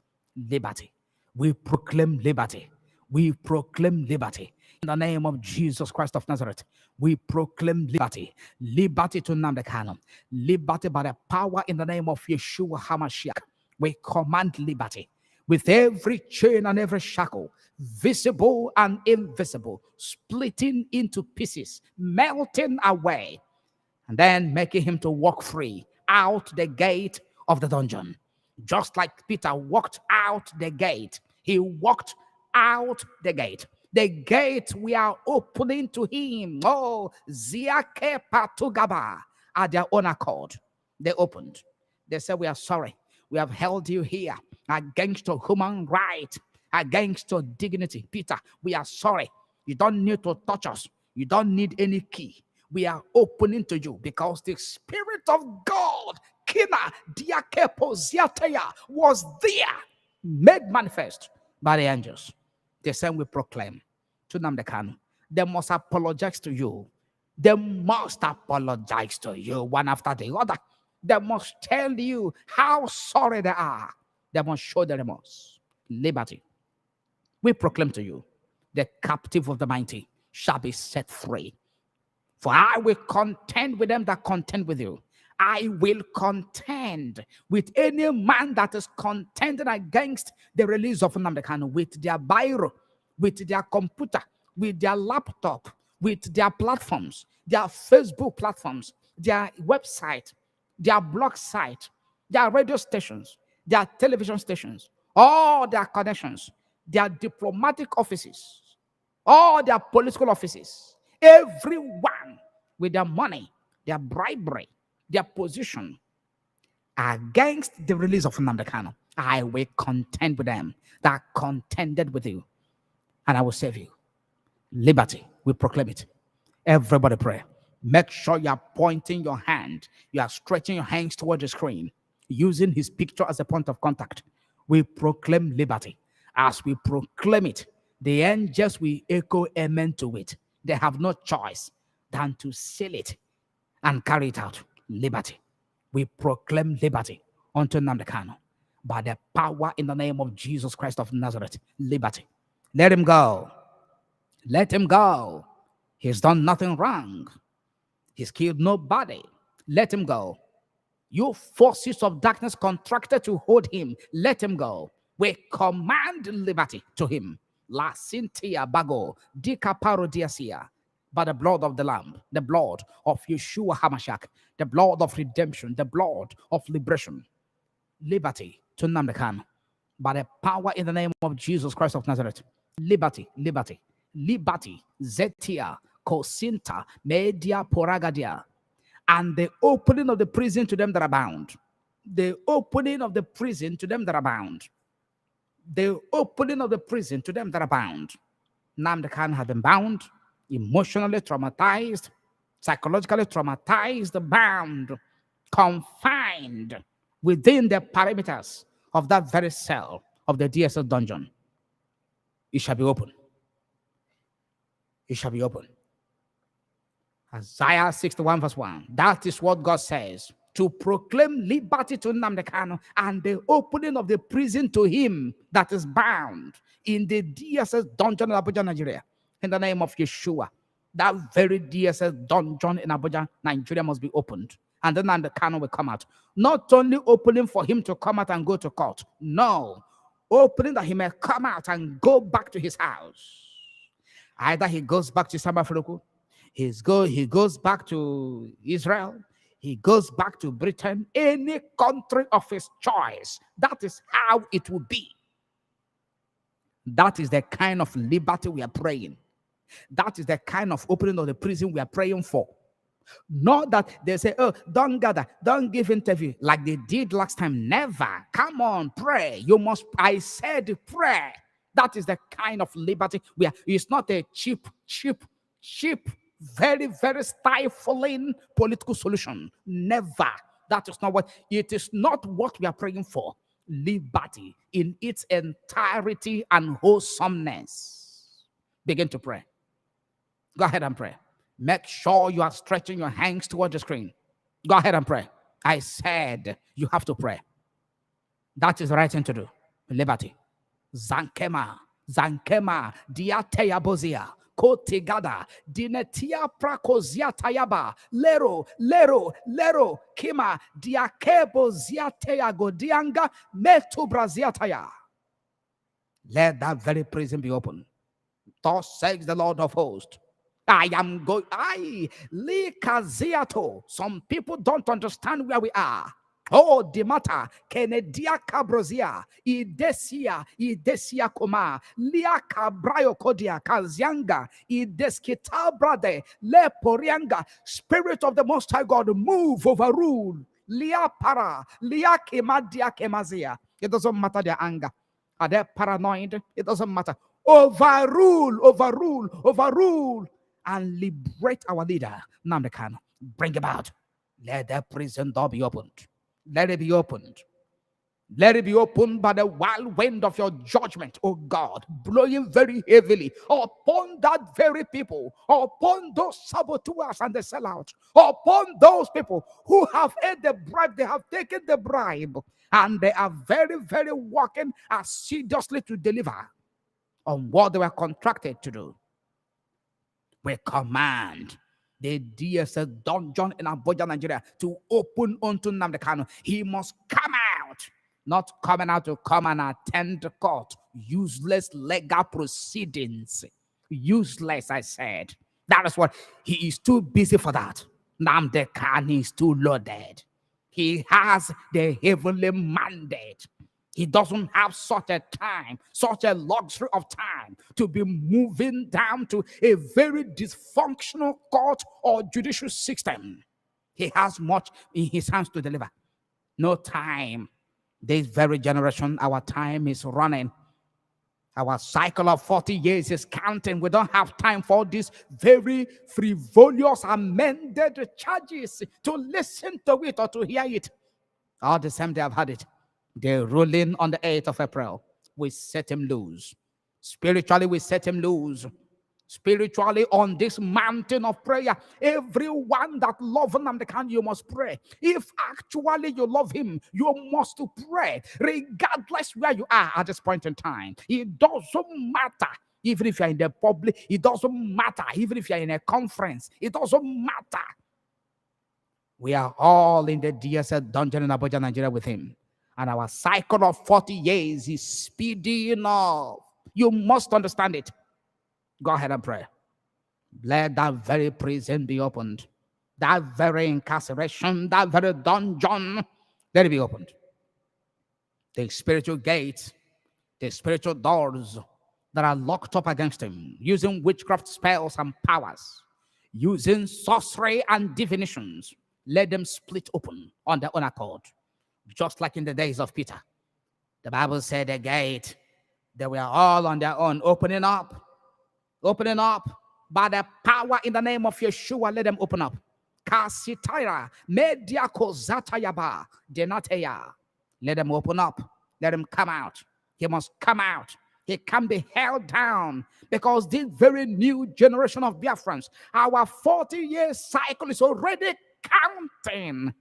liberty. We proclaim liberty. We proclaim liberty. In the name of Jesus Christ of Nazareth, we proclaim liberty. Liberty to Nnamdi Kanu. Liberty by the power in the name of Yeshua HaMashiach. We command liberty. With every chain and every shackle, visible and invisible, splitting into pieces, melting away, and then making him to walk free out the gate of the dungeon. Just like Peter walked out the gate, he walked out the gate. The gate we are opening to him. Oh, Ziake Patugaba, at their own accord. They opened. They said, we are sorry. We have held you here against your human right, against your dignity. Peter, we are sorry. You don't need to touch us. You don't need any key. We are opening to you because the Spirit of God, Kina Diakepo Ziateya, was there, made manifest by the angels. The same we proclaim to Nnamdi Kanu. They must apologize to you. They must apologize to you one after the other. They must tell you how sorry they are. They must show the remorse. Liberty. We proclaim to you, the captive of the mighty shall be set free. For I will contend with them that contend with you. I will contend with any man that is contending against the release of Nnamdi Kanu, with their biro, with their computer, with their laptop, with their platforms, their Facebook platforms, their website, their blog site, their radio stations, their television stations, all their connections, their diplomatic offices, all their political offices, everyone with their money, their bribery, their position against the release of Nnamdi Kanu. I will contend with them that contended with you, and I will save you. Liberty, we proclaim it. Everybody pray. Make sure you are pointing your hand. You are stretching your hands toward the screen, using his picture as a point of contact. We proclaim liberty. As we proclaim it, the angels will echo amen to it. They have no choice than to seal it and carry it out. Liberty. We proclaim liberty unto Nnamdi Kanu by the power in the name of Jesus Christ of Nazareth. Liberty. Let him go. Let him go. He's done nothing wrong. He's killed nobody. Let him go. You forces of darkness contracted to hold him. Let him go. We command liberty to him. La Cynthia Bago, Dika Parodiasia, by the blood of the Lamb, the blood of Yeshua HaMashiach, the blood of redemption, the blood of liberation. Liberty to Nnamdi Kanu by the power in the name of Jesus Christ of Nazareth. Liberty, liberty, liberty, Zetia, Kosinta, Media, Poragadia, and the opening of the prison to them that are bound. The opening of the prison to them that are bound. The opening of the prison to them that are bound. Nnamdi Kanu has been bound, emotionally traumatized, psychologically traumatized, bound, confined within the perimeters of that very cell of the DSS dungeon. It shall be open. It shall be open. Isaiah 61 verse 1. That is what God says to proclaim liberty to Nnamdi Kanu and the opening of the prison to him that is bound in the DSS dungeon in Abuja, Nigeria. In the name of Yeshua, that very DSS dungeon in Abuja, Nigeria must be opened. And then Nnamdi Kanu will come out. Not only opening for him to come out and go to court. No. Opening that he may come out and go back to his house. Either he goes back to Samafuruku, he goes back to Israel, he goes back to Britain, any country of his choice. That is how it will be. That is the kind of liberty we are praying. That is the kind of opening of the prison we are praying for. Not that they say, oh, don't gather, don't give interview like they did last time. Never. Come on, pray. You must, I said pray. That is the kind of liberty we are. It's not a cheap, very, very stifling political solution. Never. That is not what, it is not what we are praying for. Liberty in its entirety and wholesomeness. Begin to pray. Go ahead and pray. Make sure you are stretching your hands toward the screen. Go ahead and pray. I said you have to pray. That is the right thing to do. Liberty. Zankema, diateya bozia, kotegada, dinetia prakozia tayaba, lero, kima, diakebo ziateya godianga, metu braziataya. Let that very prison be open. Thus says the Lord of hosts. I am going. Some people don't understand where we are. Oh, Dimata, Kenedia Cabrozia, Idesia Koma, Lia Cabrayo Kodia, Kazianga, Ideskita Brade, Le Porianga, Spirit of the Most High God, move, overrule, Lia Para, Lia Kemadia Kemazia. It doesn't matter their anger. Are they paranoid? It doesn't matter. Overrule. And liberate our leader, Nnamdi Kanu. Bring about. Let that prison door be opened. Let it be opened. Let it be opened by the wild wind of your judgment, oh God, blowing very heavily upon that very people, upon those saboteurs and the sellouts, upon those people who have ate the bribe, they have taken the bribe, and they are very, very working assiduously to deliver on what they were contracted to do. We command the DSS dungeon in Abuja, Nigeria, to open unto Nnamdi Kanu. He must come out, not coming out to come and attend court. Useless legal proceedings. Useless, I said. That is what he is too busy for that. Nnamdi Kanu is too loaded. He has the heavenly mandate. He doesn't have such a time, such a luxury of time to be moving down to a very dysfunctional court or judicial system. He has much in his hands to deliver. No time. This very generation, our time is running. Our cycle of 40 years is counting. We don't have time for these very frivolous amended charges to listen to it or to hear it. All the same, they have had it. They're ruling on the 8th of April. We set him loose. Spiritually, we set him loose. Spiritually, on this mountain of prayer, everyone that loves Nnamdi Kanu, you must pray. If actually you love him, you must pray, regardless where you are at this point in time. It doesn't matter. Even if you're in the public, it doesn't matter. Even if you're in a conference, it doesn't matter. We are all in the DSS dungeon in Abuja, Nigeria with him. And our cycle of 40 years is speeding up. You must understand it. Go ahead and pray. Let that very prison be opened. That very incarceration, that very dungeon, let it be opened. The spiritual gates, the spiritual doors that are locked up against him, using witchcraft spells and powers, using sorcery and divinations, let them split open on their own accord. Just like in the days of Peter. The Bible said the gate, they were all on their own, opening up by the power in the name of Yeshua. Let them open up. Kasitira, mediako zatayaba, denateya. Let them open up. Let him come out. He must come out. He can't be held down because this very new generation of Biafrans, our 40-year cycle is already counting.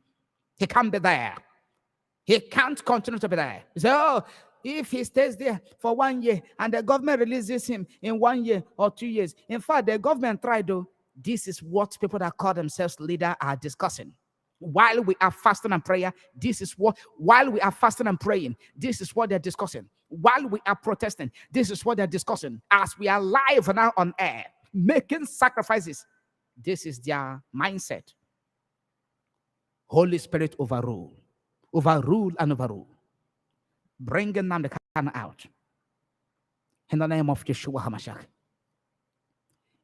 He can't be there. He can't continue to be there. You say, oh, if he stays there for 1 year and the government releases him in 1 year or 2 years. In fact, the government tried though. This is what people that call themselves leader are discussing. While we are fasting and prayer, while we are fasting and praying, this is what they're discussing. While we are protesting, this is what they're discussing. As we are live now on air, making sacrifices, this is their mindset. Holy Spirit overrule and overrule. Bring Nnamdi Kanu out. In the name of Yeshua HaMashiach.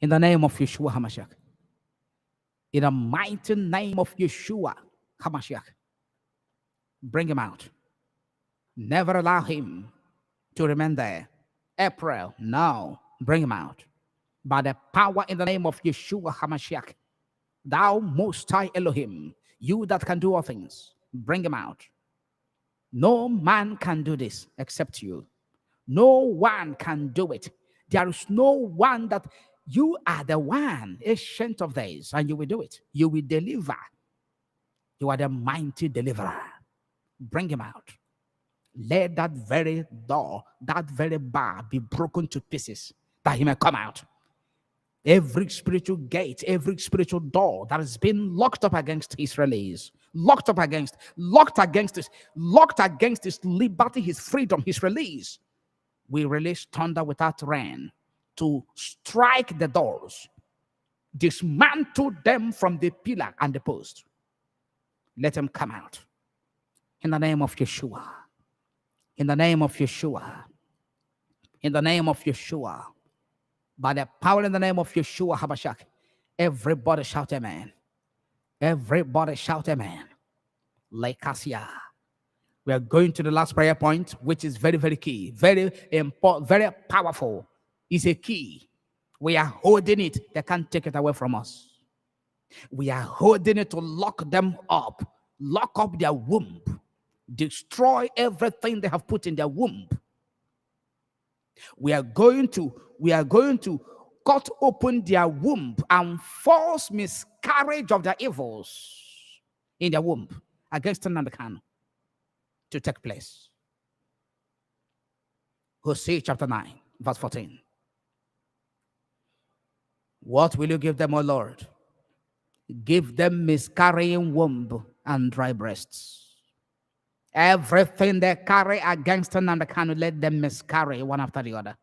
In the name of Yeshua HaMashiach. In the mighty name of Yeshua HaMashiach. Bring him out. Never allow him to remain there. April, now, bring him out. By the power in the name of Yeshua HaMashiach. Thou Most High Elohim, you that can do all things, bring him out. No man can do this except you. No one can do it. There is no one that you are the one, ancient of days, and you will do it. You will deliver. You are the mighty deliverer. Bring him out. Let that very door, that very bar be broken to pieces, that he may come out. Every spiritual gate, every spiritual door that has been locked up against Israelis, locked against his liberty, his freedom, his release. We release thunder without rain to strike the doors, dismantle them from the pillar and the post. Let them come out. In the name of Yeshua. In the name of Yeshua. In the name of Yeshua. By the power in the name of Yeshua HaMashiach. Everybody shout amen. Everybody shout amen. Lekasia. We are going to the last prayer point, which is very, very key. Very important, very powerful. It's a key. We are holding it. They can't take it away from us. We are holding it to lock them up. Lock up their womb. Destroy everything they have put in their womb. We are going to cut open their womb and force miscarriage of their evils in their womb against Nnamdi Kanu to take place. Hosea chapter 9, verse 14. What will you give them, O Lord? Give them miscarrying womb and dry breasts. Everything they carry against Nnamdi Kanu, let them miscarry one after the other.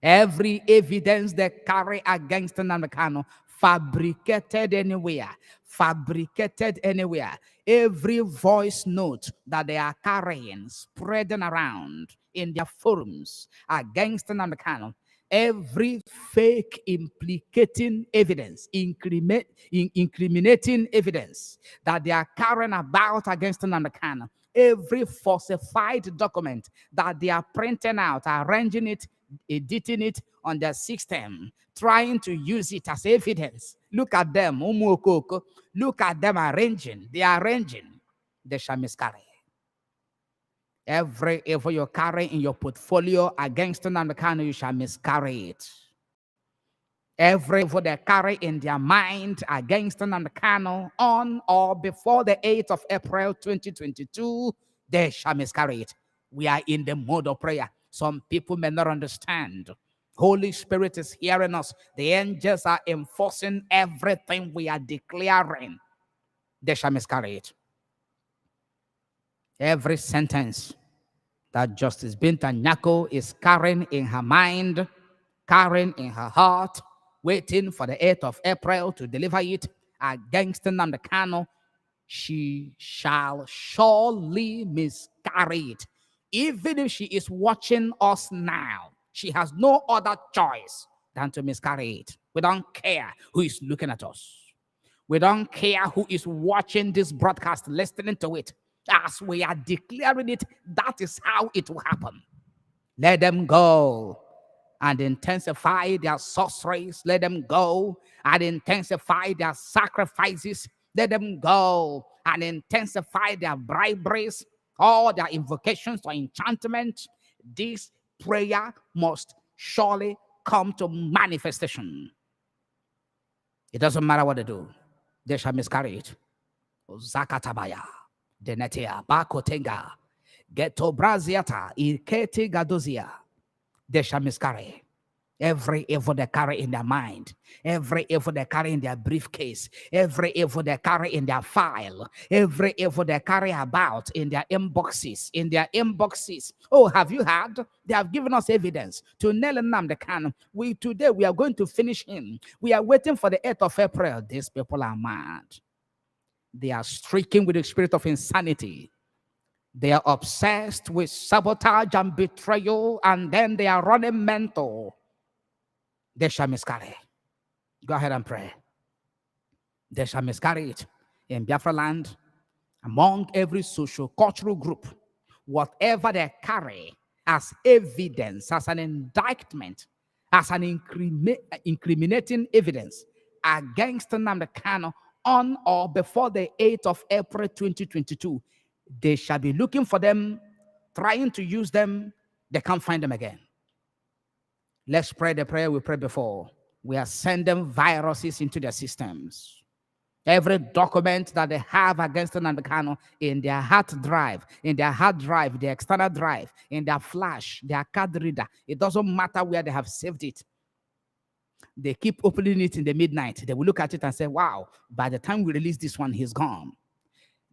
Every evidence they carry against Nnamdi Kanu, fabricated anywhere. Every voice note that they are carrying, spreading around in their forums against Nnamdi Kanu, every fake implicating evidence, incriminating evidence that they are carrying about against Nnamdi Kanu, every falsified document that they are printing out, arranging it, editing it on their system, trying to use it as evidence. Look at them, look at them arranging. They are arranging. They shall miscarry. Every evil you carry in your portfolio against Nnamdi Kanu, you shall miscarry it. Every evil they carry in their mind against Nnamdi Kanu on or before the 8th of April 2022, they shall miscarry it. We are in the mode of prayer. Some people may not understand. Holy Spirit is hearing us. The angels are enforcing everything we are declaring. They shall miscarry it. Every sentence that Justice Binta Nyako is carrying in her mind, carrying in her heart, waiting for the 8th of April to deliver it against Nnamdi Kanu, she shall surely miscarry it. Even if she is watching us now, she has no other choice than to miscarry it. We don't care who is looking at us. We don't care who is watching this broadcast, listening to it. As we are declaring it, that is how it will happen. Let them go and intensify their sorceries. Let them go and intensify their sacrifices. Let them go and intensify their briberies, all their invocations or enchantment. This prayer must surely come to manifestation. It doesn't matter what they do. They shall miscarry it. Zakatabaya, Denetia, Bakotenga, Geto Braziata, Iketi Gadozia, they shall miscarry. Every evil they carry in their mind, every evil they carry in their briefcase, every evil they carry in their file, every evil they carry about in their inboxes, Oh, have you heard? They have given us evidence to Mazi Nnamdi Kanu. Today we are going to finish him. We are waiting for the 8th of April. These people are mad. They are streaking with the spirit of insanity. They are obsessed with sabotage and betrayal, and then they are running mental. They shall miscarry. Go ahead and pray. They shall miscarry it in Biafra land, among every social, cultural group. Whatever they carry as evidence, as an indictment, as an incriminating evidence against Nnamdi Kanu on or before the 8th of April 2022, they shall be looking for them, trying to use them. They can't find them again. Let's pray the prayer we prayed before. We are sending viruses into their systems. Every document that they have against Nnamdi Kanu in their hard drive, their external drive, in their flash, their card reader, it doesn't matter where they have saved it. They keep opening it in the midnight. They will look at it and say, wow, by the time we release this one, he's gone.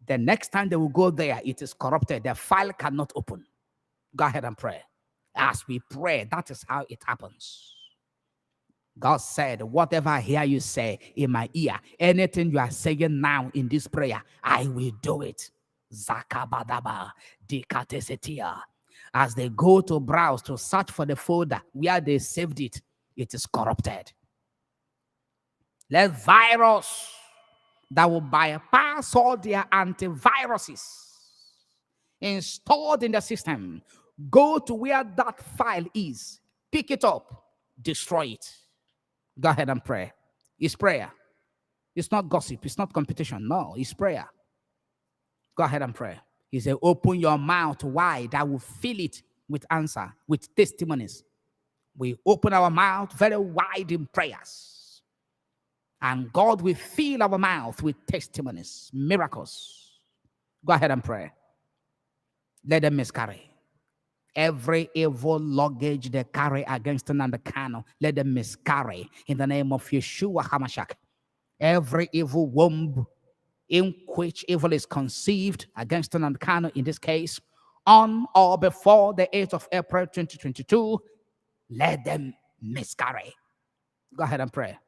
The next time they will go there, it is corrupted. The file cannot open. Go ahead and pray. As we pray, that is how it happens. God said, whatever I hear you say in my ear, anything you are saying now in this prayer, I will do it. Zakabadaba, dikatesetia. As they go to browse, to search for the folder where they saved it, it is corrupted. Let virus that will bypass all their antiviruses installed in the system go to where that file is, pick it up, destroy it. Go ahead and pray. It's prayer. It's not gossip. It's not competition. No, it's prayer. Go ahead and pray. He said, open your mouth wide. I will fill it with answer, with testimonies. We open our mouth very wide in prayers. And God will fill our mouth with testimonies, miracles. Go ahead and pray. Let them miscarry. Every evil luggage they carry against Nnamdi Kanu, let them miscarry in the name of Yeshua HaMashiach. Every evil womb in which evil is conceived against Nnamdi Kanu, in this case, on or before the 8th of April 2022, let them miscarry. Go ahead and pray.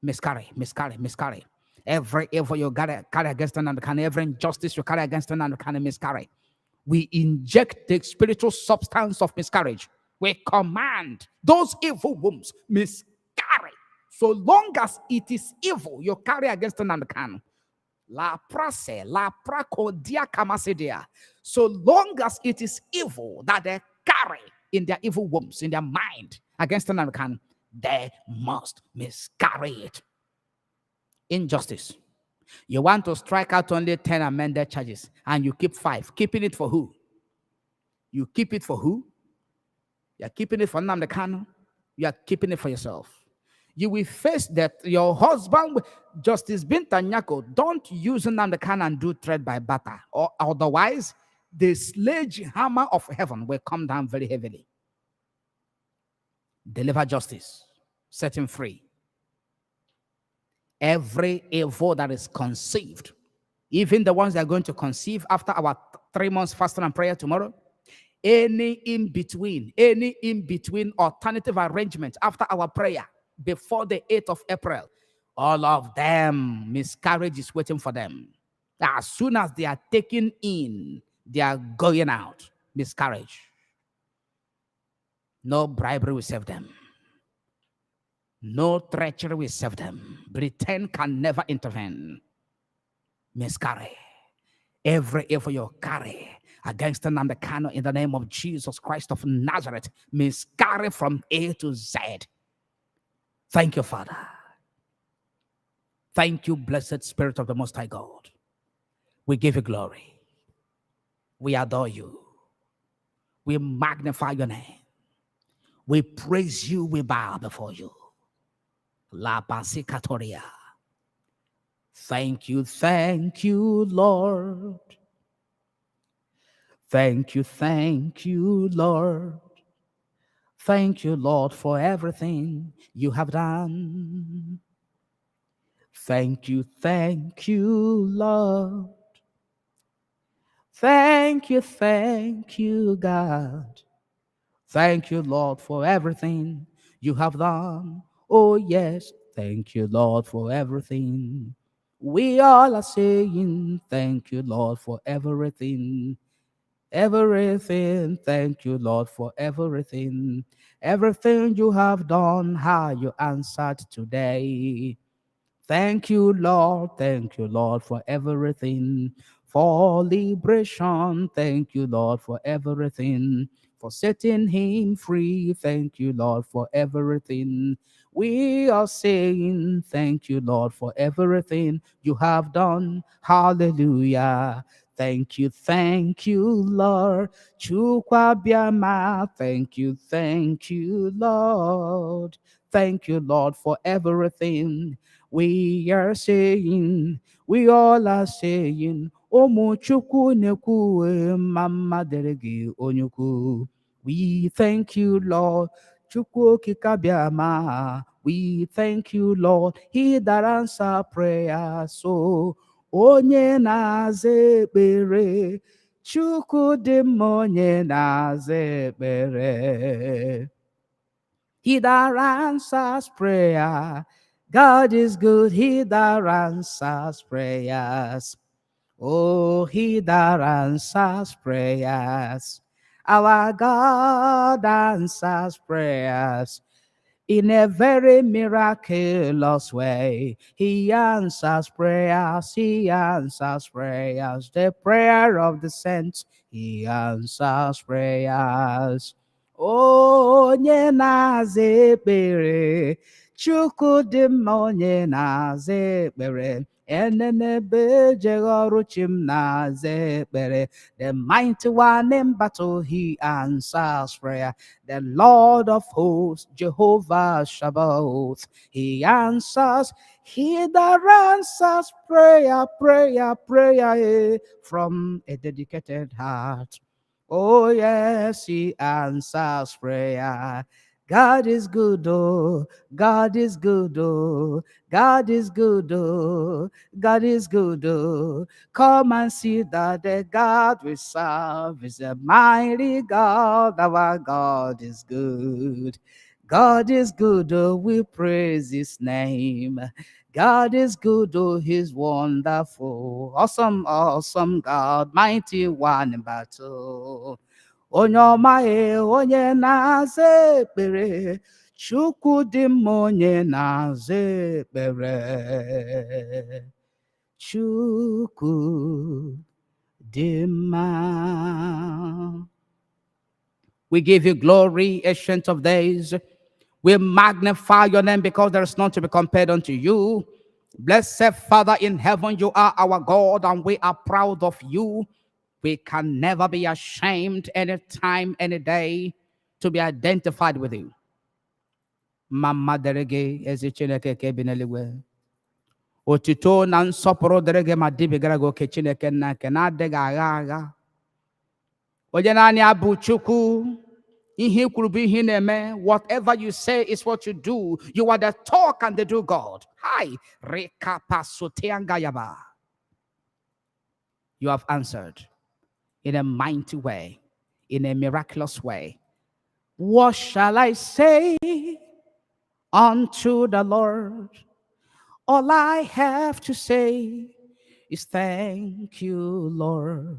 Miscarry, miscarry, miscarry. Every evil you carry against Nnamdi Kanu, every injustice you carry against Nnamdi Kanu, miscarry. We inject the spiritual substance of miscarriage. We command those evil wombs miscarry. So long as it is evil you carry against Nnamdi Kanu. La prase, la prakodia kamasedia. So long as it is evil that they carry in their evil wombs, in their mind against Nnamdi Kanu, they must miscarry it. Injustice. You want to strike out only 10 amended charges and you keep 5. Keeping it for who? You keep it for who? You're keeping it for Nnamdi Kanu. You are keeping it for yourself. You will face that your husband, Justice Binta Nyako, don't use Nnamdi Kanu and do trade by barter. Or otherwise, the sledgehammer of heaven will come down very heavily. Deliver justice. Set him free. Every evil that is conceived, even the ones that are going to conceive after our 3 months fasting and prayer tomorrow, any in between alternative arrangement after our prayer before the 8th of April, all of them, miscarriage is waiting for them. As soon as they are taken in, they are going out. Miscarriage. No bribery will save them. No treachery will save them. Britain can never intervene. Miscarry. Every evil you carry against Nnamdi Kanu in the name of Jesus Christ of Nazareth, miscarry from A to Z. Thank you, Father. Thank you, blessed Spirit of the Most High God. We give you glory. We adore you. We magnify your name. We praise you. We bow before you. La Pasikatoria. Thank you, Lord. Thank you, Lord. Thank you, Lord, for everything you have done. Thank you, Lord. Thank you, God. Thank you, Lord, for everything you have done. Oh, yes, thank you, Lord, for everything. We all are saying, thank you, Lord, for everything. Everything, thank you, Lord, for everything. Everything you have done, how you answered today. Thank you, Lord. Thank you, Lord, for everything. For liberation. Thank you, Lord, for everything. For setting him free. Thank you, Lord, for everything. We are saying thank you, Lord, for everything you have done. Hallelujah. Thank you, Lord. Chukwabiama. Thank you, Lord. Thank you, Lord, for everything. We are saying, we all are saying, Omo chukwu nekwu mama deregi onyukwu. We thank you, Lord. Chukwu kikabiama. We thank you, Lord. He that answer prayer. So, onye na-aza ekpere. Chukwu dị mma onye na-aza ekpere. He that answers prayer. God is good, he that answers prayers. Oh, he that answers prayers. Our God answers prayers in a very miraculous way. He answers prayers, he answers prayers. The prayer of the saints, he answers prayers. Onye na-aza ekpere, Chukwu dị mma onye na-aza ekpere. Enenebe jeghọrọ chim na-aza ekpere. The mighty one in battle, he answers prayer. The Lord of hosts, Jehovah Shabbath, he answers. He that answers prayer from a dedicated heart. Oh, yes, he answers prayer. God is good, oh, God is good, oh, God is good, oh, God is good, oh. Come and see that the God we serve is a mighty God. Our God is good. God is good, oh, we praise his name. God is good, oh, he's wonderful. Awesome, awesome God, mighty one in battle. Onye ọma onye na-aza ekpere. Chukwu dị mma onye na-aza ekpere. Chukwu dị mma. We give you glory, Ancient of Days. We magnify your name because there is none to be compared unto you. Blessed Father in heaven, you are our God and we are proud of you. We can never be ashamed any time, any day to be identified with you. Mama derege ezi Chineke ke bi n'eluigwe. Otito na nsọpụrụ derege ma dibigara gị oke Chineke nna nke na-adịghị agha agha. Onye naanị abụ Chukwu. Whatever you say is what you do. You are the talk and the do God. Hi. You have answered in a mighty way, in a miraculous way. What shall I say unto the Lord? All I have to say is thank you, Lord.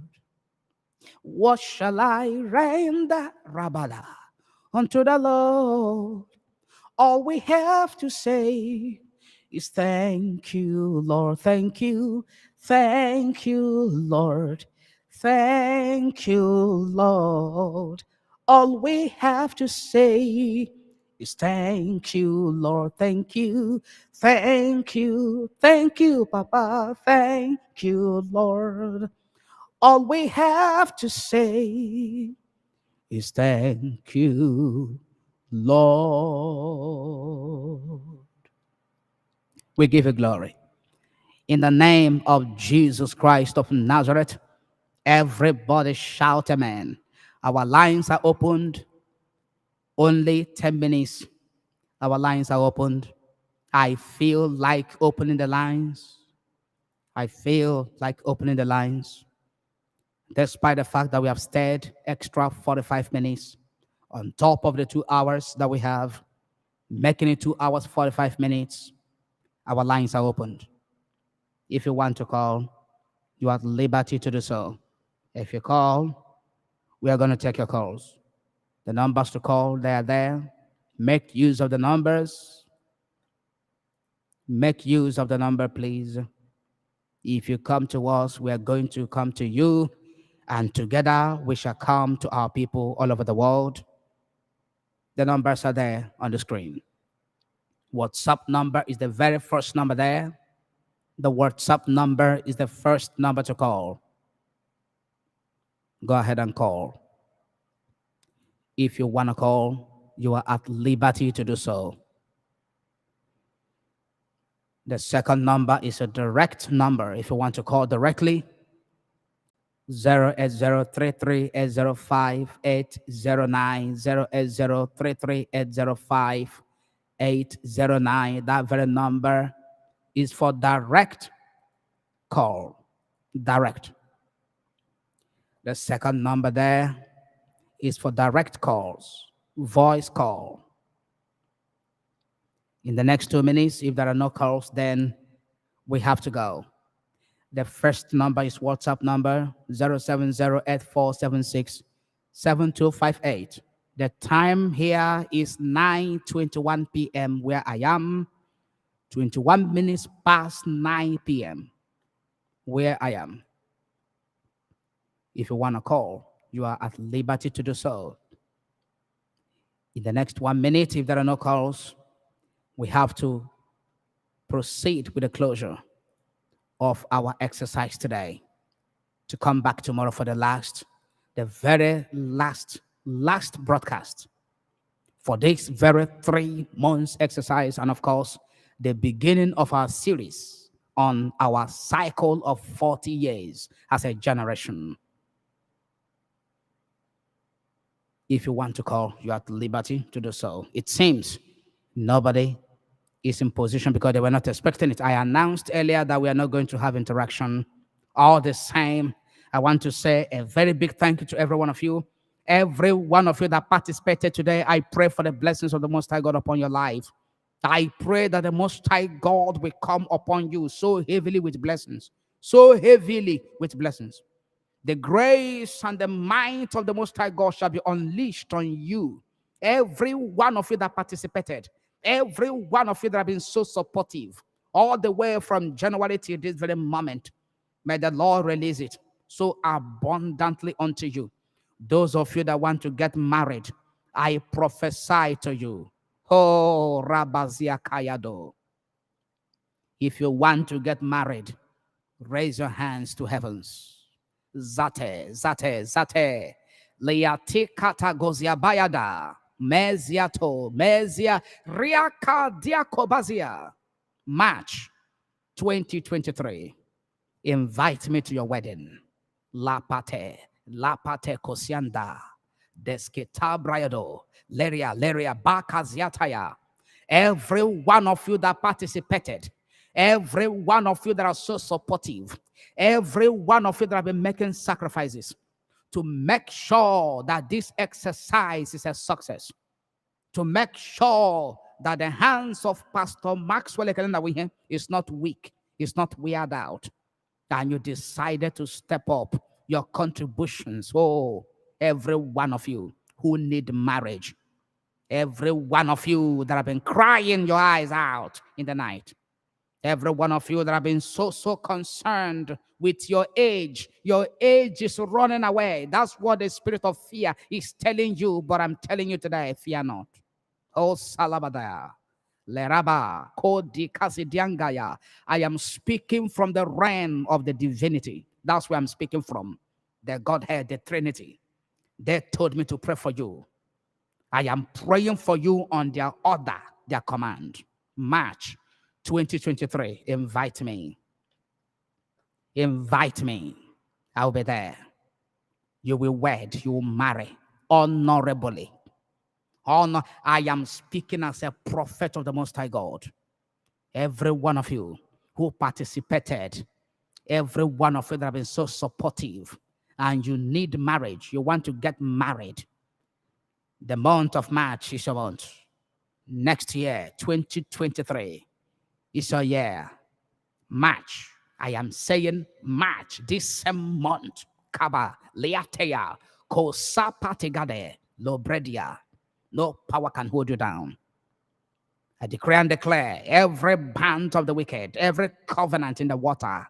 What shall I render, Rabada, unto the Lord? All we have to say is thank you, Lord. Thank you, Lord. Thank you, Lord. All we have to say is thank you, Lord. Thank you, Papa. Thank you, Lord. All we have to say is thank you, Lord. We give you glory. In the name of Jesus Christ of Nazareth, everybody shout amen. Our lines are opened. Only 10 minutes. Our lines are opened. I feel like opening the lines. I feel like opening the lines. Despite the fact that we have stayed extra 45 minutes on top of the 2 hours that we have, making it 2 hours, 45 minutes, our lines are opened. If you want to call, you are at liberty to do so. If you call, we are going to take your calls. The numbers to call, they are there. Make use of the numbers. Make use of the number, please. If you come to us, we are going to come to you, and together we shall come to our people all over the world. The numbers are there on the screen. WhatsApp number is the very first number there. The WhatsApp number is the first number to call. Go ahead and call. If you want to call, you are at liberty to do so. The second number is a direct number. If you want to call directly, 08033805809, 08033805809. That very number is for direct call. Direct. The second number there is for direct calls, voice call. In the next 2 minutes, if there are no calls, then we have to go. The first number is WhatsApp number 07084767258. The time here is 9:21 p.m. where I am, 21 minutes past 9 p.m. where I am. If you want to call, you are at liberty to do so. In the next 1 minute, if there are no calls, we have to proceed with the closure of our exercise today, to come back tomorrow for the very last broadcast for this very 3 months exercise, and of course, the beginning of our series on our cycle of 40 years as a generation. If you want to call, you are at liberty to do so. It seems nobody is in position because they were not expecting it. I announced earlier that we are not going to have interaction. All the same, I want to say a very big thank you to every one of you. Every one of you that participated today, I pray for the blessings of the Most High God upon your life. I pray that the Most High God will come upon you so heavily with blessings. So heavily with blessings. The grace and the might of the Most High God shall be unleashed on you. Every one of you that participated, every one of you that have been so supportive, all the way from January to this very moment, may the Lord release it so abundantly unto you. Those of you that want to get married, I prophesy to you. Oh, Rabazia Kayado. If you want to get married, raise your hands to heavens. Zate, zate, zate. Leati kata gozia bayada. Meziato, mezia, riaka diakobazia. March 2023. Invite me to your wedding. Lapate kosianda. Desketa brayado. Leria, bakaziataya. Every one of you that participated, every one of you that are so supportive, every one of you that have been making sacrifices to make sure that this exercise is a success, to make sure that the hands of Pastor Maxwell Nnawuihe is not weak, is not weird out, and you decided to step up your contributions. Oh, every one of you who need marriage, every one of you that have been crying your eyes out in the night, every one of you that have been so concerned with your age is running away. That's what the spirit of fear is telling you, but I'm telling you today, fear not. Oh, Salabadaya. Leraba, Kodi Kasidiangaya. I am speaking from the realm of the divinity. That's where I'm speaking from. The Godhead, the Trinity. They told me to pray for you. I am praying for you on their order, their command. March 2023, invite me. Invite me. I'll be there. You will wed, you will marry honorably. Honor. I am speaking as a prophet of the Most High God. Every one of you who participated, every one of you that have been so supportive, and you need marriage, you want to get married. The month of March is your month. Next year, 2023, is your year. March. I am saying March, this same month. Kaba, Liatea, Kosa Patigade, Lobredia. No power can hold you down. I decree and declare every band of the wicked, every covenant in the water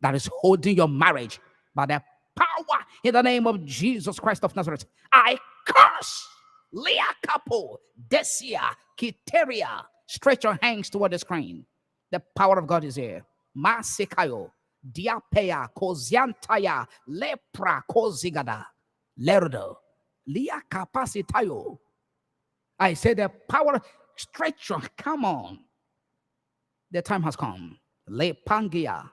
that is holding your marriage by the power in the name of Jesus Christ of Nazareth, I curse Liakapo, Desia, Kiteria. Stretch your hands toward the screen. The power of God is here. Masikayo, Diapea, Koziantaya, Lepra, Kozigada, Lerdo, Liakapasitayo. I say the power, stretch your, come on. The time has come. Lepangia,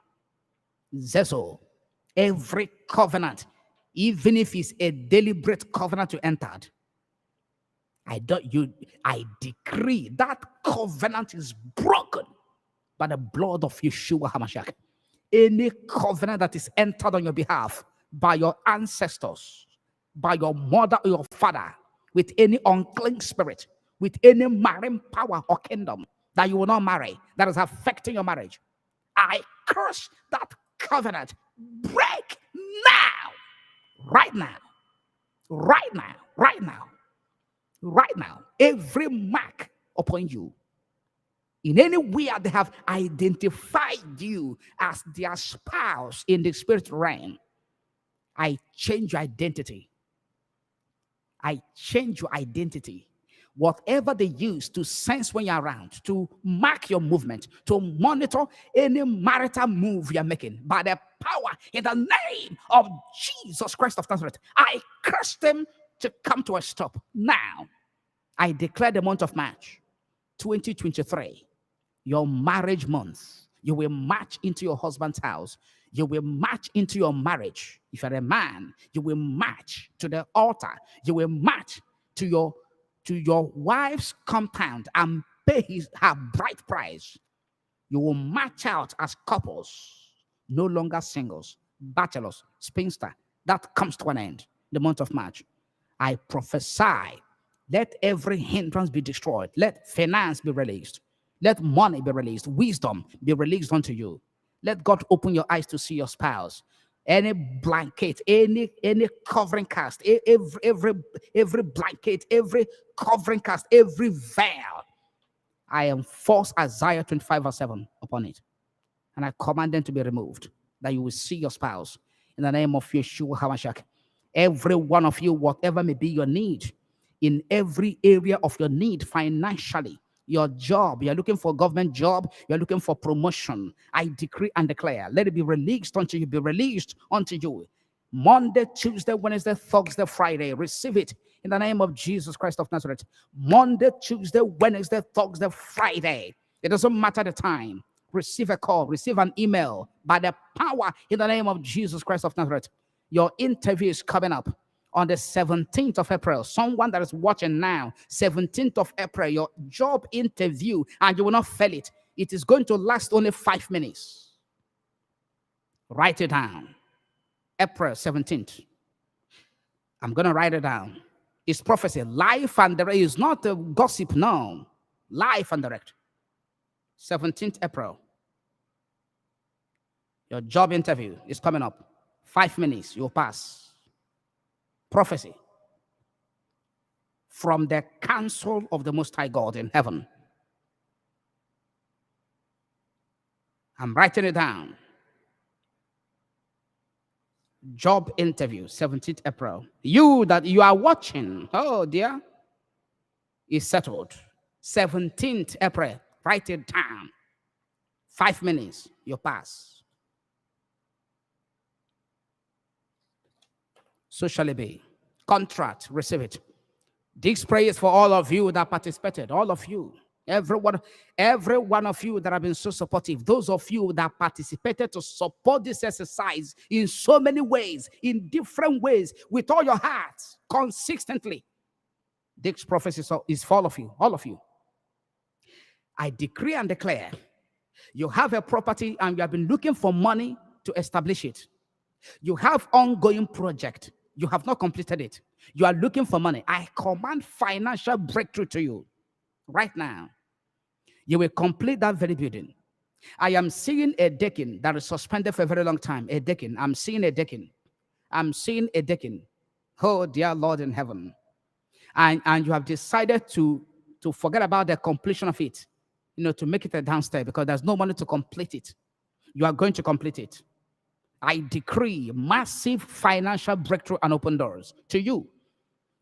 Zezo, every covenant, even if it's a deliberate covenant you entered, I decree that covenant is broken by the blood of Yeshua HaMashiach. Any covenant that is entered on your behalf by your ancestors, by your mother or your father, with any unclean spirit, with any marine power or kingdom that you will not marry, that is affecting your marriage, I curse that covenant. Break now, right now, right now, right now, right now. Every mark upon you, in any way they have identified you as their spouse in the spirit realm, I change your identity. I change your identity. Whatever they use to sense when you're around, to mark your movement, to monitor any marital move you're making, by the power in the name of Jesus Christ of Nazareth, I curse them to come to a stop now. I declare the month of March 2023, your marriage month. You will march into your husband's house. You will march into your marriage. If you're a man, you will march to the altar. You will march to your wife's compound and pay her bride price. You will march out as couples, no longer singles, bachelors, spinster. That comes to an end the month of March. I prophesy, let every hindrance be destroyed. Let finance be released. Let money be released. Wisdom be released unto you. Let God open your eyes to see your spouse. Any blanket, any covering cast, every blanket, every covering cast, every veil, I enforce Isaiah 25 verse 7 upon it. And I command them to be removed, that you will see your spouse in the name of Yeshua HaMashiach. Every one of you, whatever may be your need, in every area of your need financially, your job, you're looking for a government job, you're looking for promotion, I decree and declare, let it be released unto you, be released unto you. Monday, Tuesday, Wednesday, Thursday, Friday, receive it in the name of Jesus Christ of Nazareth. Monday, Tuesday, Wednesday, Thursday, Friday. It doesn't matter the time. Receive a call, receive an email by the power in the name of Jesus Christ of Nazareth. Your interview is coming up on the 17th of April. Someone that is watching now, 17th of April, your job interview, and you will not fail it. It is going to last only 5 minutes. Write it down. April 17th. I'm going to write it down. It's prophecy. Life and direct. It's not a gossip, no. Life and direct. 17th April. Your job interview is coming up. 5 minutes, you'll pass. Prophecy from the counsel of the Most High God in heaven. I'm writing it down. Job interview, 17th April. You that you are watching, oh dear, is settled. 17th April, write it down. 5 minutes, you pass. So shall it be. Contract, receive it. This prayer is for all of you that participated, all of you. Everyone, every one of you that have been so supportive, those of you that participated to support this exercise in so many ways, in different ways, with all your heart, consistently. This prophecy is for all of you, all of you. I decree and declare, you have a property and you have been looking for money to establish it. You have ongoing project. You have not completed it. You are looking for money. I command financial breakthrough to you right now. You will complete that very building. I am seeing a decking that is suspended for a very long time. A decking. I'm seeing a decking. I'm seeing a decking. Oh, dear Lord in heaven. And you have decided to forget about the completion of it, to make it a downstairs because there's no money to complete it. You are going to complete it. I decree massive financial breakthrough and open doors to you.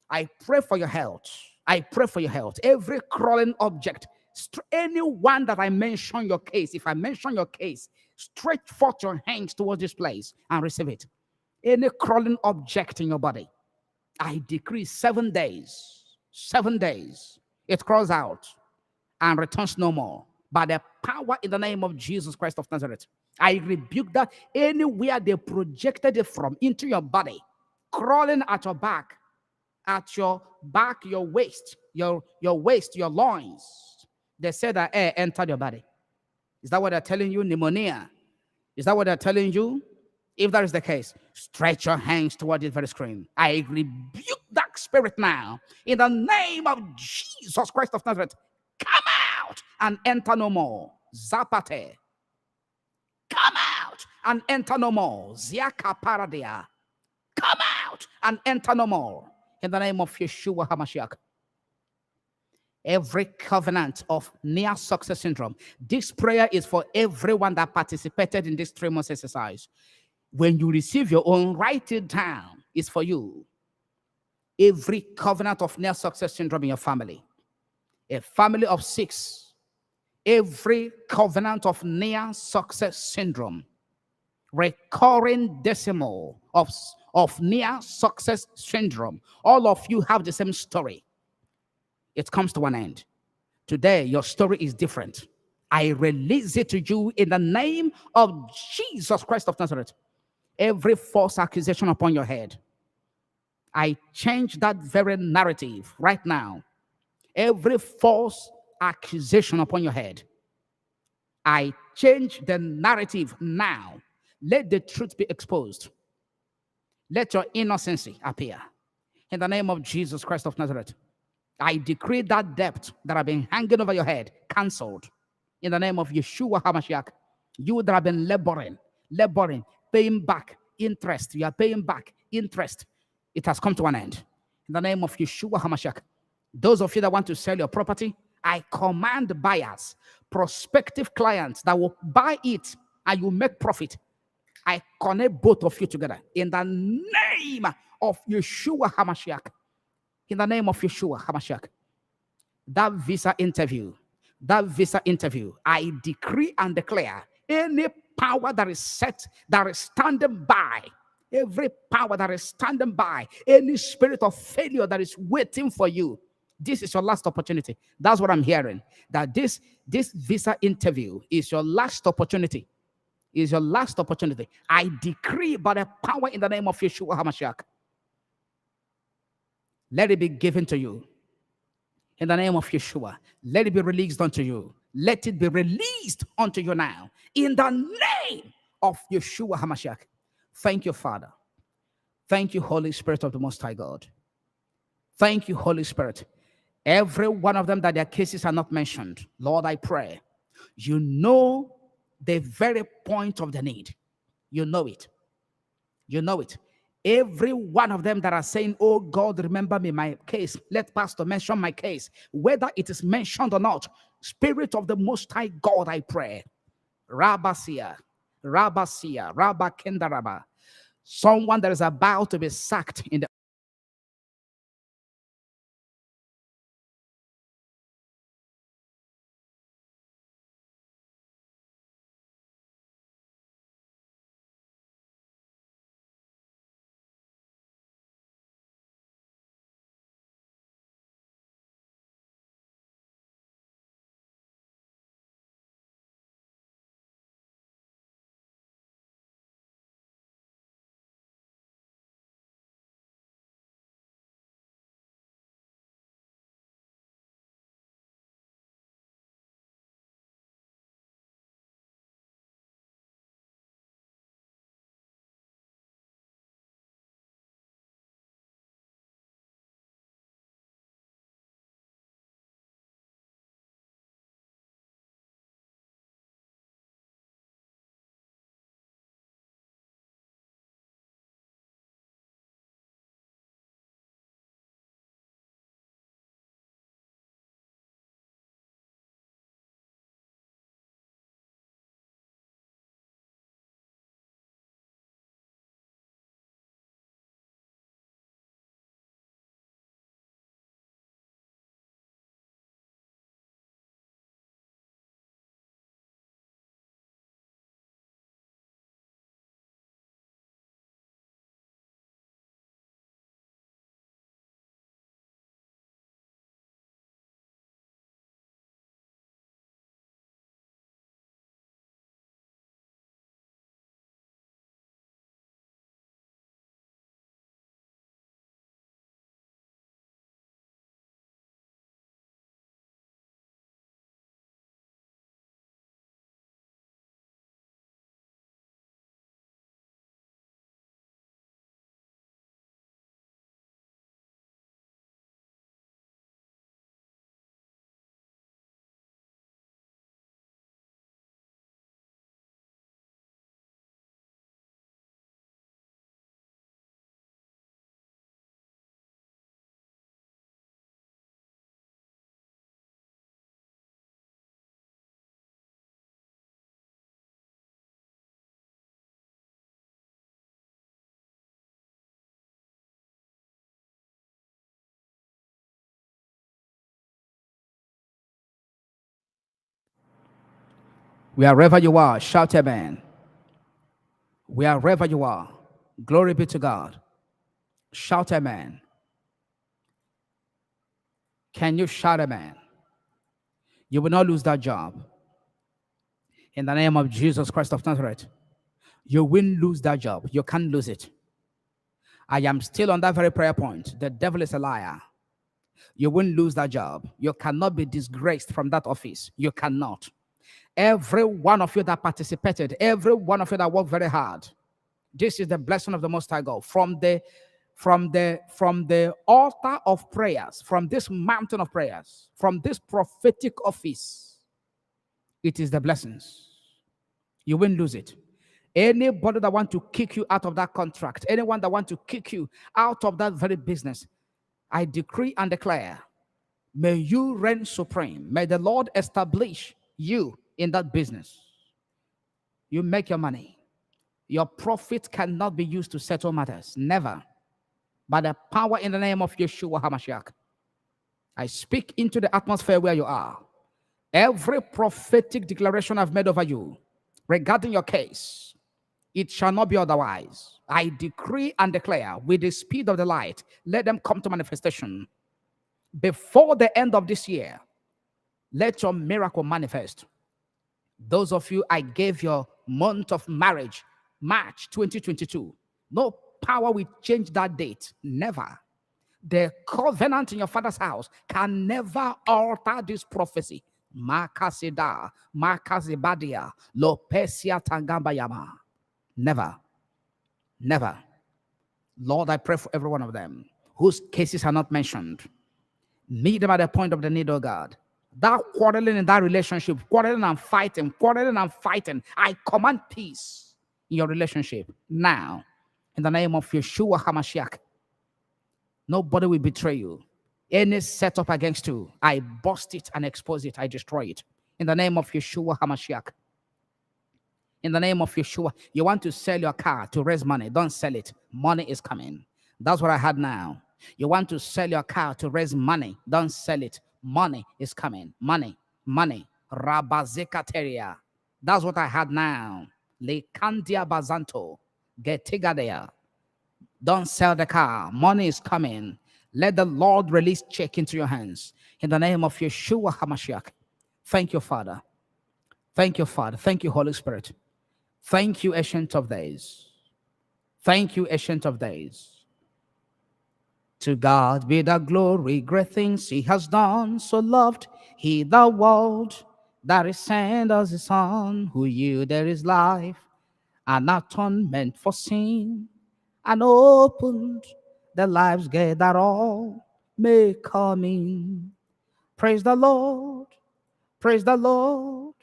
I pray for your health. I pray for your health. Every crawling object, anyone that I mention your case, if I mention your case, stretch forth your hands towards this place and receive it. Any crawling object in your body, I decree 7 days, 7 days, it crawls out and returns no more. By the power in the name of Jesus Christ of Nazareth, I rebuke that anywhere they projected it from into your body, crawling at your back, your waist, your waist, your loins. They said that air entered your body. Is that what they're telling you? Pneumonia. Is that what they're telling you? If that is the case, stretch your hands toward this very screen. I rebuke that spirit now. In the name of Jesus Christ of Nazareth, come out and enter no more. Zapate. Come out and enter no more. Ziaka paradia. Come out and enter no more. In the name of Yeshua HaMashiach. Every covenant of near success syndrome. This prayer is for everyone that participated in this 3 months exercise. When you receive your own, write it down. It's for you. Every covenant of near success syndrome in your family. A family of 6. Every covenant of near success syndrome. Recurring decimal of near success syndrome. All of you have the same story. It comes to an end. Today, your story is different. I release it to you in the name of Jesus Christ of Nazareth. Every false accusation upon your head, I change that very narrative right now. Every false accusation upon your head, I change the narrative now. Let the truth be exposed. Let your innocency appear. In the name of Jesus Christ of Nazareth, I decree that debt that have been hanging over your head cancelled. In the name of Yeshua HaMashiach, you that have been laboring, paying back interest, you are paying back interest. It has come to an end. In the name of Yeshua HaMashiach, those of you that want to sell your property, I command buyers, prospective clients that will buy it and you make profit. I connect both of you together in the name of Yeshua HaMashiach. In the name of Yeshua HaMashiach. That visa interview, I decree and declare any power that is set, that is standing by, every power that is standing by, any spirit of failure that is waiting for you, this is your last opportunity. That's what I'm hearing. That this visa interview is your last opportunity. Is your last opportunity. I decree by the power in the name of Yeshua HaMashiach. Let it be given to you. In the name of Yeshua, let it be released unto you. Let it be released unto you now. In the name of Yeshua HaMashiach. Thank you, Father. Thank you, Holy Spirit of the Most High God. Thank you, Holy Spirit. Every one of them that their cases are not mentioned, Lord, I pray, you know the very point of the need. You know it. You know it. Every one of them that are saying, oh God, remember me, my case. Let Pastor mention my case. Whether it is mentioned or not, Spirit of the Most High God, I pray. Rabasia, Rabakendaraba. Someone that is about to be sacked in the Wherever you are, shout amen. Wherever you are, glory be to God. Shout amen. Can you shout amen? You will not lose that job. In the name of Jesus Christ of Nazareth, you will lose that job. You can't lose it. I am still on that very prayer point. The devil is a liar. You won't lose that job. You cannot be disgraced from that office. You cannot. Every one of you that participated, every one of you that worked very hard, this is the blessing of the Most High God. From the altar of prayers, from this mountain of prayers, from this prophetic office, it is the blessings. You won't lose it. Anybody that want to kick you out of that contract, anyone that want to kick you out of that very business, I decree and declare, may you reign supreme. May the Lord establish you in that business. You make your money. Your profit cannot be used to settle matters. Never. By the power in the name of Yeshua HaMashiach, I speak into the atmosphere where you are. Every prophetic declaration I've made over you regarding your case, it shall not be otherwise. I decree and declare with the speed of the light, let them come to manifestation. Before the end of this year, let your miracle manifest. Those of you I gave your month of marriage, March 2022, no power will change that date. Never. The covenant in your father's house can never alter this prophecy. Makasida, Makazibadia, Lopesia Tangambayama. Never. Never. Lord, I pray for every one of them whose cases are not mentioned. Meet them at the point of the need, oh God. That quarreling in that relationship, quarreling and fighting, I command peace in your relationship now. In the name of Yeshua HaMashiach. Nobody will betray you. Any setup against you, I bust it and expose it. I destroy it. In the name of Yeshua HaMashiach. In the name of Yeshua, you want to sell your car to raise money. Don't sell it. Money is coming. That's what I had now. You want to sell your car to raise money. Don't sell it. Money is coming. Money. Rabazekateria. That's what I had now. Lekandia bazanto. Getigadea. Don't sell the car. Money is coming. Let the Lord release check into your hands. In the name of Yeshua HaMashiach. Thank you, Father. Thank you, Father. Thank you, Holy Spirit. Thank you, Ancient of Days. Thank you, Ancient of Days. To God be the glory, great things he has done. So loved he the world that he sent us his Son, who yielded his life, an atonement for sin, and opened the lives gate that all may come in. Praise the Lord, praise the Lord.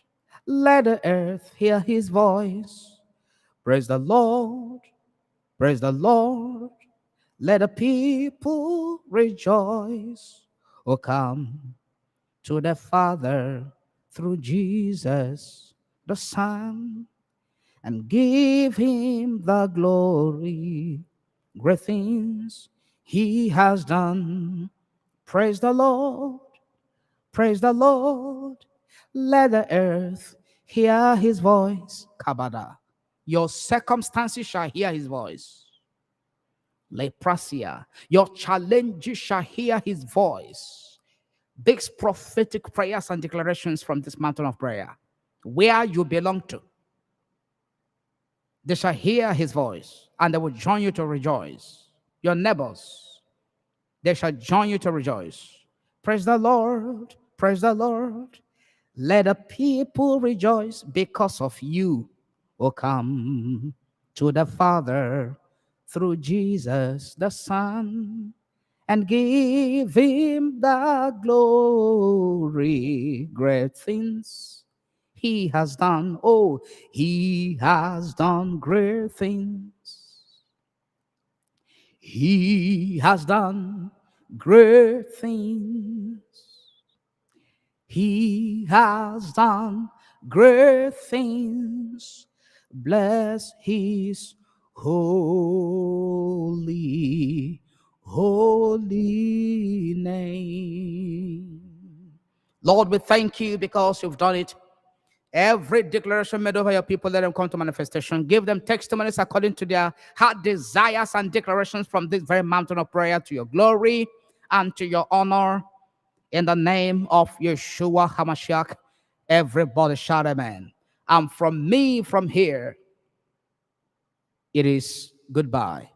Let the earth hear his voice. Praise the Lord, praise the Lord. Let the people rejoice. Oh, come to the Father through Jesus the Son, and give him the glory. Great things he has done. Praise the Lord, praise the Lord. Let the earth hear his voice. Kabada. Your circumstances shall hear his voice. Leprasia. Your challenges shall hear his voice. These prophetic prayers and declarations from this mountain of prayer, where you belong to, they shall hear his voice, and they will join you to rejoice. Your neighbors, they shall join you to rejoice. Praise the Lord, praise the Lord. Let the people rejoice because of you. Oh, come to the Father through Jesus the Son, and give him the glory. Great things he has done. Oh, he has done great things. He has done great things. He has done great things. Bless his holy name. Lord, we thank you because you've done it. Every declaration made over your people, let them come to manifestation. Give them testimonies according to their heart desires and declarations from this very mountain of prayer to your glory and to your honor. In the name of Yeshua HaMashiach, everybody shout amen. And from me, from here, it is goodbye.